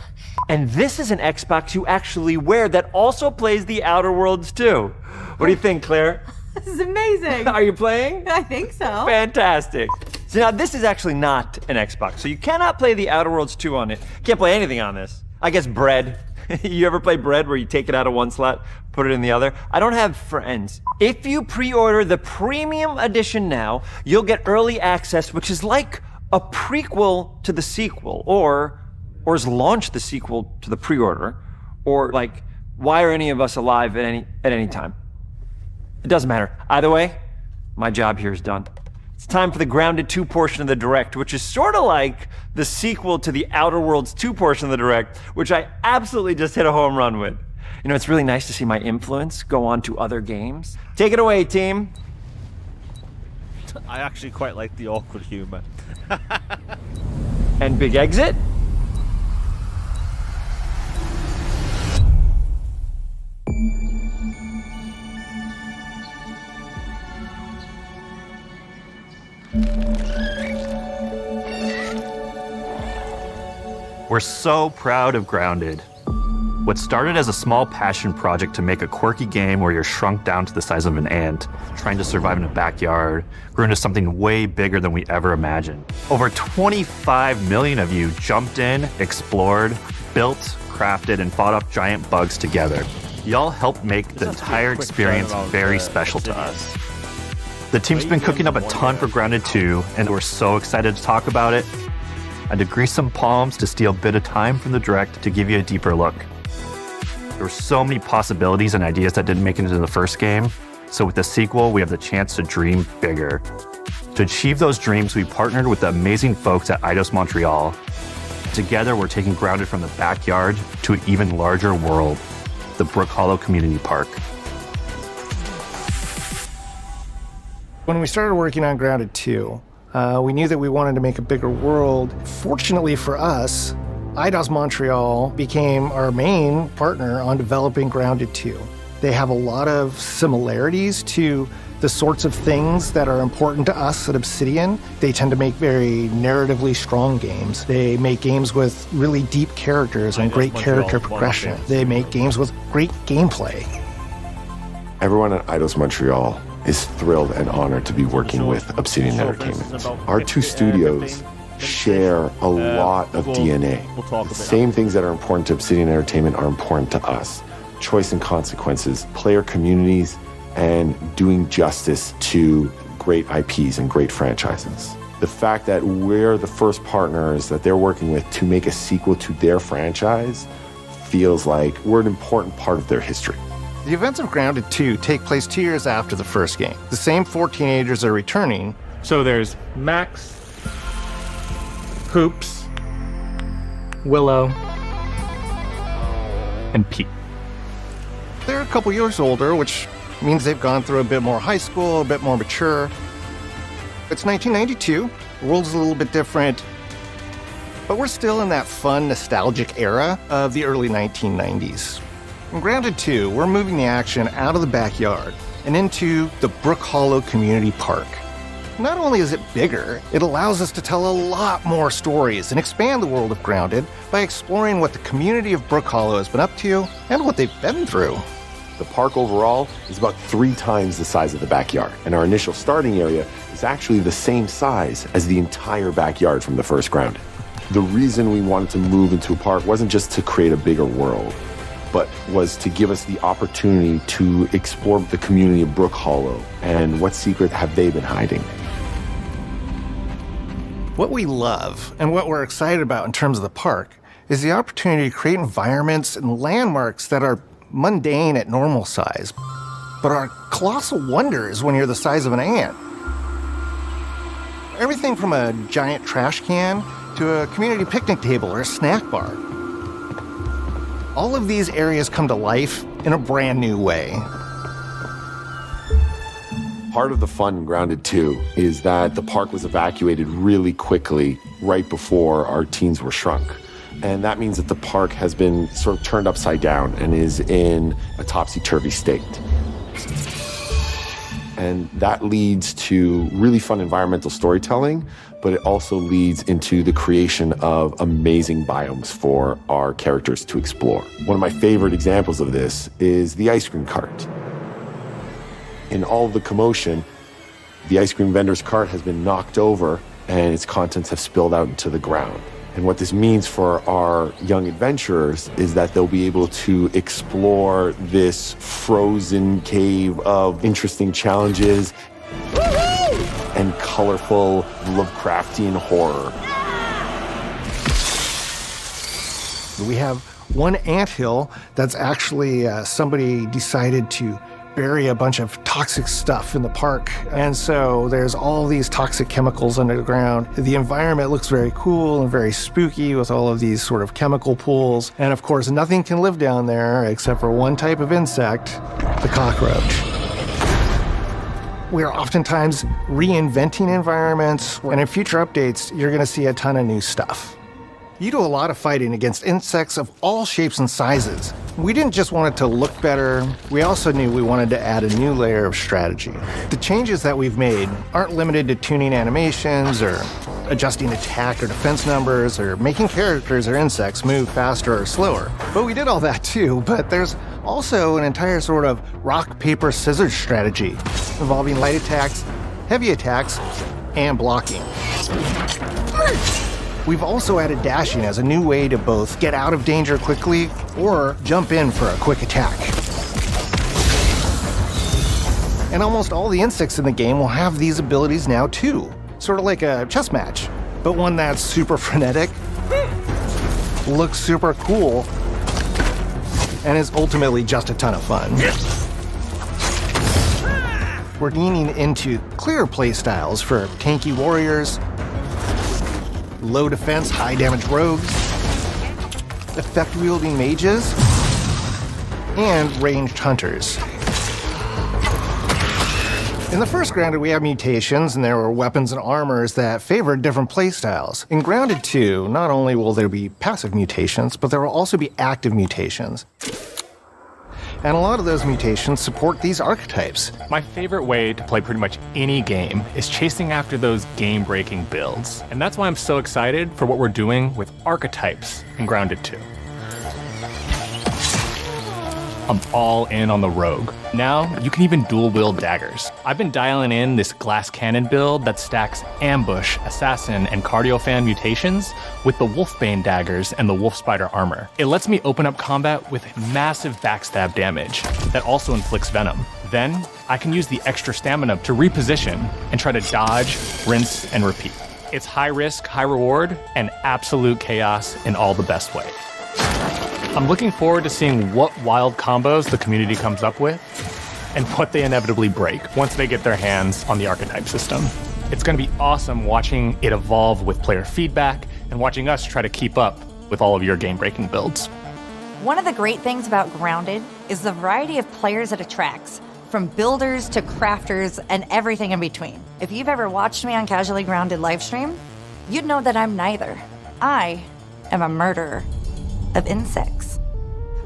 Speaker 12: And this is an Xbox you actually wear that also plays the Outer Worlds 2. What do you think, Claire?
Speaker 15: This is amazing.
Speaker 12: Are you playing?
Speaker 15: I think so.
Speaker 12: Fantastic. So now this is actually not an Xbox, so you cannot play the Outer Worlds 2 on it. Can't play anything on this. I guess Bread. You ever play Bread where you take it out of one slot, put it in the other? I don't have friends. If you pre-order the premium edition now, you'll get early access, which is like a prequel to the sequel, or has launched the sequel to the pre-order, or like, why are any of us alive at any time? It doesn't matter. Either way, my job here is done. It's time for the Grounded 2 portion of the Direct, which is sort of like the sequel to the Outer Worlds 2 portion of the Direct, which I absolutely just hit a home run with. You know, it's really nice to see my influence go on to other games. Take it away, team.
Speaker 1: I actually quite like the awkward humor.
Speaker 12: And big exit.
Speaker 9: We're so proud of Grounded. What started as a small passion project to make a quirky game where you're shrunk down to the size of an ant, trying to survive in a backyard, grew into something way bigger than we ever imagined. Over 25 million of you jumped in, explored, built, crafted, and fought off giant bugs together. Y'all helped make the entire experience very special to us. The team's been cooking up a ton for Grounded 2, and we're so excited to talk about it. I had to grease some palms to steal a bit of time from the Direct to give you a deeper look. There were so many possibilities and ideas that didn't make it into the first game, so with the sequel, we have the chance to dream bigger. To achieve those dreams, we partnered with the amazing folks at Eidos Montreal. Together, we're taking Grounded from the backyard to an even larger world, the Brook Hollow Community Park.
Speaker 11: When we started working on Grounded 2, we knew that we wanted to make a bigger world. Fortunately for us, Eidos Montreal became our main partner on developing Grounded 2. They have a lot of similarities to the sorts of things that are important to us at Obsidian. They tend to make very narratively strong games. They make games with really deep characters and great character progression. They make games with great gameplay.
Speaker 13: Everyone at Eidos Montreal is thrilled and honored to be working with Obsidian Entertainment. Our two studios share a lot of DNA. The same things that are important to Obsidian Entertainment are important to us. Choice and consequences, player communities, and doing justice to great IPs and great franchises. The fact that we're the first partners that they're working with to make a sequel to their franchise feels like we're an important part of their history.
Speaker 11: The events of Grounded 2 take place 2 years after the first game. The same 4 teenagers are returning.
Speaker 22: So there's Max, Hoops,
Speaker 11: Willow,
Speaker 9: and Pete.
Speaker 11: They're a couple years older, which means they've gone through a bit more high school, a bit more mature. It's 1992. The world's a little bit different, but we're still in that fun, nostalgic era of the early 1990s. In Grounded 2, we're moving the action out of the backyard and into the Brook Hollow Community Park. Not only is it bigger, it allows us to tell a lot more stories and expand the world of Grounded by exploring what the community of Brook Hollow has been up to and what they've been through.
Speaker 13: The park overall is about 3 times the size of the backyard, and our initial starting area is actually the same size as the entire backyard from the first Grounded. The reason we wanted to move into a park wasn't just to create a bigger world, but was to give us the opportunity to explore the community of Brook Hollow and what secret have they been hiding.
Speaker 11: What we love and what we're excited about in terms of the park is the opportunity to create environments and landmarks that are mundane at normal size, but are colossal wonders when you're the size of an ant. Everything from a giant trash can to a community picnic table or a snack bar. All of these areas come to life in a brand new way.
Speaker 13: Part of the fun in Grounded 2 is that the park was evacuated really quickly right before our teens were shrunk. And that means that the park has been sort of turned upside down and is in a topsy-turvy state. And that leads to really fun environmental storytelling, but it also leads into the creation of amazing biomes for our characters to explore. One of my favorite examples of this is the ice cream cart. In all of the commotion, the ice cream vendor's cart has been knocked over and its contents have spilled out into the ground. And what this means for our young adventurers is that they'll be able to explore this frozen cave of interesting challenges and colorful Lovecraftian horror.
Speaker 11: We have one anthill that's actually somebody decided to bury a bunch of toxic stuff in the park. And so there's all these toxic chemicals under the ground. The environment looks very cool and very spooky with all of these sort of chemical pools. And of course, nothing can live down there except for one type of insect, the cockroach. We are oftentimes reinventing environments, and in future updates, you're gonna see a ton of new stuff. You do a lot of fighting against insects of all shapes and sizes. We didn't just want it to look better, we also knew we wanted to add a new layer of strategy. The changes that we've made aren't limited to tuning animations or adjusting attack or defense numbers or making characters or insects move faster or slower. But we did all that too, but there's also an entire sort of rock, paper, scissors strategy involving light attacks, heavy attacks, and blocking. We've also added dashing as a new way to both get out of danger quickly or jump in for a quick attack. And almost all the insects in the game will have these abilities now too. Sort of like a chess match, but one that's super frenetic, looks super cool, and is ultimately just a ton of fun. We're leaning into clearer playstyles for tanky warriors, low defense, high damage rogues, effect-wielding mages, and ranged hunters. In the first Grounded, we have mutations, and there were weapons and armors that favored different playstyles. In Grounded 2, not only will there be passive mutations, but there will also be active mutations. And a lot of those mutations support these archetypes.
Speaker 3: My favorite way to play pretty much any game is chasing after those game-breaking builds. And that's why I'm so excited for what we're doing with archetypes in Grounded 2. I'm all in on the rogue. Now, you can even dual-wield daggers. I've been dialing in this glass cannon build that stacks ambush, assassin, and cardiofan mutations with the wolfbane daggers and the wolf spider armor. It lets me open up combat with massive backstab damage that also inflicts venom. Then, I can use the extra stamina to reposition and try to dodge, rinse, and repeat. It's high risk, high reward, and absolute chaos in all the best ways. I'm looking forward to seeing what wild combos the community comes up with and what they inevitably break once they get their hands on the archetype system. It's going to be awesome watching it evolve with player feedback and watching us try to keep up with all of your game-breaking builds.
Speaker 8: One of the great things about Grounded is the variety of players it attracts, from builders to crafters and everything in between. If you've ever watched me on Casually Grounded livestream, you'd know that I'm neither. I am a murderer of insects.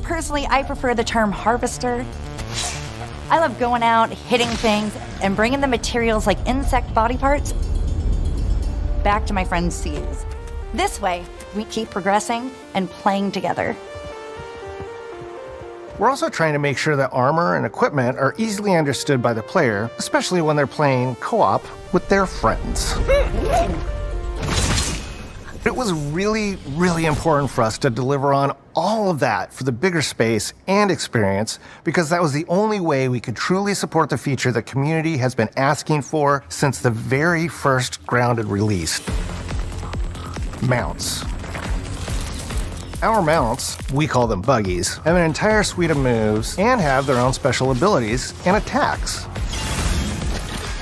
Speaker 8: Personally, I prefer the term harvester. I love going out, hitting things, and bringing the materials like insect body parts back to my friend's seeds. This way, we keep progressing and playing together.
Speaker 11: We're also trying to make sure that armor and equipment are easily understood by the player, especially when they're playing co-op with their friends. It was really, really important for us to deliver on all of that for the bigger space and experience, because that was the only way we could truly support the feature the community has been asking for since the very first Grounded release: mounts. Our mounts, we call them buggies, have an entire suite of moves and have their own special abilities and attacks.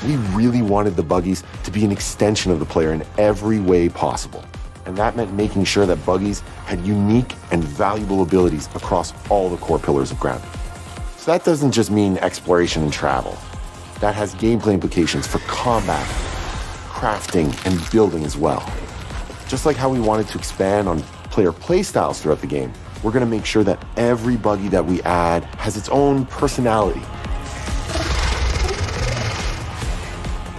Speaker 13: We really wanted the buggies to be an extension of the player in every way possible. And that meant making sure that buggies had unique and valuable abilities across all the core pillars of Grounded. So that doesn't just mean exploration and travel. That has gameplay implications for combat, crafting, and building as well. Just like how we wanted to expand on player playstyles throughout the game, we're going to make sure that every buggy that we add has its own personality.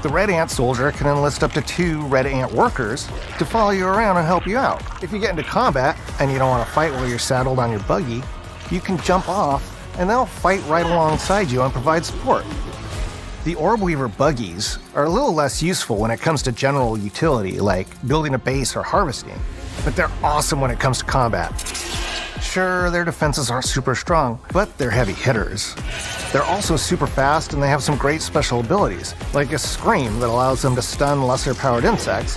Speaker 11: The Red Ant Soldier can enlist up to 2 Red Ant workers to follow you around and help you out. If you get into combat and you don't want to fight while you're saddled on your buggy, you can jump off and they'll fight right alongside you and provide support. The Orb Weaver buggies are a little less useful when it comes to general utility, like building a base or harvesting, but they're awesome when it comes to combat. Sure, their defenses aren't super strong, but they're heavy hitters. They're also super fast and they have some great special abilities, like a scream that allows them to stun lesser-powered insects,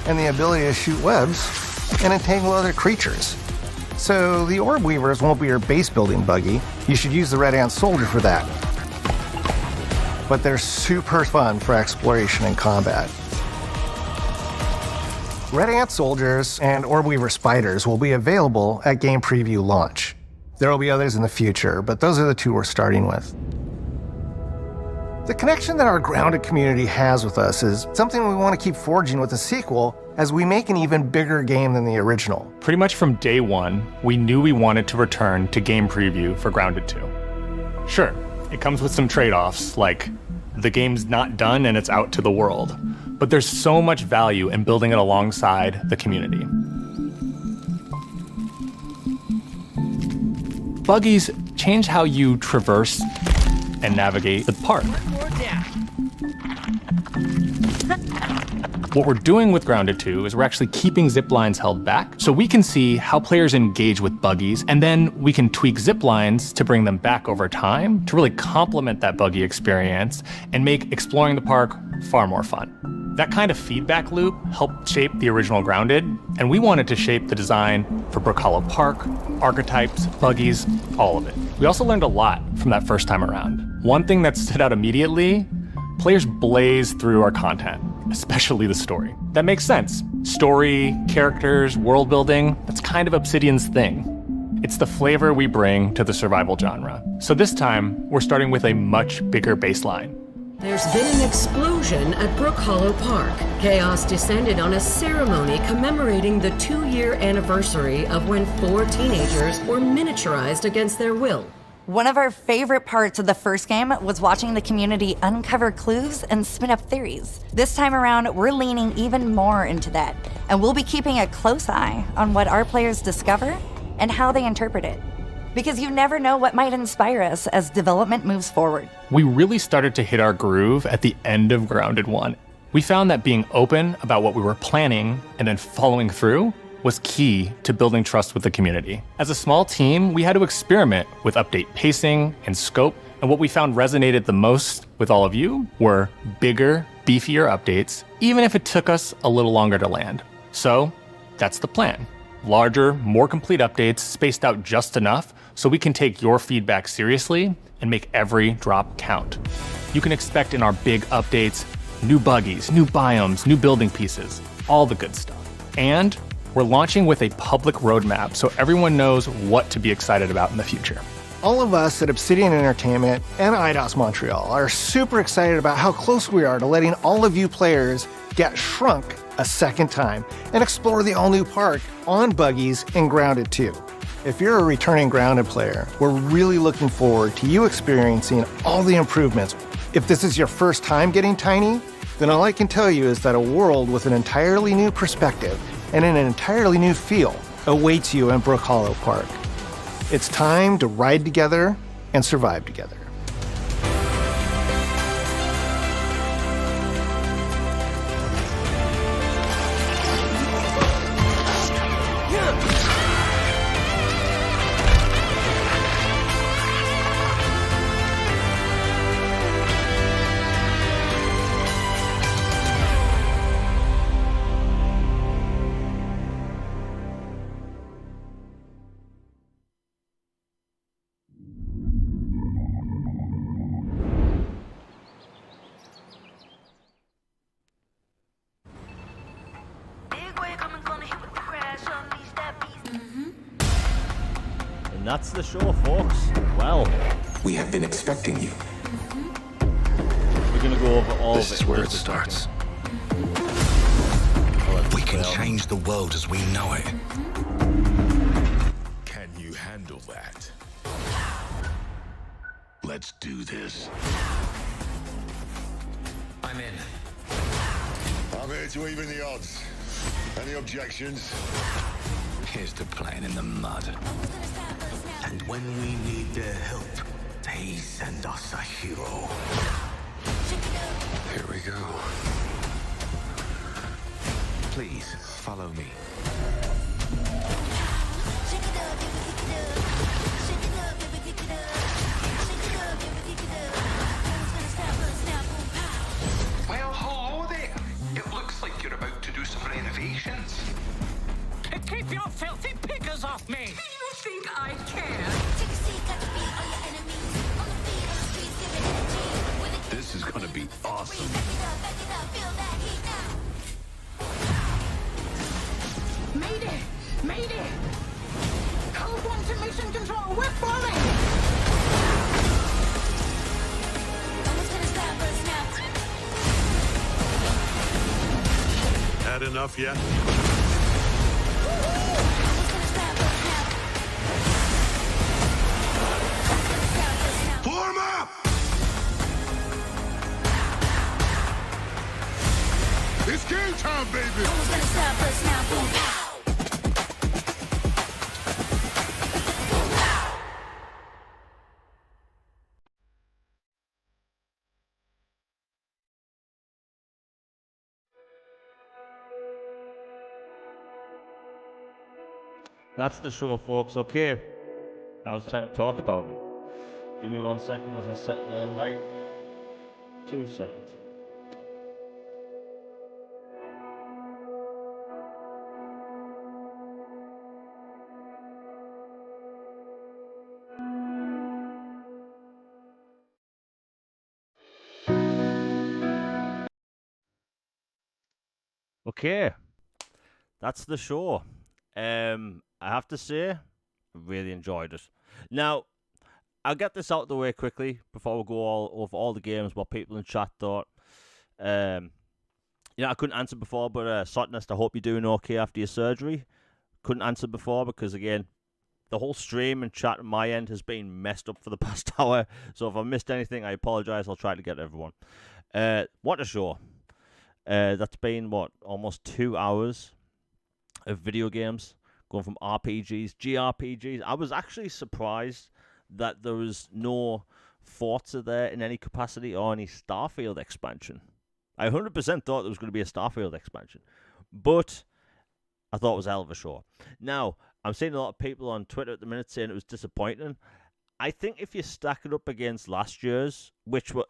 Speaker 11: and the ability to shoot webs and entangle other creatures. So the Orb Weavers won't be your base-building buggy. You should use the Red Ant Soldier for that. But they're super fun for exploration and combat. Red Ant Soldiers and Orb Weaver Spiders will be available at Game Preview launch. There will be others in the future, but those are the 2 we're starting with. The connection that our Grounded community has with us is something we want to keep forging with the sequel as we make an even bigger game than the original.
Speaker 3: Pretty much from day one, we knew we wanted to return to Game Preview for Grounded 2. Sure, it comes with some trade-offs, like the game's not done and it's out to the world, but there's so much value in building it alongside the community. Buggies change how you traverse and navigate the park. What we're doing with Grounded 2 is we're actually keeping zip lines held back so we can see how players engage with buggies, and then we can tweak zip lines to bring them back over time to really complement that buggy experience and make exploring the park far more fun. That kind of feedback loop helped shape the original Grounded, and we wanted to shape the design for Brook Hollow Park, archetypes, buggies, all of it. We also learned a lot from that first time around. One thing that stood out immediately, players blaze through our content, especially the story. That makes sense. Story, characters, world building, that's kind of Obsidian's thing. It's the flavor we bring to the survival genre. So this time, we're starting with a much bigger baseline.
Speaker 2: There's been an explosion at Brook Hollow Park. Chaos descended on a ceremony commemorating the 2-year anniversary of when 4 teenagers were miniaturized against their will.
Speaker 8: One of our favorite parts of the first game was watching the community uncover clues and spin up theories. This time around, we're leaning even more into that, and we'll be keeping a close eye on what our players discover and how they interpret it. Because you never know what might inspire us as development moves forward.
Speaker 3: We really started to hit our groove at the end of Grounded 1. We found that being open about what we were planning and then following through was key to building trust with the community. As a small team, we had to experiment with update pacing and scope, and what we found resonated the most with all of you were bigger, beefier updates, even if it took us a little longer to land. So that's the plan. Larger, more complete updates spaced out just enough so we can take your feedback seriously and make every drop count. You can expect in our big updates, new buggies, new biomes, new building pieces, all the good stuff. And we're launching with a public roadmap so everyone knows what to be excited about in the future.
Speaker 11: All of us at Obsidian Entertainment and IDOS Montreal are super excited about how close we are to letting all of you players get shrunk a second time and explore the all-new park on buggies in Grounded 2. If you're a returning Grounded player, we're really looking forward to you experiencing all the improvements. If this is your first time getting tiny, then all I can tell you is that a world with an entirely new perspective and an entirely new feel awaits you in Brook Hollow Park. It's time to ride together and survive together.
Speaker 1: And that's the show, folks. Well,
Speaker 4: we have been expecting you.
Speaker 1: We're going to go over all
Speaker 4: this
Speaker 1: of it.
Speaker 4: This is where it starts. We can change the world as we know it. Can you handle that? Let's do this. I'm in.
Speaker 10: I'm here to even the odds. Any objections?
Speaker 4: Here's to playing in the mud. And when we need their help, they send us a hero. Here we go. Please, follow me.
Speaker 14: Well, hello there. It looks like you're about to do some renovations.
Speaker 17: Keep your filthy pickers off me! Do you think I care?
Speaker 4: This is gonna be awesome.
Speaker 17: Mayday! Mayday! Code 1 to mission control, we're falling!
Speaker 10: Had enough yet? Form up! It's game time, baby!
Speaker 1: That's the show, folks. Okay. Now it's time to talk about it. Give me 1 second as I set the light. 2 seconds. Okay. That's the show. I have to say, I really enjoyed it. Now, I'll get this out of the way quickly before we go all over all the games, what people in chat thought. I couldn't answer before, but Sotnest, I hope you're doing okay after your surgery. Couldn't answer before because, again, the whole stream and chat on my end has been messed up for the past hour. So if I missed anything, I apologize. I'll try to get everyone. What a show. That's been, almost 2 hours of video games, going from RPGs, JRPGs. I was actually surprised that there was no Forza there in any capacity or any Starfield expansion. I 100% thought there was going to be a Starfield expansion, but I thought it was a hell of a show. Now, I'm seeing a lot of people on Twitter at the minute saying it was disappointing. I think if you stack it up against last year's, which were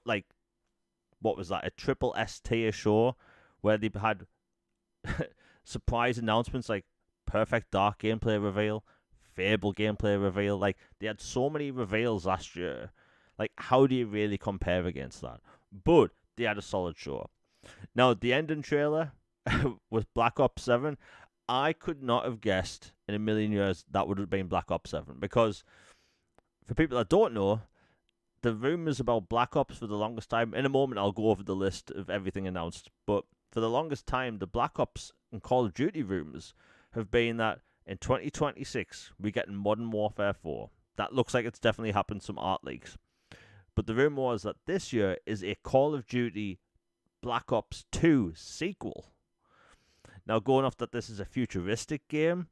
Speaker 1: what was that, a triple S tier show, where they had surprise announcements like Perfect Dark gameplay reveal, Fable gameplay reveal. Like, they had so many reveals last year. Like, how do you really compare against that? But they had a solid show. Now, the ending trailer was Black Ops 7. I could not have guessed in a million years that would have been Black Ops 7. Because, for people that don't know, the rumors about Black Ops for the longest time, in a moment I'll go over the list of everything announced, but for the longest time, the Black Ops and Call of Duty rumors have been that in 2026, we're getting Modern Warfare 4. That looks like it's definitely happened, some art leaks. But the rumor was that this year is a Call of Duty Black Ops 2 sequel. Now, going off that this is a futuristic game,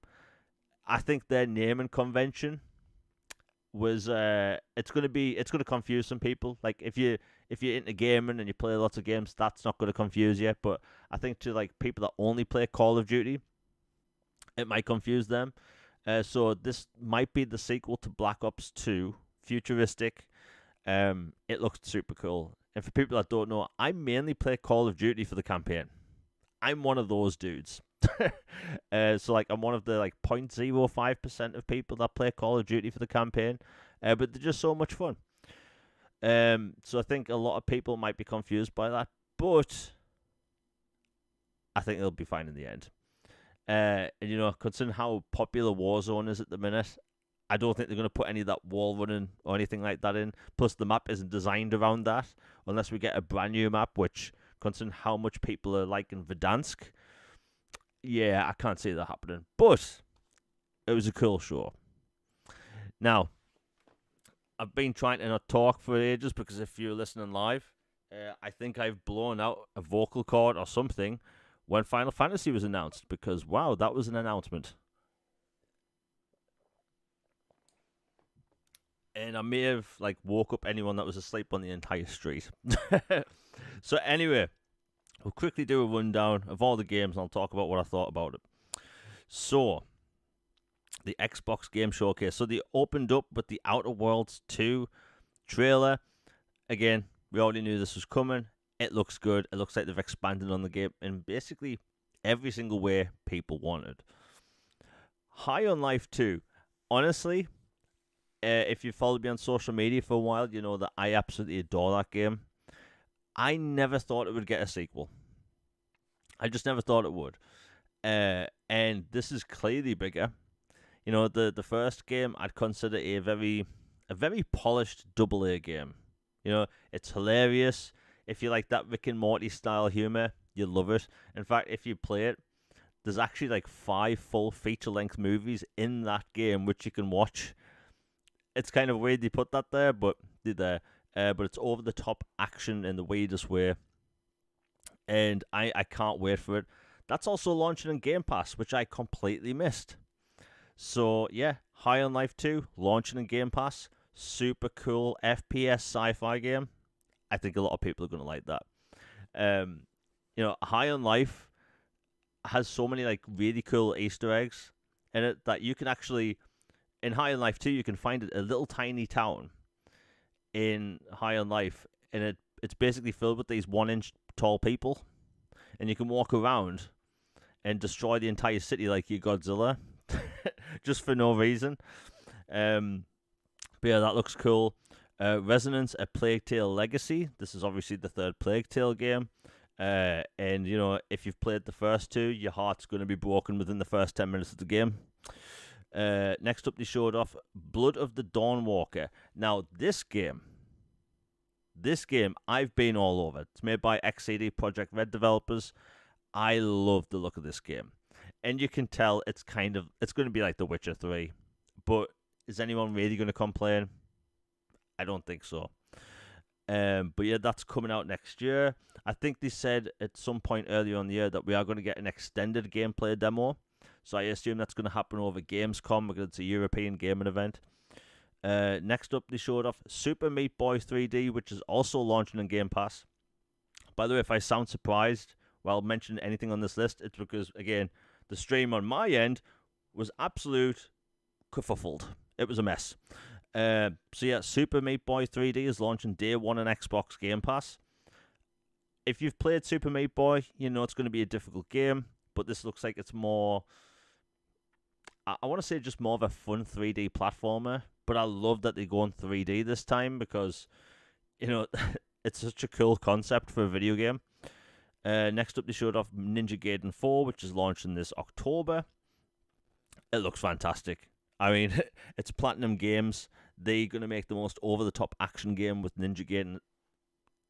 Speaker 1: I think their naming convention was it's gonna confuse some people. Like, if you're into gaming and you play lots of games, that's not gonna confuse you. But I think to people that only play Call of Duty, it might confuse them. So this might be the sequel to Black Ops 2, futuristic. It looks super cool. And for people that don't know, I mainly play Call of Duty for the campaign. I'm one of those dudes. So I'm one of the 0.05% of people that play Call of Duty for the campaign. But they're just so much fun. So I think a lot of people might be confused by that, but I think they'll be fine in the end. And considering how popular Warzone is at the minute, I don't think they're going to put any of that wall running or anything like that in. Plus, the map isn't designed around that, unless we get a brand new map, which, considering how much people are liking Verdansk, yeah, I can't see that happening. But it was a cool show. Now, I've been trying to not talk for ages because if you're listening live, I think I've blown out a vocal cord or something when Final Fantasy was announced, because, wow, that was an announcement. And I may have, like, woke up anyone that was asleep on the entire street. So anyway, we'll quickly do a rundown of all the games, and I'll talk about what I thought about it. So, the Xbox Game Showcase. So they opened up with the Outer Worlds 2 trailer. Again, we already knew this was coming. It looks good. It looks like they've expanded on the game in basically every single way people wanted. High on Life 2. Honestly, if you followed me on social media for a while, you know that I absolutely adore that game. I never thought it would get a sequel. I just never thought it would. And this is clearly bigger. You know, the first game I'd consider a very polished AA game. You know, it's hilarious. If you like that Rick and Morty style humor, you love it. In fact, if you play it, there's actually like 5 full feature-length movies in that game which you can watch. It's kind of weird they put that there, but it's over-the-top action in the weirdest way. And I can't wait for it. That's also launching in Game Pass, which I completely missed. So, yeah, High on Life 2, launching in Game Pass. Super cool FPS sci-fi game. I think a lot of people are going to like that. You know, High on Life has so many, like, really cool Easter eggs in it that you can actually... In High on Life 2, you can find a little tiny town in High on Life, and it's basically filled with these 1-inch tall people, and you can walk around and destroy the entire city like you're Godzilla, just for no reason. But yeah, that looks cool. Resonance, A Plague Tale Legacy. This is obviously the third Plague Tale game. And, you know, if you've played the first 2, your heart's going to be broken within the first 10 minutes of the game. Next up, they showed off Blood of the Dawnwalker. Now, this game, I've been all over. It's made by XCD Project Red developers. I love the look of this game. And you can tell it's going to be like The Witcher 3. But is anyone really going to complain? I don't think so. But yeah, that's coming out next year. I think they said at some point earlier on the year that we are going to get an extended gameplay demo. So I assume that's going to happen over Gamescom because it's a European gaming event. Next up, they showed off Super Meat Boy 3D, which is also launching in Game Pass. By the way, if I sound surprised while mentioning anything on this list, it's because, again, the stream on my end was absolute kerfuffled. It was a mess. So yeah, Super Meat Boy 3D is launching day 1 on Xbox Game Pass. If you've played Super Meat Boy, you know it's going to be a difficult game, but this looks like it's more... I want to say just more of a fun 3D platformer, but I love that they're going 3D this time because, you know, it's such a cool concept for a video game. Next up, they showed off Ninja Gaiden 4, which is launching this October. It looks fantastic. I mean, it's Platinum Games. They're going to make the most over-the-top action game with Ninja Gaiden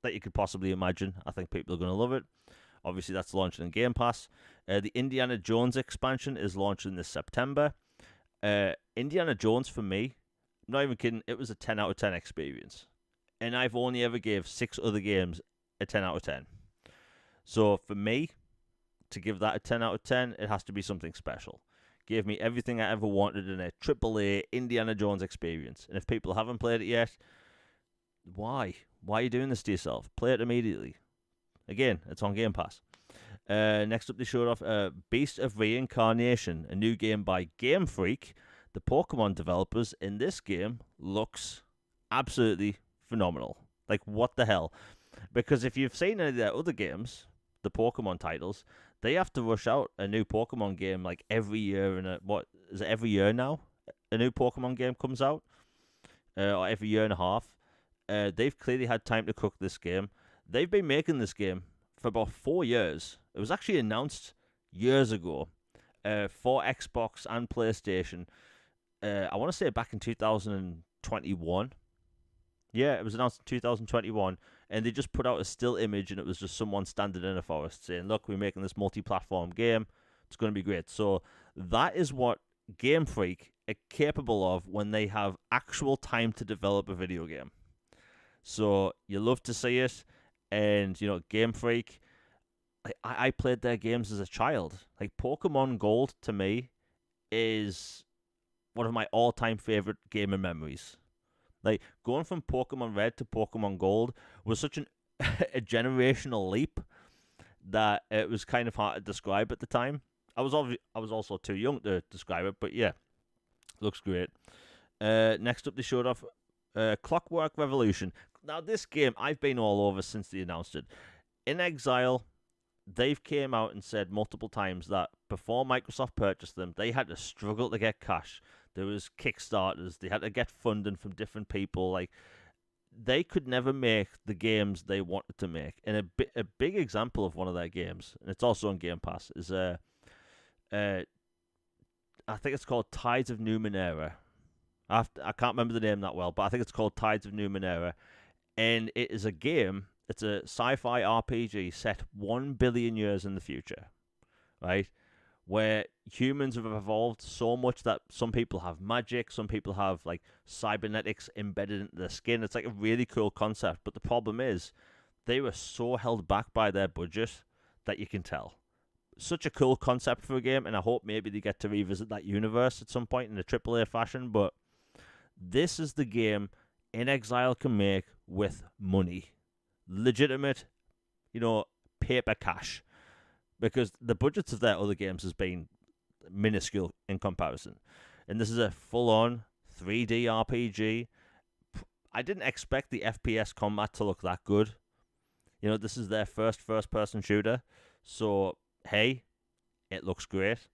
Speaker 1: that you could possibly imagine. I think people are going to love it. Obviously, that's launching in Game Pass. The Indiana Jones expansion is launching this September. Indiana Jones, for me, I'm not even kidding, it was a 10 out of 10 experience. And I've only ever gave 6 other games a 10 out of 10. So for me, to give that a 10 out of 10, it has to be something special. Gave me everything I ever wanted in a AAA Indiana Jones experience. And if people haven't played it yet, why? Why are you doing this to yourself? Play it immediately. Again, it's on Game Pass. Next up, they showed off Beast of Reincarnation, a new game by Game Freak, the Pokemon developers. In this game, looks absolutely phenomenal. Like, what the hell? Because if you've seen any of their other games, the Pokemon titles, they have to rush out a new Pokemon game like every year. What is it, every year now? A new Pokemon game comes out? Or every year and a half. They've clearly had time to cook this game. They've been making this game for about 4 years. It was actually announced years ago for Xbox and PlayStation. I want to say back in 2021. Yeah, it was announced in 2021, and they just put out a still image, and it was just someone standing in a forest saying, "Look, we're making this multi-platform game. It's going to be great." So that is what Game Freak are capable of when they have actual time to develop a video game. So you love to see it, and Game Freak. I played their games as a child. Like Pokemon Gold to me is one of my all-time favorite gaming memories. Like going from Pokemon Red to Pokemon Gold was such a generational leap that it was kind of hard to describe at the time. I was also too young to describe it, but yeah, looks great. Next up, they showed off Clockwork Revolution. Now this game I've been all over since they announced it. In Exile, they've came out and said multiple times that before Microsoft purchased them, they had to struggle to get cash. There was Kickstarters. They had to get funding from different people. Like they could never make the games they wanted to make. And a big example of one of their games, and it's also on Game Pass, is I think it's called Tides of Numenera. I can't remember the name that well, but I think it's called Tides of Numenera, and it is a game. It's a sci-fi RPG set 1 billion years in the future, right? Where humans have evolved so much that some people have magic, some people have like cybernetics embedded into their skin. It's like a really cool concept, but the problem is they were so held back by their budget that you can tell. Such a cool concept for a game, and I hope maybe they get to revisit that universe at some point in a AAA fashion, but this is the game In Exile can make with money. Legitimate, paper cash. Because the budgets of their other games has been minuscule in comparison. And this is a full-on 3D RPG. I didn't expect the FPS combat to look that good. This is their first-person shooter. So, hey, it looks great.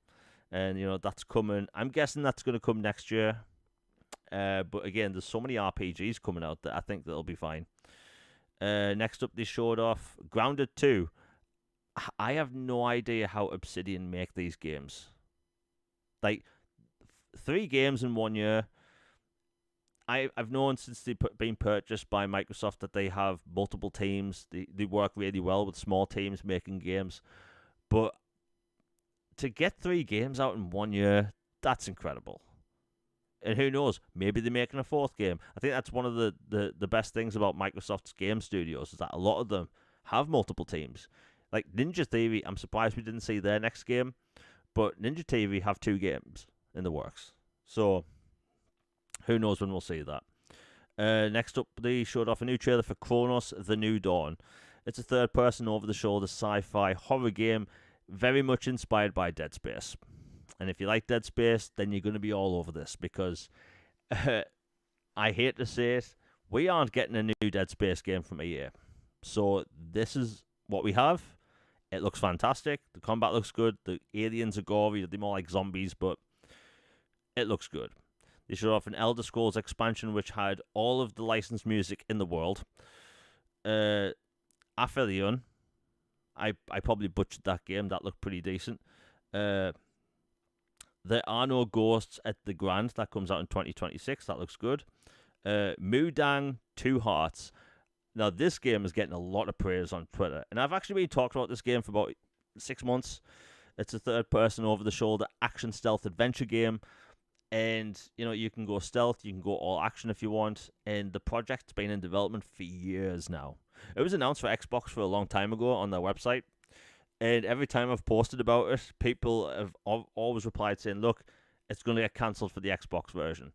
Speaker 1: And, that's coming. I'm guessing that's going to come next year. But again, there's so many RPGs coming out that I think that'll be fine. Next up, they showed off Grounded 2. I have no idea how Obsidian make these games. Like, 3 games in 1 year. I've known since they've been purchased by Microsoft that they have multiple teams. They work really well with small teams making games. But to get 3 games out in 1 year, that's incredible. And who knows, maybe they're making a 4th game. I think that's one of the best things about Microsoft's game studios is that a lot of them have multiple teams. Like Ninja Theory, I'm surprised we didn't see their next game, but Ninja Theory have 2 games in the works. So, who knows when we'll see that. Next up, they showed off a new trailer for Chronos: The New Dawn. It's a third-person, over-the-shoulder sci-fi horror game, very much inspired by Dead Space. And if you like Dead Space, then you're going to be all over this, because I hate to say it, we aren't getting a new Dead Space game from EA. So this is what we have. It looks fantastic. The combat looks good. The aliens are gory. They're more like zombies, but it looks good. They showed off an Elder Scrolls expansion which had all of the licensed music in the world. Aphelion. I probably butchered that game. That looked pretty decent. There Are No Ghosts at the Grand. That comes out in 2026. That looks good. Mudang 2 Hearts. Now, this game is getting a lot of praise on Twitter. And I've actually been talking about this game for about 6 months. It's a third-person, over-the-shoulder action stealth adventure game. And, you can go stealth, you can go all action if you want. And the project's been in development for years now. It was announced for Xbox for a long time ago on their website. And every time I've posted about it, people have always replied saying, look, it's going to get cancelled for the Xbox version.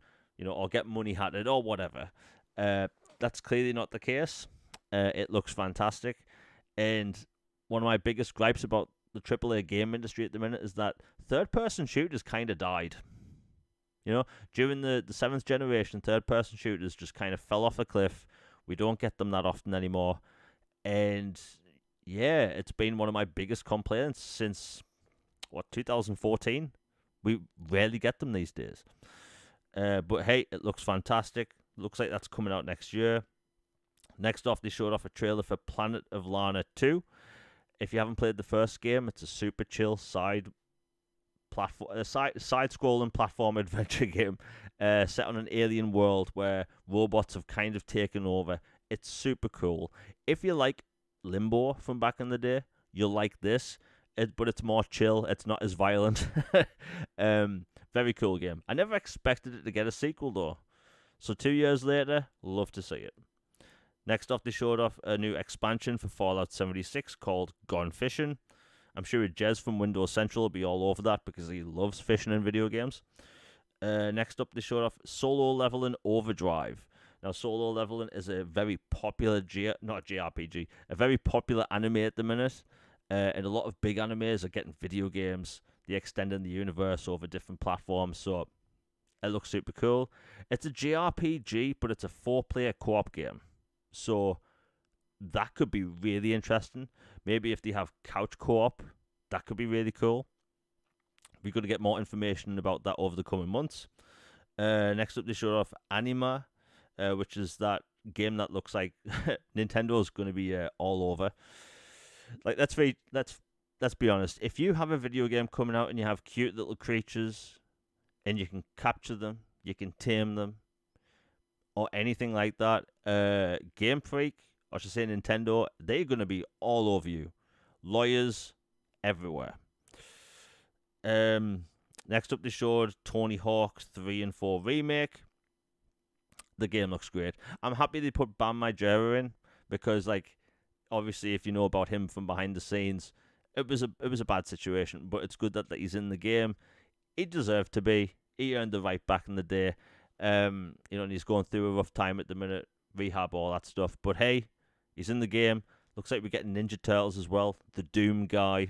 Speaker 1: Or get money hatted or whatever. That's clearly not the case. It looks fantastic. And one of my biggest gripes about the AAA game industry at the minute is that third-person shooters kind of died. During the 7th generation, third-person shooters just kind of fell off a cliff. We don't get them that often anymore. And, yeah, it's been one of my biggest complaints since, 2014? We rarely get them these days. But, hey, it looks fantastic. Looks like that's coming out next year. Next off, they showed off a trailer for Planet of Lana 2. If you haven't played the first game, it's a super chill side side-scrolling platform adventure game set on an alien world where robots have kind of taken over. It's super cool. If you like Limbo from back in the day, you'll like this. But it's more chill. It's not as violent. Very cool game. I never expected it to get a sequel, though. So 2 years later, love to see it. Next off, they showed off a new expansion for Fallout 76 called Gone Fishing. I'm sure Jez from Windows Central will be all over that because he loves fishing in video games. Next up, they showed off Solo Leveling Overdrive. Now, Solo Leveling is a very popular, not JRPG, a very popular anime at the minute. And a lot of big animes are getting video games. They're extending the universe over different platforms, so it looks super cool. It's a JRPG, but it's a 4-player co-op game. So that could be really interesting. Maybe if they have couch co-op, that could be really cool. We're going to get more information about that over the coming months. Next up, they showed off Anima, which is that game that looks like Nintendo's going to be all over. Like, let's be honest. If you have a video game coming out and you have cute little creatures and you can capture them, you can tame them, or anything like that, Game Freak, or I should say Nintendo, they're going to be all over you. Lawyers everywhere. Next up, they showed Tony Hawk's 3 and 4 Remake. The game looks great. I'm happy they put Bam Margera in because, like, obviously, if you know about him from behind the scenes, it was a bad situation, but it's good that he's in the game. He deserved to be. He earned the right back in the day. And he's going through a rough time at the minute, rehab, all that stuff. But hey, he's in the game. Looks like we're getting Ninja Turtles as well, the Doom guy.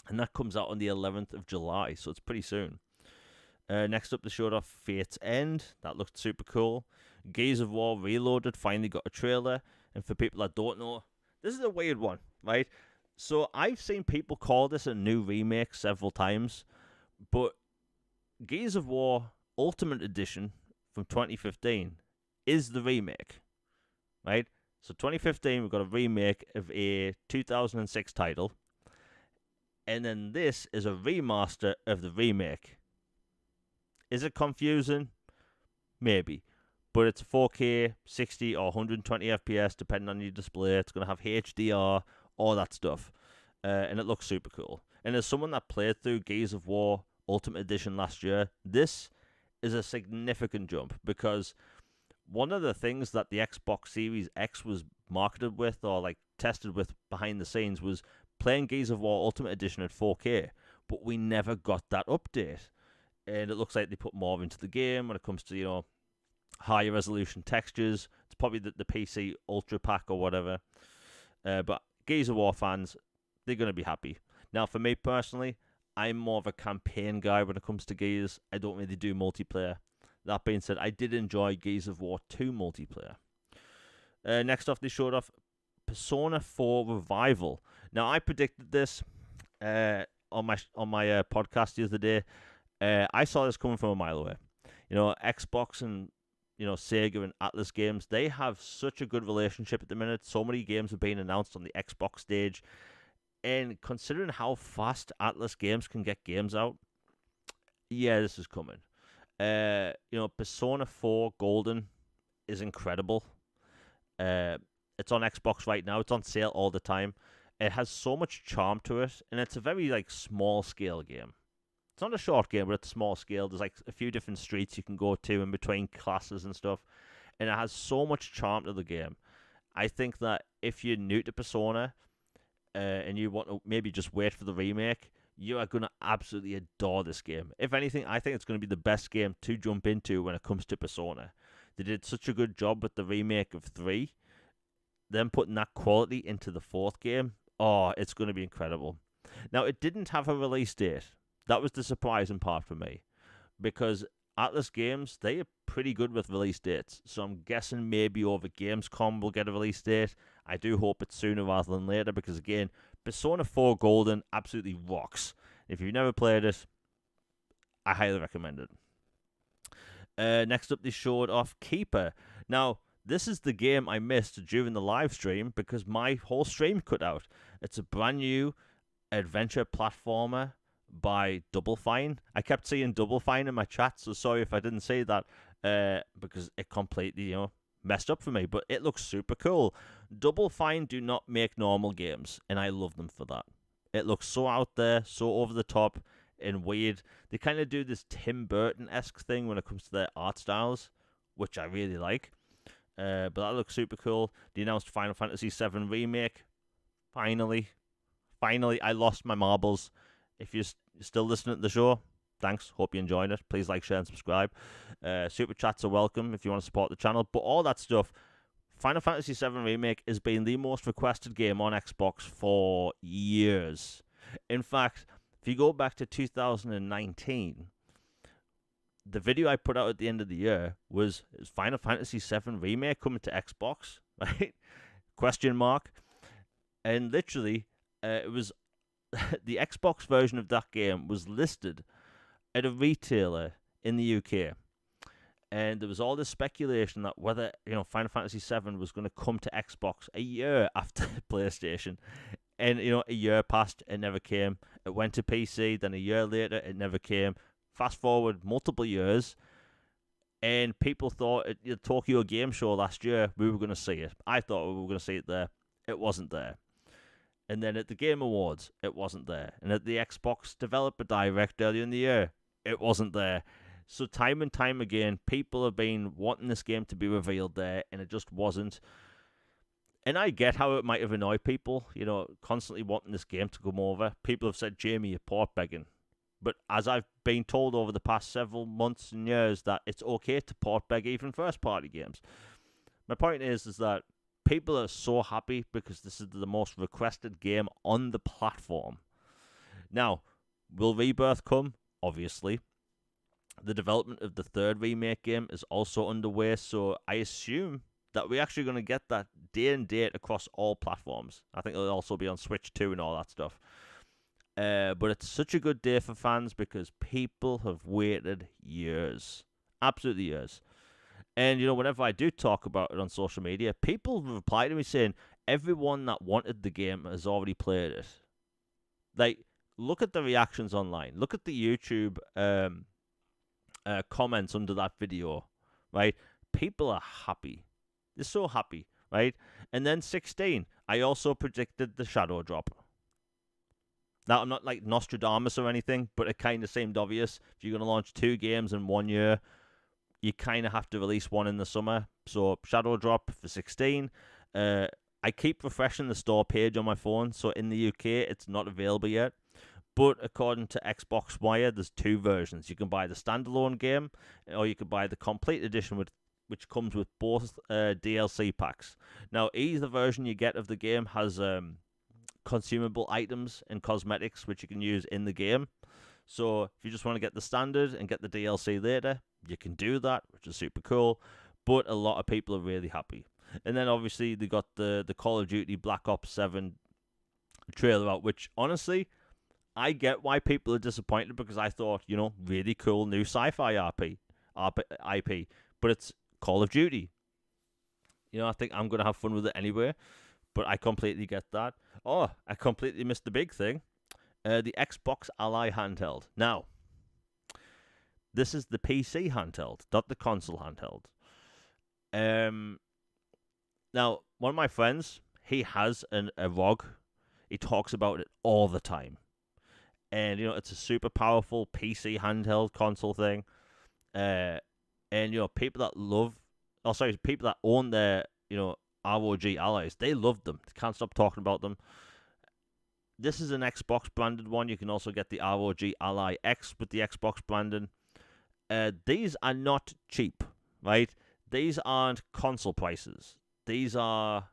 Speaker 1: And that comes out on the 11th of July, so it's pretty soon. Next up, they showed off Fate's End. That looked super cool. Gears of War Reloaded finally got a trailer. And for people that don't know, this is a weird one, right? So I've seen people call this a new remake several times, but Gears of War Ultimate Edition from 2015 is the remake, right? So 2015, we've got a remake of a 2006 title, and then this is a remaster of the remake. Is it confusing? Maybe. But it's 4K, 60 or 120 FPS, depending on your display. It's going to have HDR, all that stuff. And it looks super cool. And as someone that played through Gears of War Ultimate Edition last year, this is a significant jump because one of the things that the Xbox Series X was marketed with or like tested with behind the scenes was playing Gears of War Ultimate Edition at 4K, but we never got that update. And it looks like they put more into the game when it comes to, higher resolution textures. It's probably the PC Ultra Pack or whatever. But Gears of War fans, they're going to be happy. Now, for me personally, I'm more of a campaign guy when it comes to Gears. I don't really do multiplayer. That being said, I did enjoy Gears of War 2 multiplayer. Next off, they showed off Persona 4 Revival. Now, I predicted this on my podcast the other day. I saw this coming from a mile away. Xbox and Sega and Atlas Games, they have such a good relationship at the minute. So many games have been announced on the Xbox stage. And considering how fast Atlas Games can get games out, yeah, this is coming. Persona 4 Golden is incredible. It's on Xbox right now. It's on sale all the time. It has so much charm to it, and it's a very small scale game. It's not a short game, but it's small scale. There's a few different streets you can go to in between classes and stuff, and it has so much charm to the game. I think that if you're new to Persona and you want to maybe just wait for the remake, you are going to absolutely adore this game. If anything, I think it's going to be the best game to jump into when it comes to Persona. They did such a good job with the remake of 3. Then putting that quality into the 4th game, it's going to be incredible. Now, it didn't have a release date. That was the surprising part for me, because Atlas Games, they are pretty good with release dates. So I'm guessing maybe over Gamescom we'll get a release date. I do hope it's sooner rather than later, because again, Persona 4 Golden absolutely rocks. If you've never played it, I highly recommend it. Next up, they showed off Keeper. Now, this is the game I missed during the live stream because my whole stream cut out. It's a brand new adventure platformer by Double Fine. I kept seeing Double Fine in my chat, so sorry if I didn't say that, because it completely, messed up for me. But it looks super cool. Double Fine do not make normal games, and I love them for that. It looks so out there, so over the top and weird. They kind of do this Tim Burton-esque thing when it comes to their art styles, which I really like. But that looks super cool. The announced Final Fantasy VII Remake. Finally, I lost my marbles. If you're still listening to the show, thanks. Hope you enjoyed it. Please like, share, and subscribe. Super chats are welcome if you want to support the channel. But all that stuff, Final Fantasy VII Remake has been the most requested game on Xbox for years. In fact, if you go back to 2019, the video I put out at the end of the year was, is Final Fantasy VII Remake coming to Xbox? Right? Question mark. And literally, it was the Xbox version of that game was listed at a retailer in the UK. And there was all this speculation that whether, Final Fantasy VII was going to come to Xbox a year after PlayStation. And, a year passed, it never came. It went to PC, then a year later, it never came. Fast forward multiple years, and people thought at the Tokyo Game Show last year, we were going to see it. I thought we were going to see it there. It wasn't there. And then at the Game Awards, it wasn't there. And at the Xbox Developer Direct earlier in the year, it wasn't there. So time and time again, people have been wanting this game to be revealed there, and it just wasn't. And I get how it might have annoyed people, constantly wanting this game to come over. People have said, Jamie, you're port begging. But as I've been told over the past several months and years, that it's okay to port beg even first-party games. My point is that people are so happy because this is the most requested game on the platform. Now, will Rebirth come? Obviously. The development of the third Remake game is also underway, so I assume that we're actually going to get that day and date across all platforms. I think it'll also be on Switch 2 and all that stuff. But it's such a good day for fans because people have waited years. Absolutely years. And, whenever I do talk about it on social media, people reply to me saying, everyone that wanted the game has already played it. Like, look at the reactions online. Look at the YouTube comments under that video, right? People are happy. They're so happy, right? And then 16, I also predicted the Shadow Drop. Now, I'm not like Nostradamus or anything, but it kind of seemed obvious. If you're going to launch 2 games in 1 year, you kind of have to release one in the summer. So, Shadow Drop for 16. I keep refreshing the store page on my phone, so in the UK, it's not available yet. But according to Xbox Wire, there's 2 versions. You can buy the standalone game, or you can buy the complete edition, which comes with both DLC packs. Now, either version you get of the game has consumable items and cosmetics, which you can use in the game. So if you just want to get the standard and get the DLC later, you can do that, which is super cool. But a lot of people are really happy. And then obviously they got the Call of Duty Black Ops 7 trailer out, which honestly, I get why people are disappointed because I thought, really cool new sci-fi IP. But it's Call of Duty. I think I'm going to have fun with it anyway. But I completely get that. Oh, I completely missed the big thing. The Xbox Ally handheld. Now, this is the PC handheld, not the console handheld. Now, one of my friends, he has a ROG. He talks about it all the time. And, it's a super powerful PC handheld console thing. And, people that own their, ROG Allies, they love them. They can't stop talking about them. This is an Xbox branded one. You can also get the ROG Ally X with the Xbox branding. These are not cheap, right? These aren't console prices. These are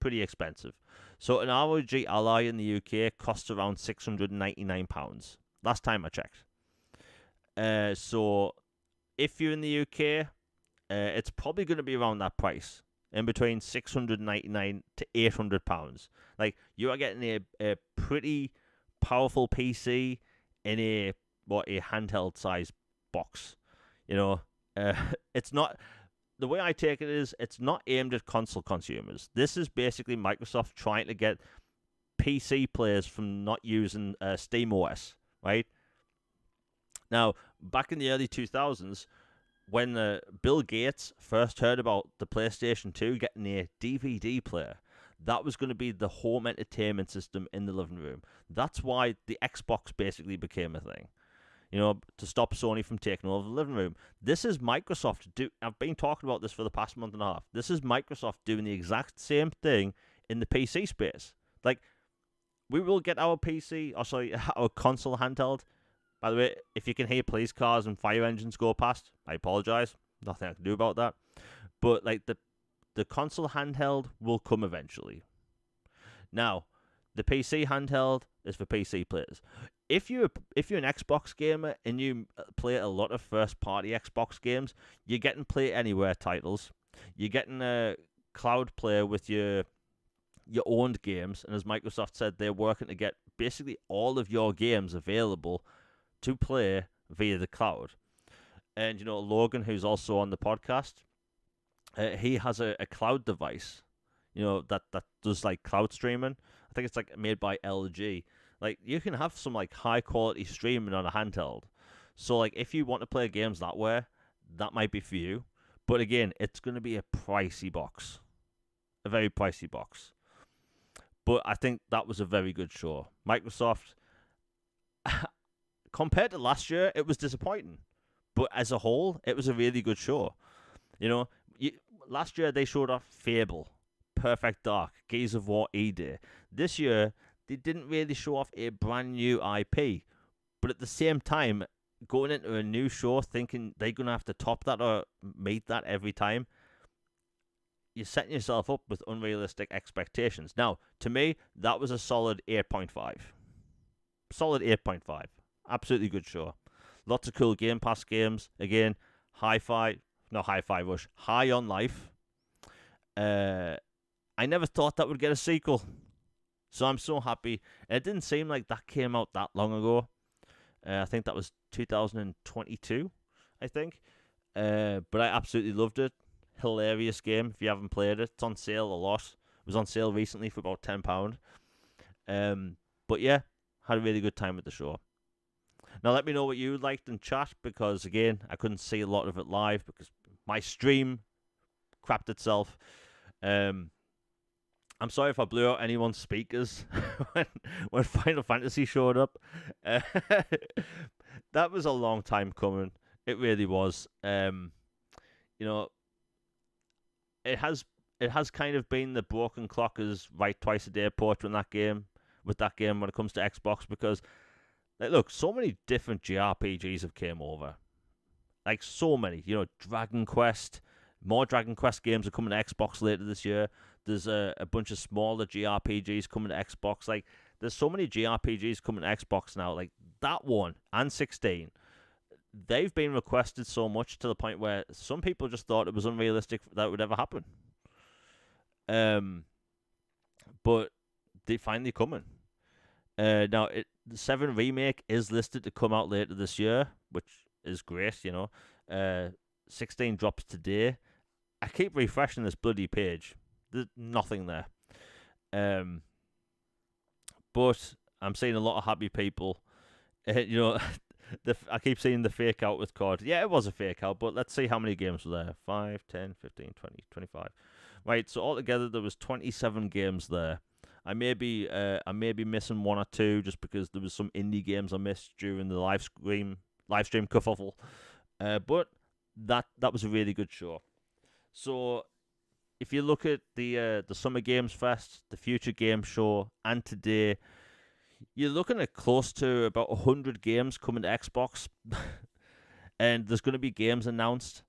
Speaker 1: pretty expensive. So an ROG Ally in the UK costs around £699. Last time I checked. So if you're in the UK, it's probably going to be around that price. In between £699 to £800. Like, you are getting a pretty powerful PC in a handheld size box. It's not, the way I take it is, it's not aimed at console consumers. This is basically Microsoft trying to get PC players from not using SteamOS, right? Now, back in the early 2000s, when Bill Gates first heard about the PlayStation 2 getting a DVD player, that was going to be the home entertainment system in the living room. That's why the Xbox basically became a thing, to stop Sony from taking over the living room. This is Microsoft. I've been talking about this for the past month and a half. This is Microsoft doing the exact same thing in the PC space. Like, we will get our our console handheld. By the way, if you can hear police cars and fire engines go past, I apologize. Nothing I can do about that. But like the console handheld will come eventually. Now, the PC handheld is for PC players. If you're an Xbox gamer and you play a lot of first-party Xbox games, you're getting Play Anywhere titles. You're getting a cloud player with your owned games, and as Microsoft said, they're working to get basically all of your games available to play via the cloud. And Logan, who's also on the podcast, he has a cloud device, that does like cloud streaming. I think it's like made by LG. Like, you can have some like high quality streaming on a handheld. So like, if you want to play games that way, that might be for you. But again, it's going to be a pricey box, a very pricey box. But I think that was a very good show. Microsoft, compared to last year, it was disappointing. But as a whole, it was a really good show. Last year they showed off Fable, Perfect Dark, Gears of War E-Day. This year, they didn't really show off a brand new IP. But at the same time, going into a new show thinking they're going to have to top that or meet that every time, you're setting yourself up with unrealistic expectations. Now, to me, that was a solid 8.5. Solid 8.5. Absolutely good show. Lots of cool Game Pass games. Again, High on Life. I never thought that would get a sequel. So I'm so happy. And it didn't seem like that came out that long ago. I think that was 2022, I think. But I absolutely loved it. Hilarious game. If you haven't played it, it's on sale a lot. It was on sale recently for about £10. But yeah, had a really good time with the show. Now let me know what you liked in chat, because again, I couldn't see a lot of it live because my stream crapped itself. I'm sorry if I blew out anyone's speakers when Final Fantasy showed up. That was a long time coming. It really was. It has kind of been the broken clock is right twice a day approach with that game when it comes to Xbox, because like, look, so many different JRPGs have came over. Like, so many. Dragon Quest. More Dragon Quest games are coming to Xbox later this year. There's a bunch of smaller JRPGs coming to Xbox. Like, there's so many JRPGs coming to Xbox now. Like, that one and 16. They've been requested so much to the point where some people just thought it was unrealistic that it would ever happen. But they're finally coming. Now, the 7 Remake is listed to come out later this year, which is great, 16 drops today. I keep refreshing this bloody page. There's nothing there. But I'm seeing a lot of happy people. I keep seeing the fake out with COD. Yeah, it was a fake out, but let's see how many games were there. 5, 10, 15, 20, 25. Right, so altogether there was 27 games there. I may be missing one or two just because there was some indie games I missed during the live stream kerfuffle. But that was a really good show. So if you look at the Summer Games Fest, the Future Game Show, and today, you're looking at close to about 100 games coming to Xbox. And there's going to be games announced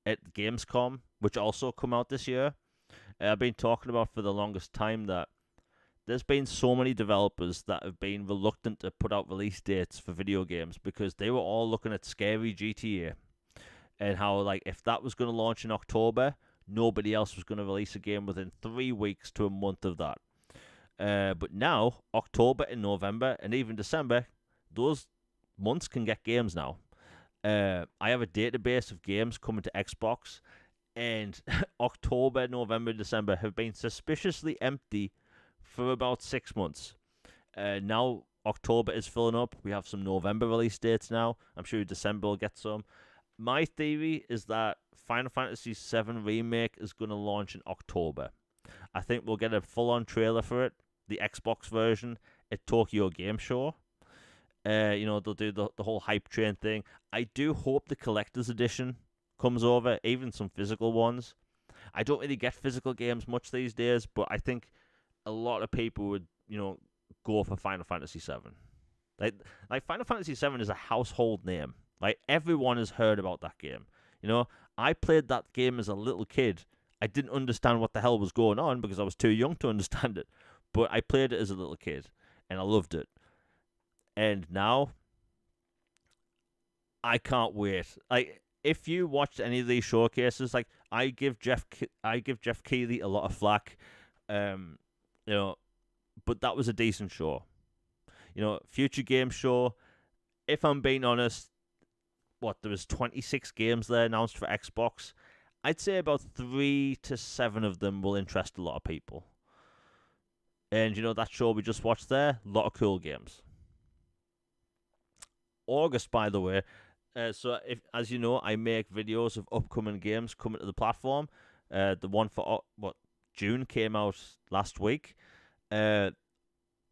Speaker 1: at Gamescom, which also come out this year. I've been talking about for the longest time that there's been so many developers that have been reluctant to put out release dates for video games because they were all looking at scary GTA and how, like, if that was going to launch in October, nobody else was going to release a game within 3 weeks to a month of that. But now, October and November and even December, those months can get games now. I have a database of games coming to Xbox, and October, November, December have been suspiciously empty for about 6 months. Now October is filling up. We have some November release dates now. I'm sure December will get some. My theory is that Final Fantasy VII Remake is going to launch in October. I think we'll get a full-on trailer for it, the Xbox version, at Tokyo Game Show. They'll do the whole hype train thing. I do hope the collector's edition comes over, even some physical ones. I don't really get physical games much these days, but I think a lot of people would, go for Final Fantasy VII. Like Final Fantasy VII is a household name. Like, everyone has heard about that game. I played that game as a little kid. I didn't understand what the hell was going on because I was too young to understand it. But I played it as a little kid, and I loved it. And now, I can't wait. Like, if you watched any of these showcases, like, I give Jeff Keighley a lot of flack, but that was a decent show. Future Game Show, if I'm being honest, there was 26 games there announced for Xbox. I'd say about 3 to 7 of them will interest a lot of people. And, that show we just watched there, a lot of cool games. August, by the way, so if, as you know, I make videos of upcoming games coming to the platform. The one for, June came out last week. There's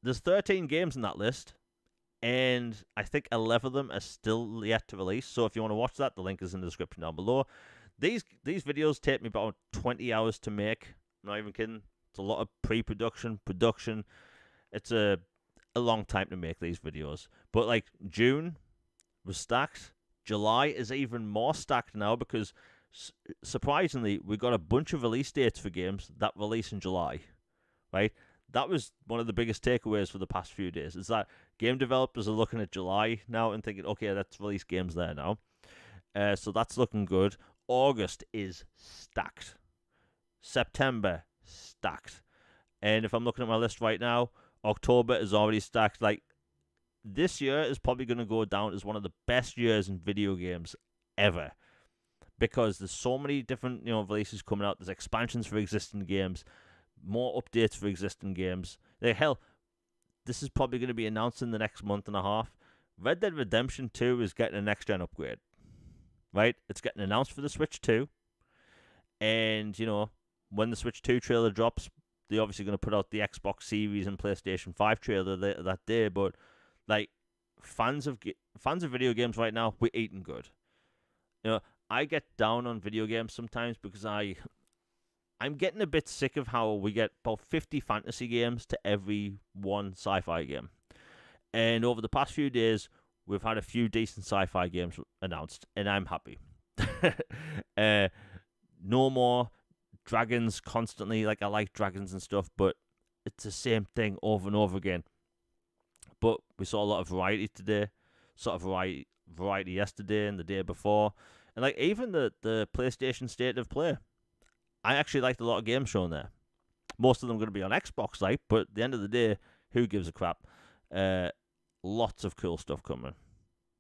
Speaker 1: 13 games in that list, and I think 11 of them are still yet to release. So if you want to watch that, the link is in the description down below. These videos take me about 20 hours to make. I'm not even kidding. It's a lot of pre-production, production. It's a long time to make these videos. But like June was stacked. July is even more stacked now because surprisingly we got a bunch of release dates for games that release in July. Right? That was one of the biggest takeaways for the past few days, is that game developers are looking at July now and thinking, okay, let's release games there now. So that's looking good. August is stacked. September, stacked. And if I'm looking at my list right now, October is already stacked. Like, this year is probably going to go down as one of the best years in video games ever. Because there's so many different, releases coming out. There's expansions for existing games, more updates for existing games. Hell, this is probably going to be announced in the next month and a half. Red Dead Redemption 2 is getting a next-gen upgrade. Right? It's getting announced for the Switch 2. And, when the Switch 2 trailer drops, they're obviously going to put out the Xbox Series and PlayStation 5 trailer that day. But, like, fans of video games right now, we're eating good. I get down on video games sometimes because I'm getting a bit sick of how we get about 50 fantasy games to every one sci-fi game. And over the past few days, we've had a few decent sci-fi games announced, and I'm happy. No more dragons constantly. Like, I like dragons and stuff, but it's the same thing over and over again. But we saw a lot of variety today, sort of variety yesterday and the day before. And, like, even the PlayStation State of Play, I actually liked a lot of games shown there. Most of them going to be on Xbox, but at the end of the day, who gives a crap? Lots of cool stuff coming.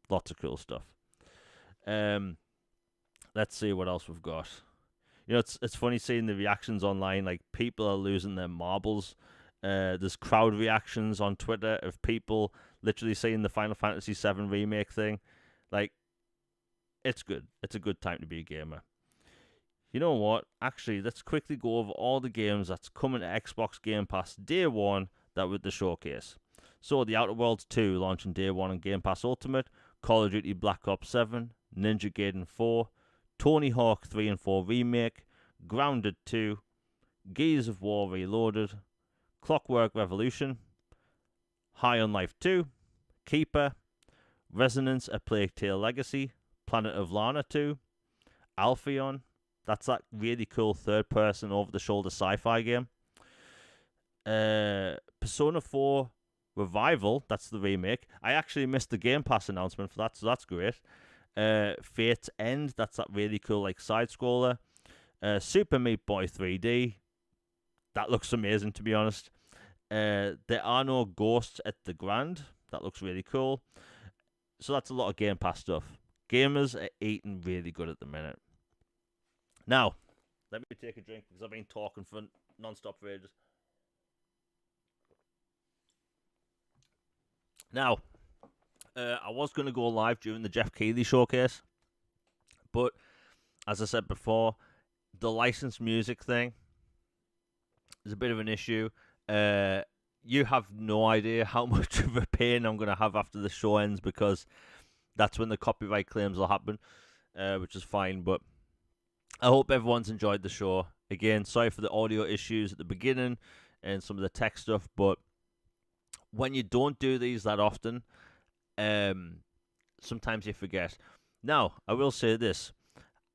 Speaker 1: Lots of cool stuff. Let's see what else we've got. It's funny seeing the reactions online. Like, people are losing their marbles. There's crowd reactions on Twitter of people literally saying the Final Fantasy VII Remake thing. Like, it's good. It's a good time to be a gamer. You know what? Actually, let's quickly go over all the games that's coming to Xbox Game Pass day one that with the showcase. So, The Outer Worlds 2 launching day one on Game Pass Ultimate, Call of Duty Black Ops 7, Ninja Gaiden 4, Tony Hawk 3 and 4 Remake, Grounded 2, Gears of War Reloaded, Clockwork Revolution, High on Life 2, Keeper, Resonance: A Plague Tale Legacy, Planet of Lana 2, Alphion, that's that really cool third-person over-the-shoulder sci-fi game, Persona 4 Revival, that's the remake. I actually missed the Game Pass announcement for that, so that's great. Fate's End, that's that really cool like side-scroller. Super Meat Boy 3D, that looks amazing to be honest. There Are No Ghosts at the Grand, that looks really cool. So that's a lot of Game Pass stuff. Gamers are eating really good at the minute. Now, let me take a drink because I've been talking for non-stop for ages. Now, I was going to go live during the Jeff Keighley showcase, but as I said before, the licensed music thing is a bit of an issue. You have no idea how much of a pain I'm going to have after the show ends, because that's when the copyright claims will happen, which is fine. But I hope everyone's enjoyed the show. Again, sorry for the audio issues at the beginning and some of the tech stuff, but when you don't do these that often, sometimes you forget. Now, I will say this.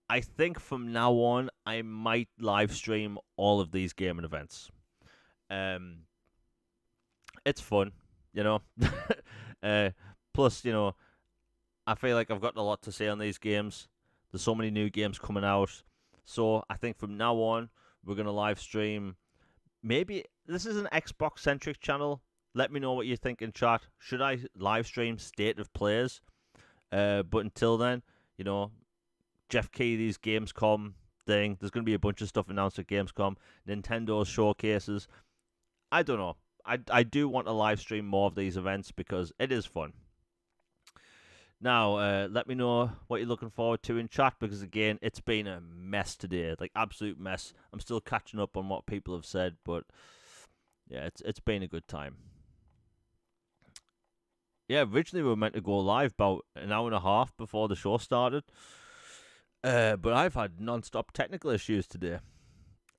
Speaker 1: I think from now on, I might live stream all of these gaming events. It's fun, you know. Plus, you know, I feel like I've got a lot to say on these games. There's so many new games coming out. So I think from now on, we're going to live stream. Maybe this is an Xbox-centric channel. Let me know what you think in chat. Should I live stream State of Players? But until then, you know, Jeff Keighley's Gamescom thing. There's going to be a bunch of stuff announced at Gamescom. Nintendo's showcases. I don't know. I do want to live stream more of these events because it is fun. Now, let me know what you're looking forward to in chat, because, again, it's been a mess today. Like, absolute mess. I'm still catching up on what people have said, but, yeah, it's been a good time. Yeah, originally we were meant to go live about an hour and a half before the show started. But I've had non-stop technical issues today.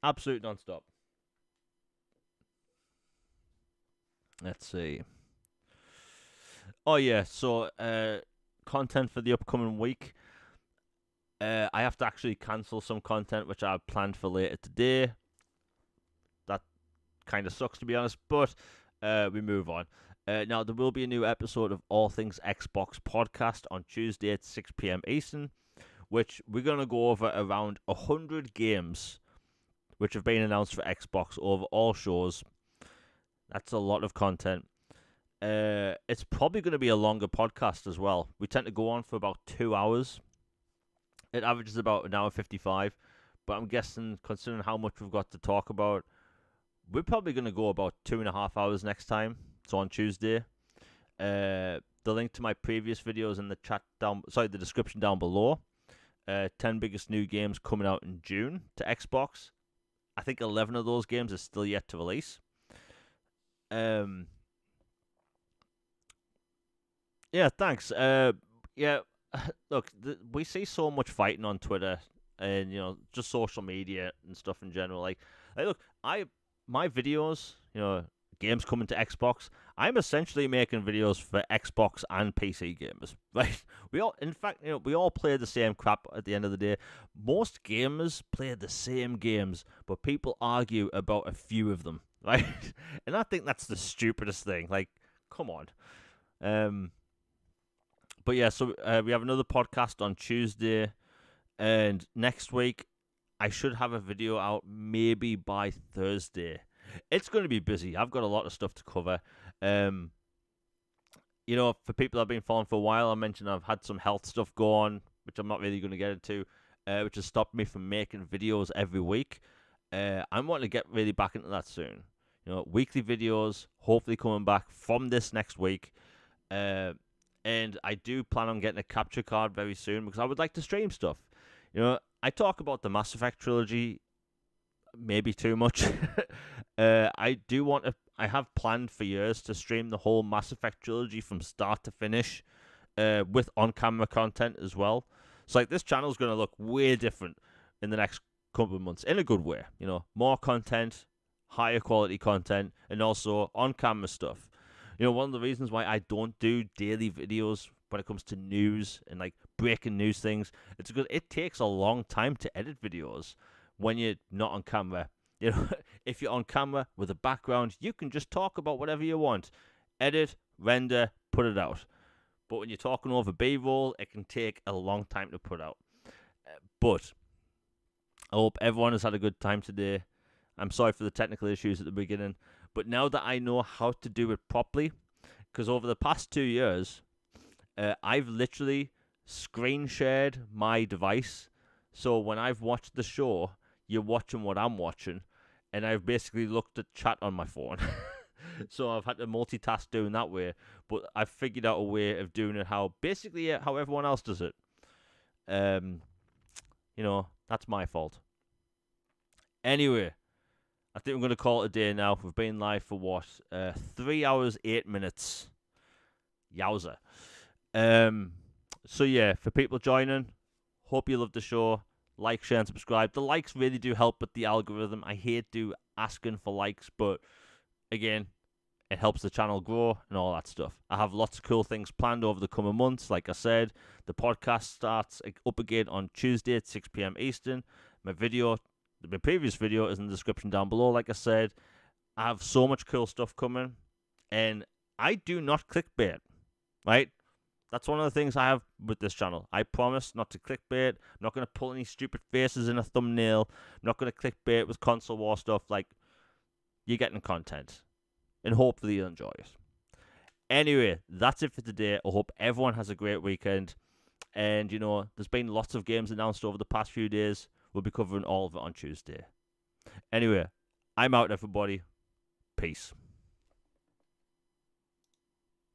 Speaker 1: Absolute non-stop. Let's see. Oh, yeah, so content for the upcoming week. I have to actually cancel some content which I planned for later today. That kind of sucks, to be honest, but we move on. Now, there will be a new episode of All Things Xbox podcast on Tuesday at 6 p.m. Eastern, which we're going to go over around 100 games which have been announced for Xbox over all shows. That's a lot of content. It's probably going to be a longer podcast as well. We tend to go on for about 2 hours. It averages about an hour 55, but I'm guessing, considering how much we've got to talk about, we're probably going to go about 2.5 hours next time. So on Tuesday. The link to my previous videos in the the description down below. 10 biggest new games coming out in June to Xbox. I think 11 of those games are still yet to release. Yeah, thanks. Yeah, look, we see so much fighting on Twitter and, you know, just social media and stuff in general. Like look, my videos, you know, games coming to Xbox, I'm essentially making videos for Xbox and PC gamers, right? We all play the same crap at the end of the day. Most gamers play the same games, but people argue about a few of them, right? And I think that's the stupidest thing. Like, come on. But yeah, so we have another podcast on Tuesday, and next week I should have a video out maybe by Thursday. It's going to be busy. I've got a lot of stuff to cover. You know, for people that have been following for a while, I mentioned I've had some health stuff go on, which I'm not really going to get into, which has stopped me from making videos every week. I'm wanting to get really back into that soon. You know, weekly videos, hopefully coming back from this next week. And I do plan on getting a capture card very soon, because I would like to stream stuff. You know, I talk about the Mass Effect trilogy maybe too much. I have planned for years to stream the whole Mass Effect trilogy from start to finish, with on-camera content as well. So, like, this channel's going to look way different in the next couple of months, in a good way. You know, more content, higher quality content, and also on-camera stuff. You know, one of the reasons why I don't do daily videos when it comes to news and, like, breaking news things, it's because it takes a long time to edit videos when you're not on camera. You know, if you're on camera with a background, you can just talk about whatever you want. Edit, render, put it out. But when you're talking over B-roll, it can take a long time to put out. But I hope everyone has had a good time today. I'm sorry for the technical issues at the beginning. But now that I know how to do it properly, because over the past 2 years, I've literally screen shared my device. So when I've watched the show, you're watching what I'm watching, and I've basically looked at chat on my phone. So I've had to multitask doing that way. But I've figured out a way of doing it how everyone else does it. That's my fault. Anyway, I think I'm going to call it a day now. We've been live for what? 3 hours, 8 minutes. Yowza. So yeah, for people joining, hope you love the show. Like, share, and subscribe. The likes really do help with the algorithm. I hate asking for likes, but again, it helps the channel grow and all that stuff. I have lots of cool things planned over the coming months. Like I said, the podcast starts up again on Tuesday at 6 p.m. Eastern. My previous video is in the description down below. Like I said, I have so much cool stuff coming, and I do not clickbait, right? That's one of the things I have with this channel. I promise not to clickbait. I'm not going to pull any stupid faces in a thumbnail. I'm not going to clickbait with console war stuff. Like, you're getting content, and hopefully you'll enjoy it. Anyway, that's it for today. I hope everyone has a great weekend. And, there's been lots of games announced over the past few days. We'll be covering all of it on Tuesday. Anyway, I'm out, everybody. Peace.